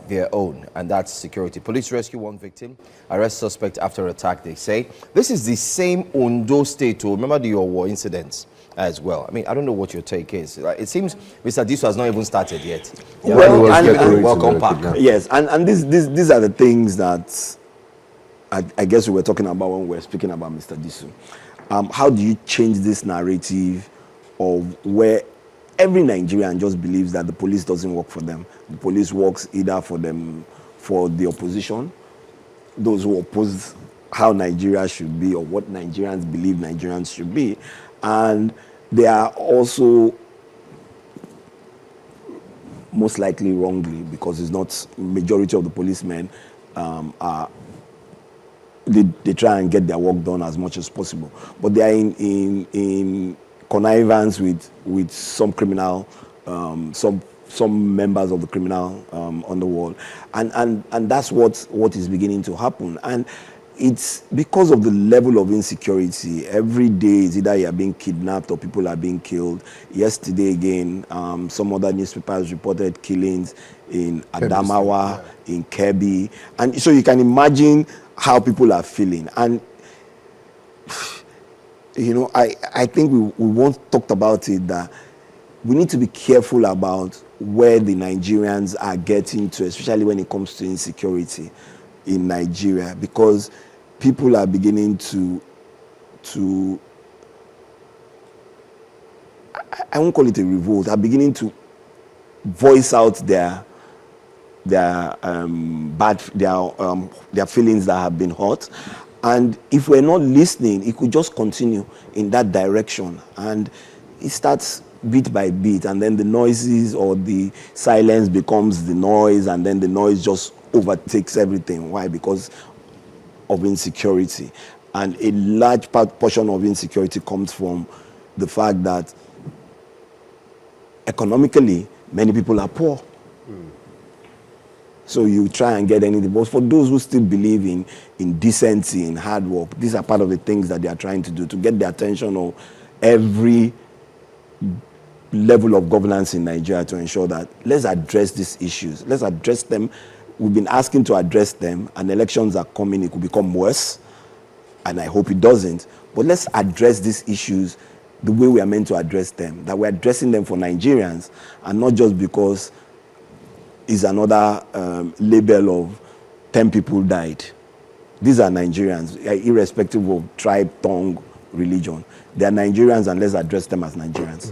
their own, and that's security. Police rescue 1 victim, arrest suspect after attack, they say. This is the same Ondo State, remember the war incidents as well. I mean, I don't know what your take is. It seems Mr. Diso has not even started yet. Yeah, well, and welcome back. Yes, and these are the things that I guess we were talking about when we were speaking about Mr. Diso. How do you change this narrative of where every Nigerian just believes that the police doesn't work for them? The police works either for them, for the opposition, those who oppose how Nigeria should be or what Nigerians believe Nigerians should be. And they are also most likely wrongly, because it's not majority of the policemen they try and get their work done as much as possible. But they are in connivance with some criminal, some members of the criminal underworld, and that's what is beginning to happen. And it's because of the level of insecurity. Every day is either you are being kidnapped or people are being killed. Yesterday again, some other newspapers reported killings in Adamawa, in Kebbi, and so you can imagine how people are feeling. And you know, I think we once talked about it, that we need to be careful about where the Nigerians are getting to, especially when it comes to insecurity in Nigeria, because people are beginning to I won't call it a revolt, are beginning to voice out their feelings that have been hurt. And if we're not listening, it could just continue in that direction. And it starts bit by bit, and then the noises or the silence becomes the noise, and then the noise just overtakes everything. Why? Because of insecurity. And a large portion of insecurity comes from the fact that economically, many people are poor. So you try and get anything. But for those who still believe in decency, in hard work, these are part of the things that they are trying to do to get the attention of every level of governance in Nigeria, to ensure that let's address these issues. Let's address them. We've been asking to address them, and elections are coming. It could become worse, and I hope it doesn't. But let's address these issues the way we are meant to address them, that we're addressing them for Nigerians, and not just because is another label of 10 people died. These are Nigerians, irrespective of tribe, tongue, religion. They are Nigerians, and let's address them as Nigerians.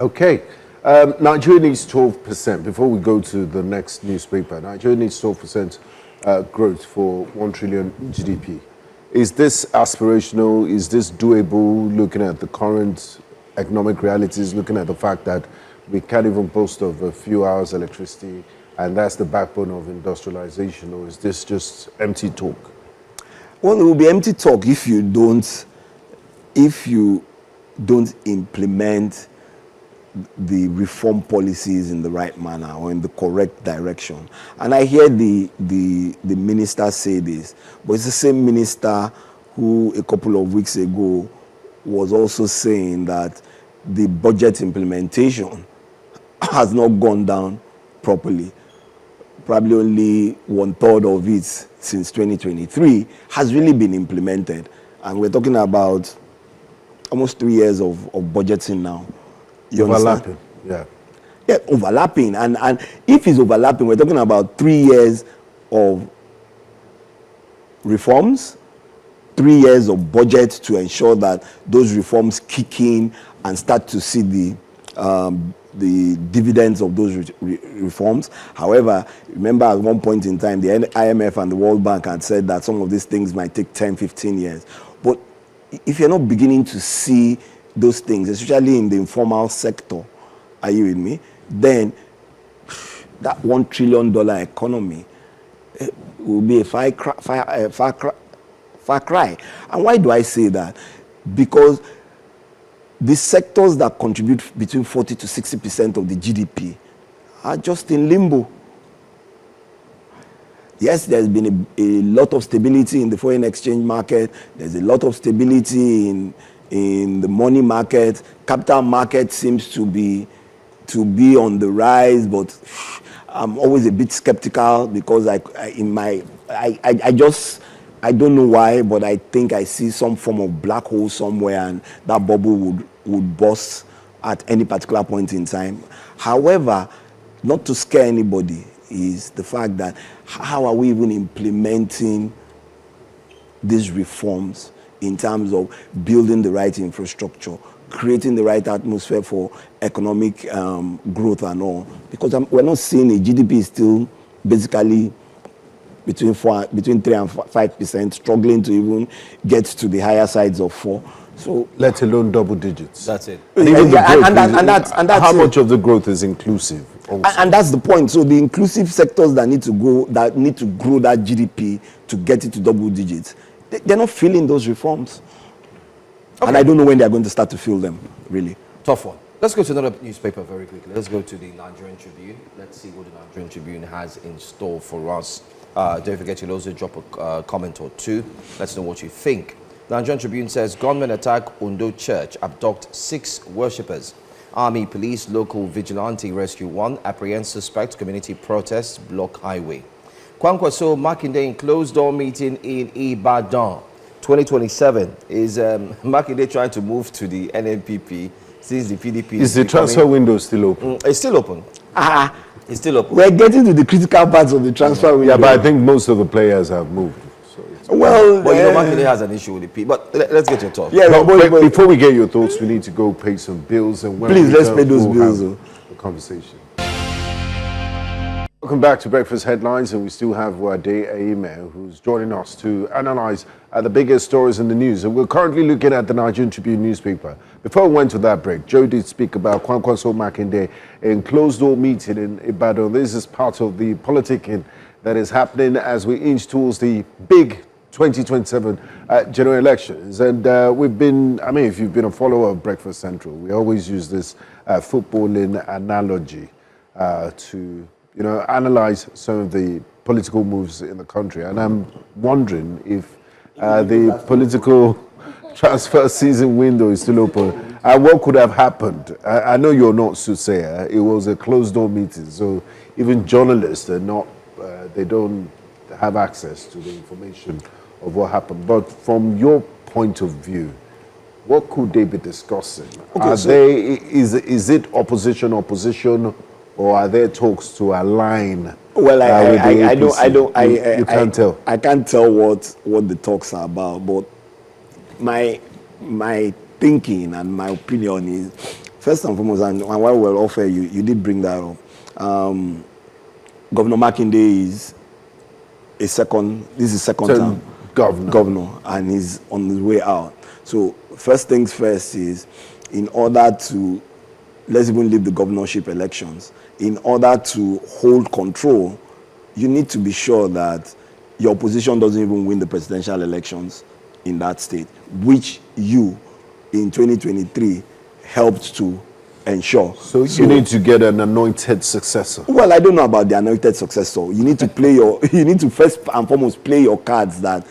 Okay. Nigeria needs 12%. Before we go to the next newspaper, Nigeria needs 12% growth for 1 trillion GDP. Is this aspirational? Is this doable, looking at the current economic realities, looking at the fact that we can't even boast of a few hours electricity, and that's the backbone of industrialization? Or is this just empty talk? Well, it will be empty talk if you don't implement the reform policies in the right manner or in the correct direction. And I hear the minister say this, but it's the same minister who a couple of weeks ago was also saying that the budget implementation has not gone down properly. Probably only 1/3 of it since 2023 has really been implemented. And we're talking about almost 3 years of budgeting now. Overlapping, yeah. Yeah, overlapping. And if it's overlapping, we're talking about 3 years of reforms, 3 years of budget to ensure that those reforms kick in and start to see the dividends of those reforms. However, remember at one point in time, the IMF and the World Bank had said that some of these things might take 10, 15 years. But if you're not beginning to see those things, especially in the informal sector, are you with me? Then that $1 trillion economy will be a far cry. And why do I say that? Because the sectors that contribute between 40 to 60% of the GDP are just in limbo. Yes, there's been a lot of stability in the foreign exchange market. There's a lot of stability in the money market. Capital market seems to be on the rise, but I'm always a bit skeptical because I don't know why, but I think I see some form of black hole somewhere, and that bubble would burst at any particular point in time. However, not to scare anybody, is the fact that how are we even implementing these reforms in terms of building the right infrastructure, creating the right atmosphere for economic growth and all? Because we're not seeing a GDP is still basically between 3 and 5%, struggling to even get to the higher sides of 4. So let alone double digits. That's it. And even that's how much of the growth is inclusive? And that's the point. So the inclusive sectors that need to grow that GDP to get it to double digits, they're not feeling those reforms. Okay. And I don't know when they're going to start to feel them, really. Tough one. Let's go to another newspaper very quickly. Let's go to the Nigerian Tribune. Let's see what the Nigerian Tribune has in store for us. Don't forget you'll also drop a comment or two. Let's know what you think. The Nigerian Tribune says, gunmen attack Ondo Church, abduct 6 worshippers. Army, police, local vigilante rescue 1, apprehend suspect, community protests, block highway. Kwankwaso Makinde in closed-door meeting in Ibadan. 2027 is Makinde trying to move to the NNPP since the PDP is the transfer window still open? It's still open. It's still open. We're getting to the critical parts of the transfer window. Yeah, but I think most of the players have moved. Well, Makinde has an issue with the P. But let's get your thoughts. Yeah, but before we get your thoughts, we need to go pay some bills. And when please, let's pay those bills. The conversation. Welcome back to Breakfast Headlines, and we still have Wade Aime, who's joining us to analyze the biggest stories in the news. And we're currently looking at the Nigerian Tribune newspaper. Before we went to that break, Joe did speak about Kwankwaso Makinde in closed-door meeting in Ibadan. This is part of the politicking that is happening as we inch towards the big 2027 general elections. And we've been, I mean, if you've been a follower of Breakfast Central, we always use this footballing analogy to, analyze some of the political moves in the country. And I'm wondering if the political transfer season window is still open. What could have happened? I know you're not soothsayer. It was a closed-door meeting, so even journalists are not, they don't have access to the information of what happened. But from your point of view, what could they be discussing? Okay, is it opposition, or are there talks to align? Well, you can't tell. I can't tell what the talks are about, but my thinking and my opinion is, first and foremost, and while we're off air, you did bring that up. Governor Makinde is second term governor, and he's on his way out. So first things first is, in order to, let's even leave the governorship elections, in order to hold control, you need to be sure that your opposition doesn't even win the presidential elections in that state, which you, in 2023, helped to ensure. So you need to get an anointed successor. Well, I don't know about the anointed successor. You need to you need to first and foremost play your cards that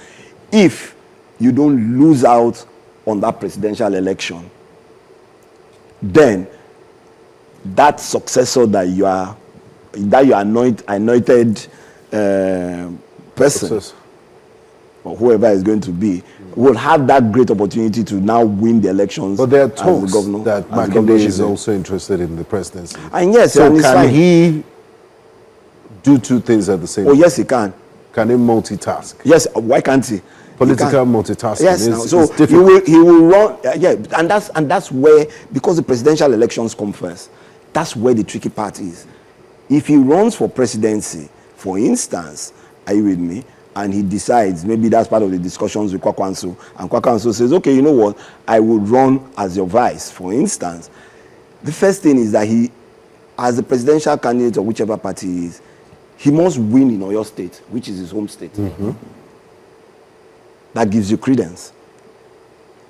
if you don't lose out on that presidential election, then that successor that you are anointed person, or whoever is going to be, will have that great opportunity to now win the elections. But there are talks that Makinde is also interested in the presidency. And yes, so can he do two things at the same time? Oh, yes, he can. Can he multitask? Yes, why can't he? Political multitasking. Yes, is so he will run. And that's where, because the presidential elections come first, that's where the tricky part is. If he runs for presidency, for instance, are you with me? and he decides, maybe that's part of the discussions with Kwakwanso, and Kwakwanso says, okay, you know what, I would run as your vice, for instance. The first thing is that he, as the presidential candidate of whichever party he is, he must win in Oyo State, which is his home state. That gives you credence.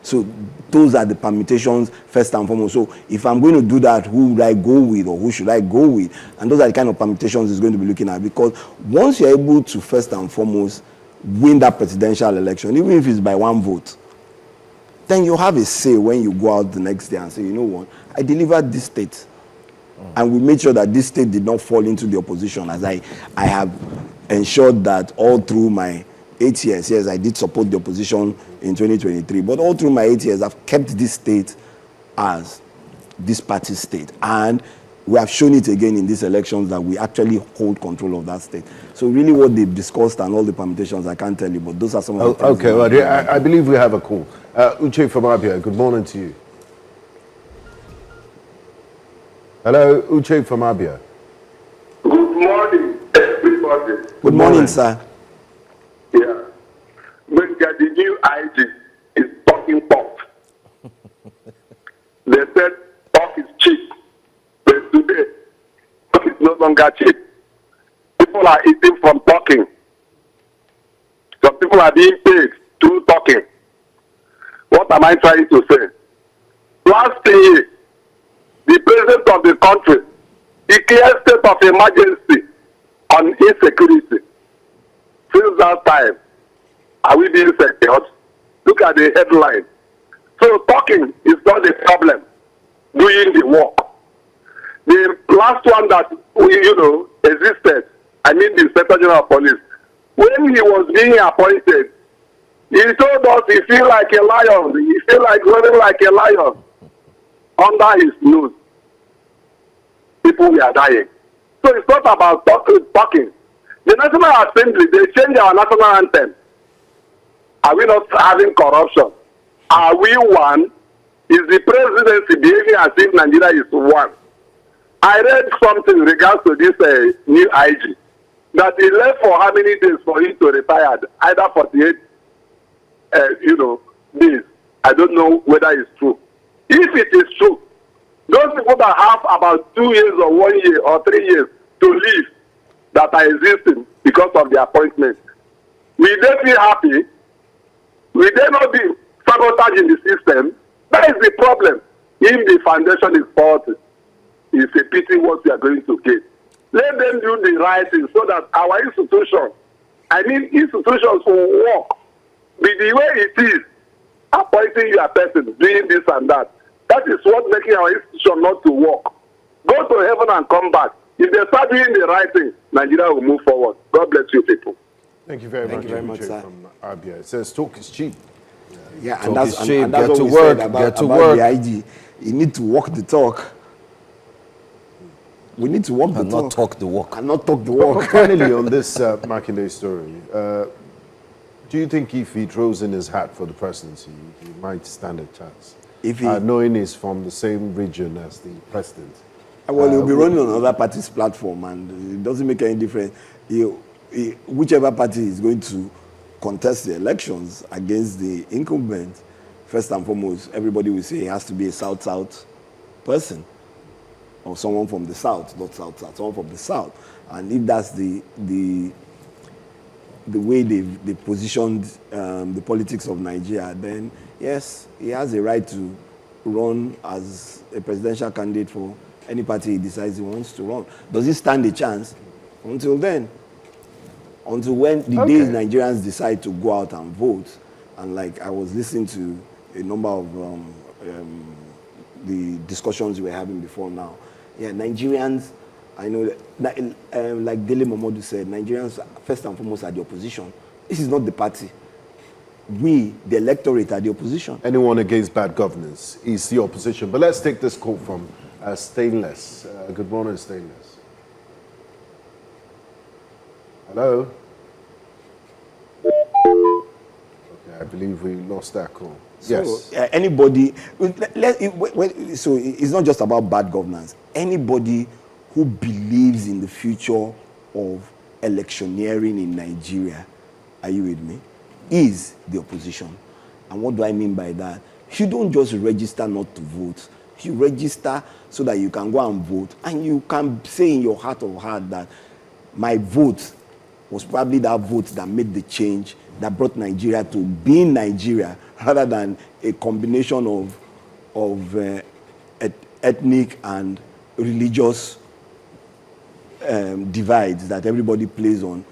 So those are the permutations first and foremost. So if I'm going to do that, who would I go with or who should I go with? And those are the kind of permutations he's going to be looking at, because once you're able to first and foremost win that presidential election, even if it's by 1 vote, then you have a say when you go out the next day and say, you know what, I delivered this state. And we made sure that this state did not fall into the opposition, as I have ensured that all through my 8 years. Yes, I did support the opposition in 2023, but all through my 8 years, I've kept this state as this party state. And we have shown it again in these elections that we actually hold control of that state. So really what they've discussed and all the permutations, I can't tell you, but those are some of the things. Okay, well, I believe we have a call. Uche from Abia, good morning to you. Hello, Uche from Abia. Good morning, everybody. Good morning, sir. Yeah. When the new IG is talking pork. They said pork is cheap. But today, pork is no longer cheap. People are eating from talking. Some people are being paid through talking. What am I trying to say? Last year, the president of the country declared state of emergency on insecurity. Since that time, are we being secured? Look at the headline. So talking is not the problem, doing the work. The last one that existed, I mean the Inspector General of Police, when he was being appointed, he told us he feel like a lion. He feel like running like a lion. Under his nose, people were dying. So it's not about talking. The National Assembly, they changed our national anthem. Are we not having corruption? Are we one? Is the presidency behaving as if Nigeria is one? I read something in regards to this new IG, that he left for how many days for him to retire? Either 48 days. I don't know whether it's true. If it is true, those people that have about 2 years or 1 year or 3 years to live that are existing because of the appointment, will they be happy? Will they not be sabotaging the system? That is the problem. If the foundation is faulty, it's a pity what we are going to get. Let them do the right thing so that our institutions will work. Be the way it is, appointing your person, doing this and that. That is what making our institution not to work. Go to heaven and come back. If they start doing the right thing, Nigeria will move forward. God bless you people. Thank you very much, sir. From Abia. It says talk is cheap. Yeah, talk and that's, is cheap. and that's Get what to we work. said Get to about work. the IG. You need to walk the talk. We need to walk the And talk. not talk the walk. And not talk the But walk. finally, on this Makinde story, do you think if he throws in his hat for the presidency, he might stand a chance? If he, knowing he's from the same region as the president. well, he'll be running on another party's platform, and it doesn't make any difference. Whichever party is going to contest the elections against the incumbent, first and foremost, everybody will say he has to be a South-South person, or someone from the South, not South-South, someone from the South. And if that's the way they've positioned the politics of Nigeria, then yes, he has a right to run as a presidential candidate for any party he decides he wants to run. Does he stand a chance? Until then. Until when the days Nigerians decide to go out and vote, and like I was listening to a number of the discussions we were having before now. Yeah, Nigerians, I know that, like Dele Momodu said, Nigerians first and foremost are the opposition. This is not the party. We, the electorate, are the opposition. Anyone against bad governance is the opposition. But let's take this call from Stainless. Good morning, Stainless. Hello? Okay, I believe we lost that call. So, yes. Anybody, so it's not just about bad governance. Anybody who believes in the future of electioneering in Nigeria are you with me, is the opposition. And what do I mean by that? You don't just register not to vote. You register so that you can go and vote. And you can say in your heart of heart that my vote was probably that vote that made the change that brought Nigeria to being Nigeria rather than a combination of ethnic and religious divides that everybody plays on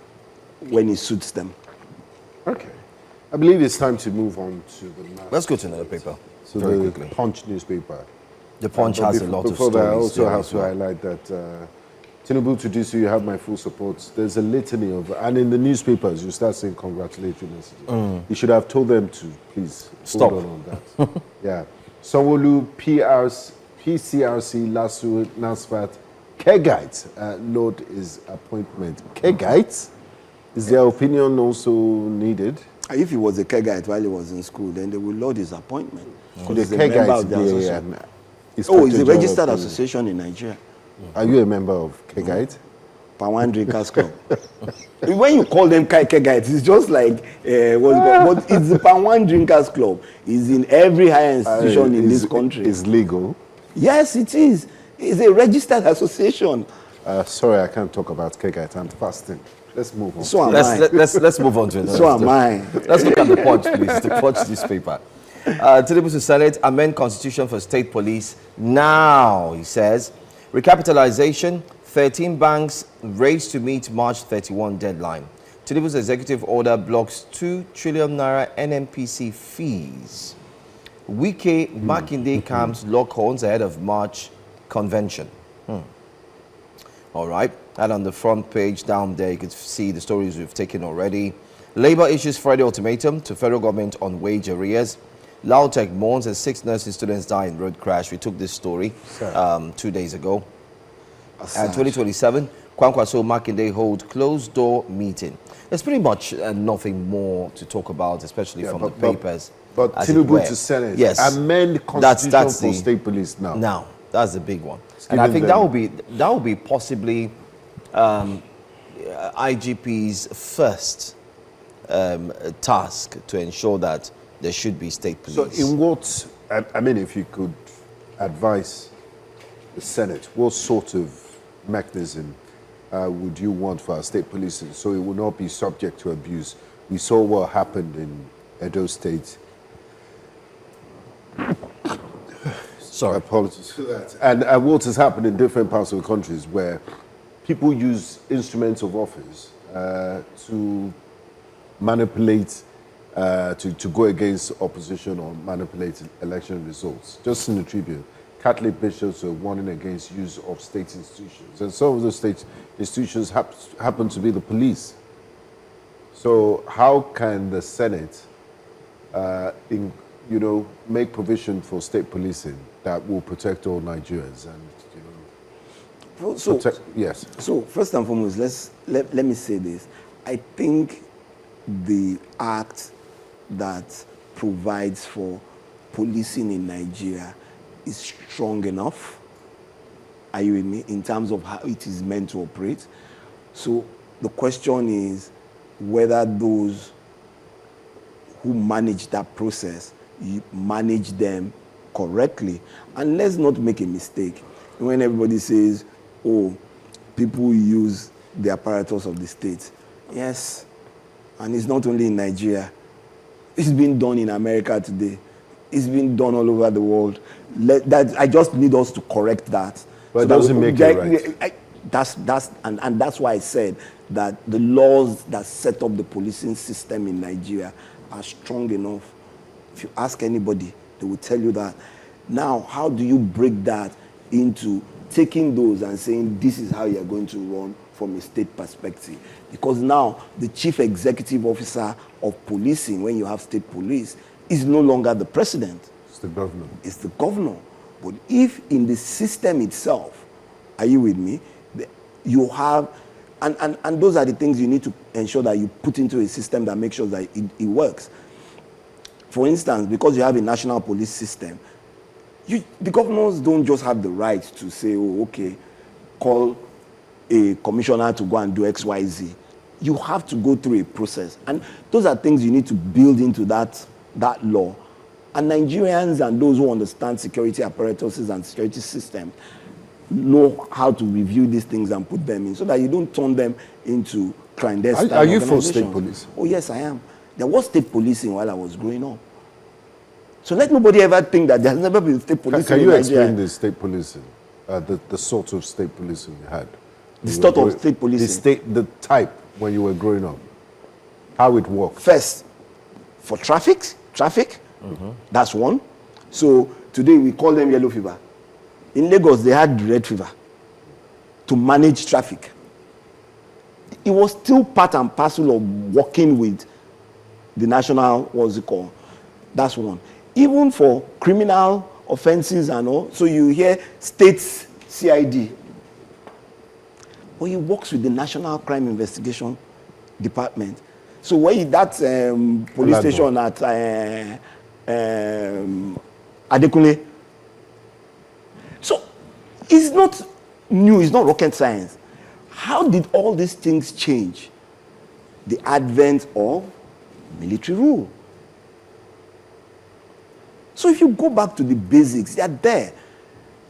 when it suits them. Okay. I believe it's time to move on to the next. Let's go to another paper. So very the quickly. Punch newspaper. The Punch has a lot of stories. Before that, I also there have as to well. highlight that Tinubu, to do so, you have my full support. There's a litany of, and in the newspapers, you start saying congratulatory messages. You should have told them to please Stop. hold on that. Yeah. Sowore, PCRC, Lasso, Nasfat, Kegite, Lord is appointment. Kegite? Is their opinion also needed? If he was a Kegite while he was in school, then they will load his appointment. So He's the a member Kegite, of the association. he's He's a General registered of association in Nigeria. Are you a member of Kegite? Pawan Drinkers Club. When you call them Kegites, it's just like, what's it called? But it's the Pawan Drinkers Club. It's in every higher institution in this country. It's legal? Yes, it is. It's a registered association. Sorry, I can't talk about Kegite. I'm fasting. Let's move on. So am I. Let's move on to another So am story. I. Let's look at the Punch, please. The Punch newspaper. Tinubu to Senate, amend constitution for state police now, he says. Recapitalization, 13 banks race to meet March 31 deadline. Tinubu's executive order blocks 2 trillion naira NNPC fees. Wike Makinde camps lock horns ahead of March convention. All right. And on the front page down there, you can see the stories we've taken already. Labour issues Friday ultimatum to federal government on wage arrears. Lautech mourns as 6 nursing students die in road crash. We took this story 2 days ago. And 2027, Kwankwaso Makinde hold closed door meeting. There's pretty much nothing more to talk about, especially from the papers. But as it Tinubu were. to Senate, yes, amend constitution that's for the, state police now. Now, that's the big one. And I think that will be possibly IGP's first task to ensure that there should be state police. So in what, I mean, if you could advise the Senate, what sort of mechanism would you want for our state policing so it will not be subject to abuse? We saw what happened in Edo State. Sorry. Apologies for that. And what has happened in different parts of the countries where people use instruments of office to manipulate, to go against opposition or manipulate election results. Just in the Tribune, Catholic bishops are warning against use of state institutions. And some of those state institutions happen to be the police. So how can the Senate, make provision for state policing that will protect all Nigerians and, yes. So first and foremost, let me say this. I think the act that provides for policing in Nigeria is strong enough, are you with me, in terms of how it is meant to operate. So the question is whether those who manage that process, you manage them correctly. And let's not make a mistake. When everybody says, oh, people use the apparatus of the state. Yes, and it's not only in Nigeria. It's been done in America today. It's been done all over the world. I just need us to correct that. But it doesn't make it right. And that's why I said that the laws that set up the policing system in Nigeria are strong enough. If you ask anybody, they will tell you that. Now, how do you break that into taking those and saying this is how you're going to run from a state perspective? Because now the chief executive officer of policing, when you have state police, is no longer the president. It's the governor. It's the governor. But if in the system itself, are you with me? You have, and those are the things you need to ensure that you put into a system that makes sure that it works. For instance, because you have a national police system, the governors don't just have the right to say, oh, okay, call a commissioner to go and do X, Y, Z. you have to go through a process. And those are things you need to build into that law. And Nigerians and those who understand security apparatuses and security systems know how to review these things and put them in so that you don't turn them into clandestine Are you for organizations. state police? Oh, yes, I am. There was state policing while I was growing up. So let nobody ever think that there's never been state policing. Can you in explain Nigeria. the state policing, the sort of state policing you had? The sort of state policing? The type when you were growing up, how it worked? First, for traffic, that's one. So today we call them yellow fever. In Lagos, they had red fever to manage traffic. It was still part and parcel of working with the national, what's it called? That's one. Even for criminal offenses and all, so you hear state CID. But he works with the National Crime Investigation Department. So when that police station at Adekunle, so it's not new, it's not rocket science. How did all these things change? The advent of military rule. So if you go back to the basics, they are there.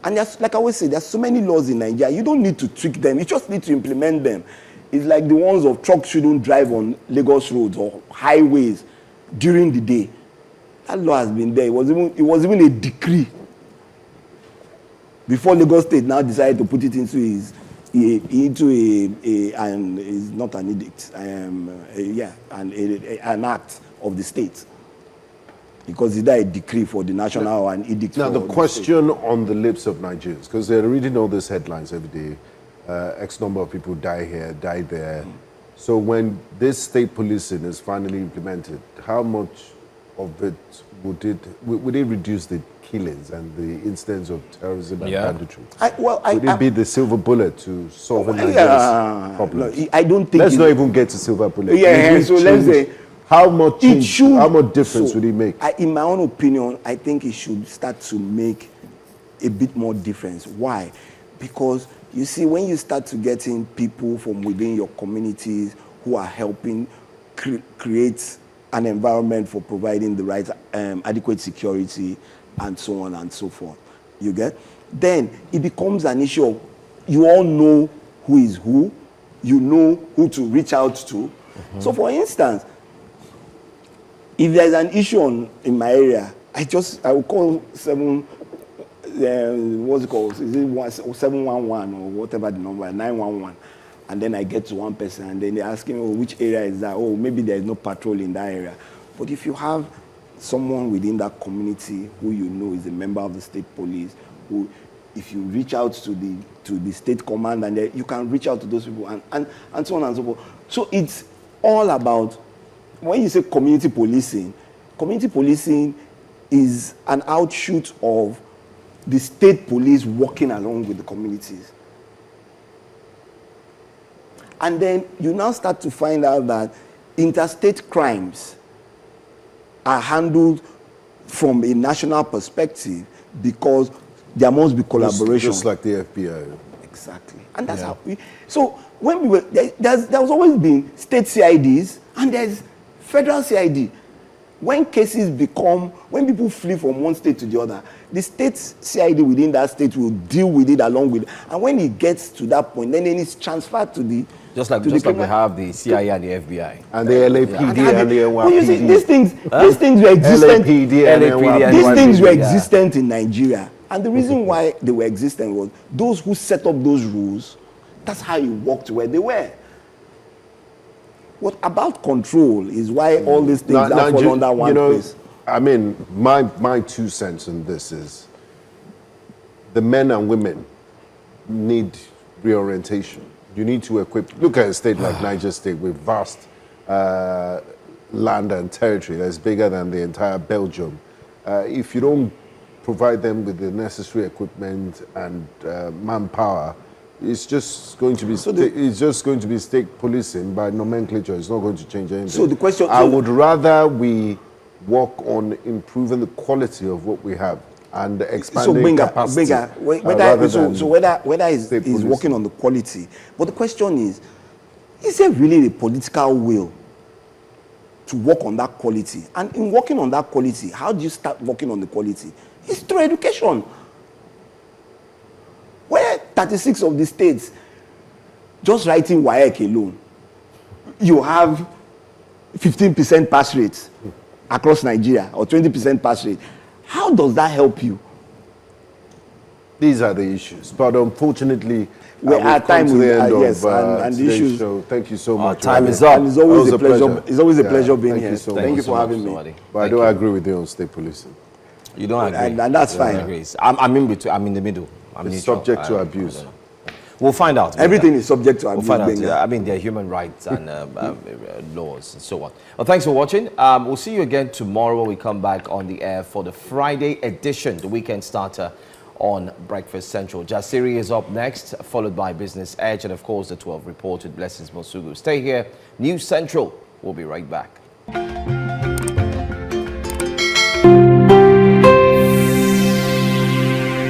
And like I always say, there's so many laws in Nigeria, you don't need to tweak them, you just need to implement them. It's like the ones of trucks shouldn't drive on Lagos roads or highways during the day. That law has been there. It was even a decree before Lagos State now decided to put it into and is not an edict, an act of the state. Because it's a decree for the national and edict. Now, the question on the lips of Nigerians, because they're reading all these headlines every day, X number of people die here, die there. So when this state policing is finally implemented, how much of it would it reduce the killings and the incidents of terrorism and banditry? Would it be the silver bullet to solve Nigeria's problems? I don't think. Let's not even get to silver bullet. So let's say how much difference would it make? In my own opinion, I think it should start to make a bit more difference. Why? Because you see, when you start to getting people from within your communities who are helping create an environment for providing the right adequate security and so on and so forth, you get? Then it becomes an issue of you all know who is who, you know who to reach out to. So for instance, if there's an issue in my area, I will call what's it called? Is it 711 or whatever the number, 911? And then I get to one person and then they ask me, oh, which area is that? Oh, maybe there's no patrol in that area. But if you have someone within that community who you know is a member of the state police, who, if you reach out to the state command and you can reach out to those people and so on and so forth. So it's all about, when you say community policing is an outshoot of the state police working along with the communities. And then you now start to find out that interstate crimes are handled from a national perspective because there must be collaboration. Just like the FBI. Exactly. And that's how so when we were, there's always been state CIDs and there's federal CID. When people flee from one state to the other, the state CID within that state will deal with it along with it. And when it gets to that point, then it's transferred to the... Just like we have the CIA and the FBI. And the LAPD and the NYPD. Well, you see, these things were existent. These things were existent in Nigeria. And the reason why they were existent was those who set up those rules, that's how you walked where they were. What about control is why all these things are fall under one place. I mean, my 2 cents in this is the men and women need reorientation. You need to equip. Look at a state like Niger State with vast land and territory that's bigger than the entire Belgium. If you don't provide them with the necessary equipment and manpower, it's just going to be state policing by nomenclature. It's not going to change anything. So the question, I would rather we work on improving the quality of what we have and expanding capacity. Whether he's working on the quality, but the question is, Is there really the political will to work on that quality? And in working on that quality, how do you start working on the quality? It's through education. Where 36 of the states, just writing Wike alone, you have 15% pass rate across Nigeria or 20% pass rate. How does that help you? These are the issues. But unfortunately, we're at time to the end yes, of and the issues. show. Thank you so much. Time is up. And it's always a pleasure. It's always a pleasure being here. Thank you for having me. But I don't agree with you on state policing. You don't agree, and that's fine. I'm in between. I'm in the middle. It's subject to abuse. We'll find out. Everything is subject to abuse. We'll find out. Yeah. I mean, there are human rights and laws and so on. Well, thanks for watching. We'll see you again tomorrow when we come back on the air for the Friday edition, the weekend starter on Breakfast Central. Judiciary is up next, followed by Business Edge, and of course the 12 reported Blessings Mosugu. Stay here. News Central. We'll be right back.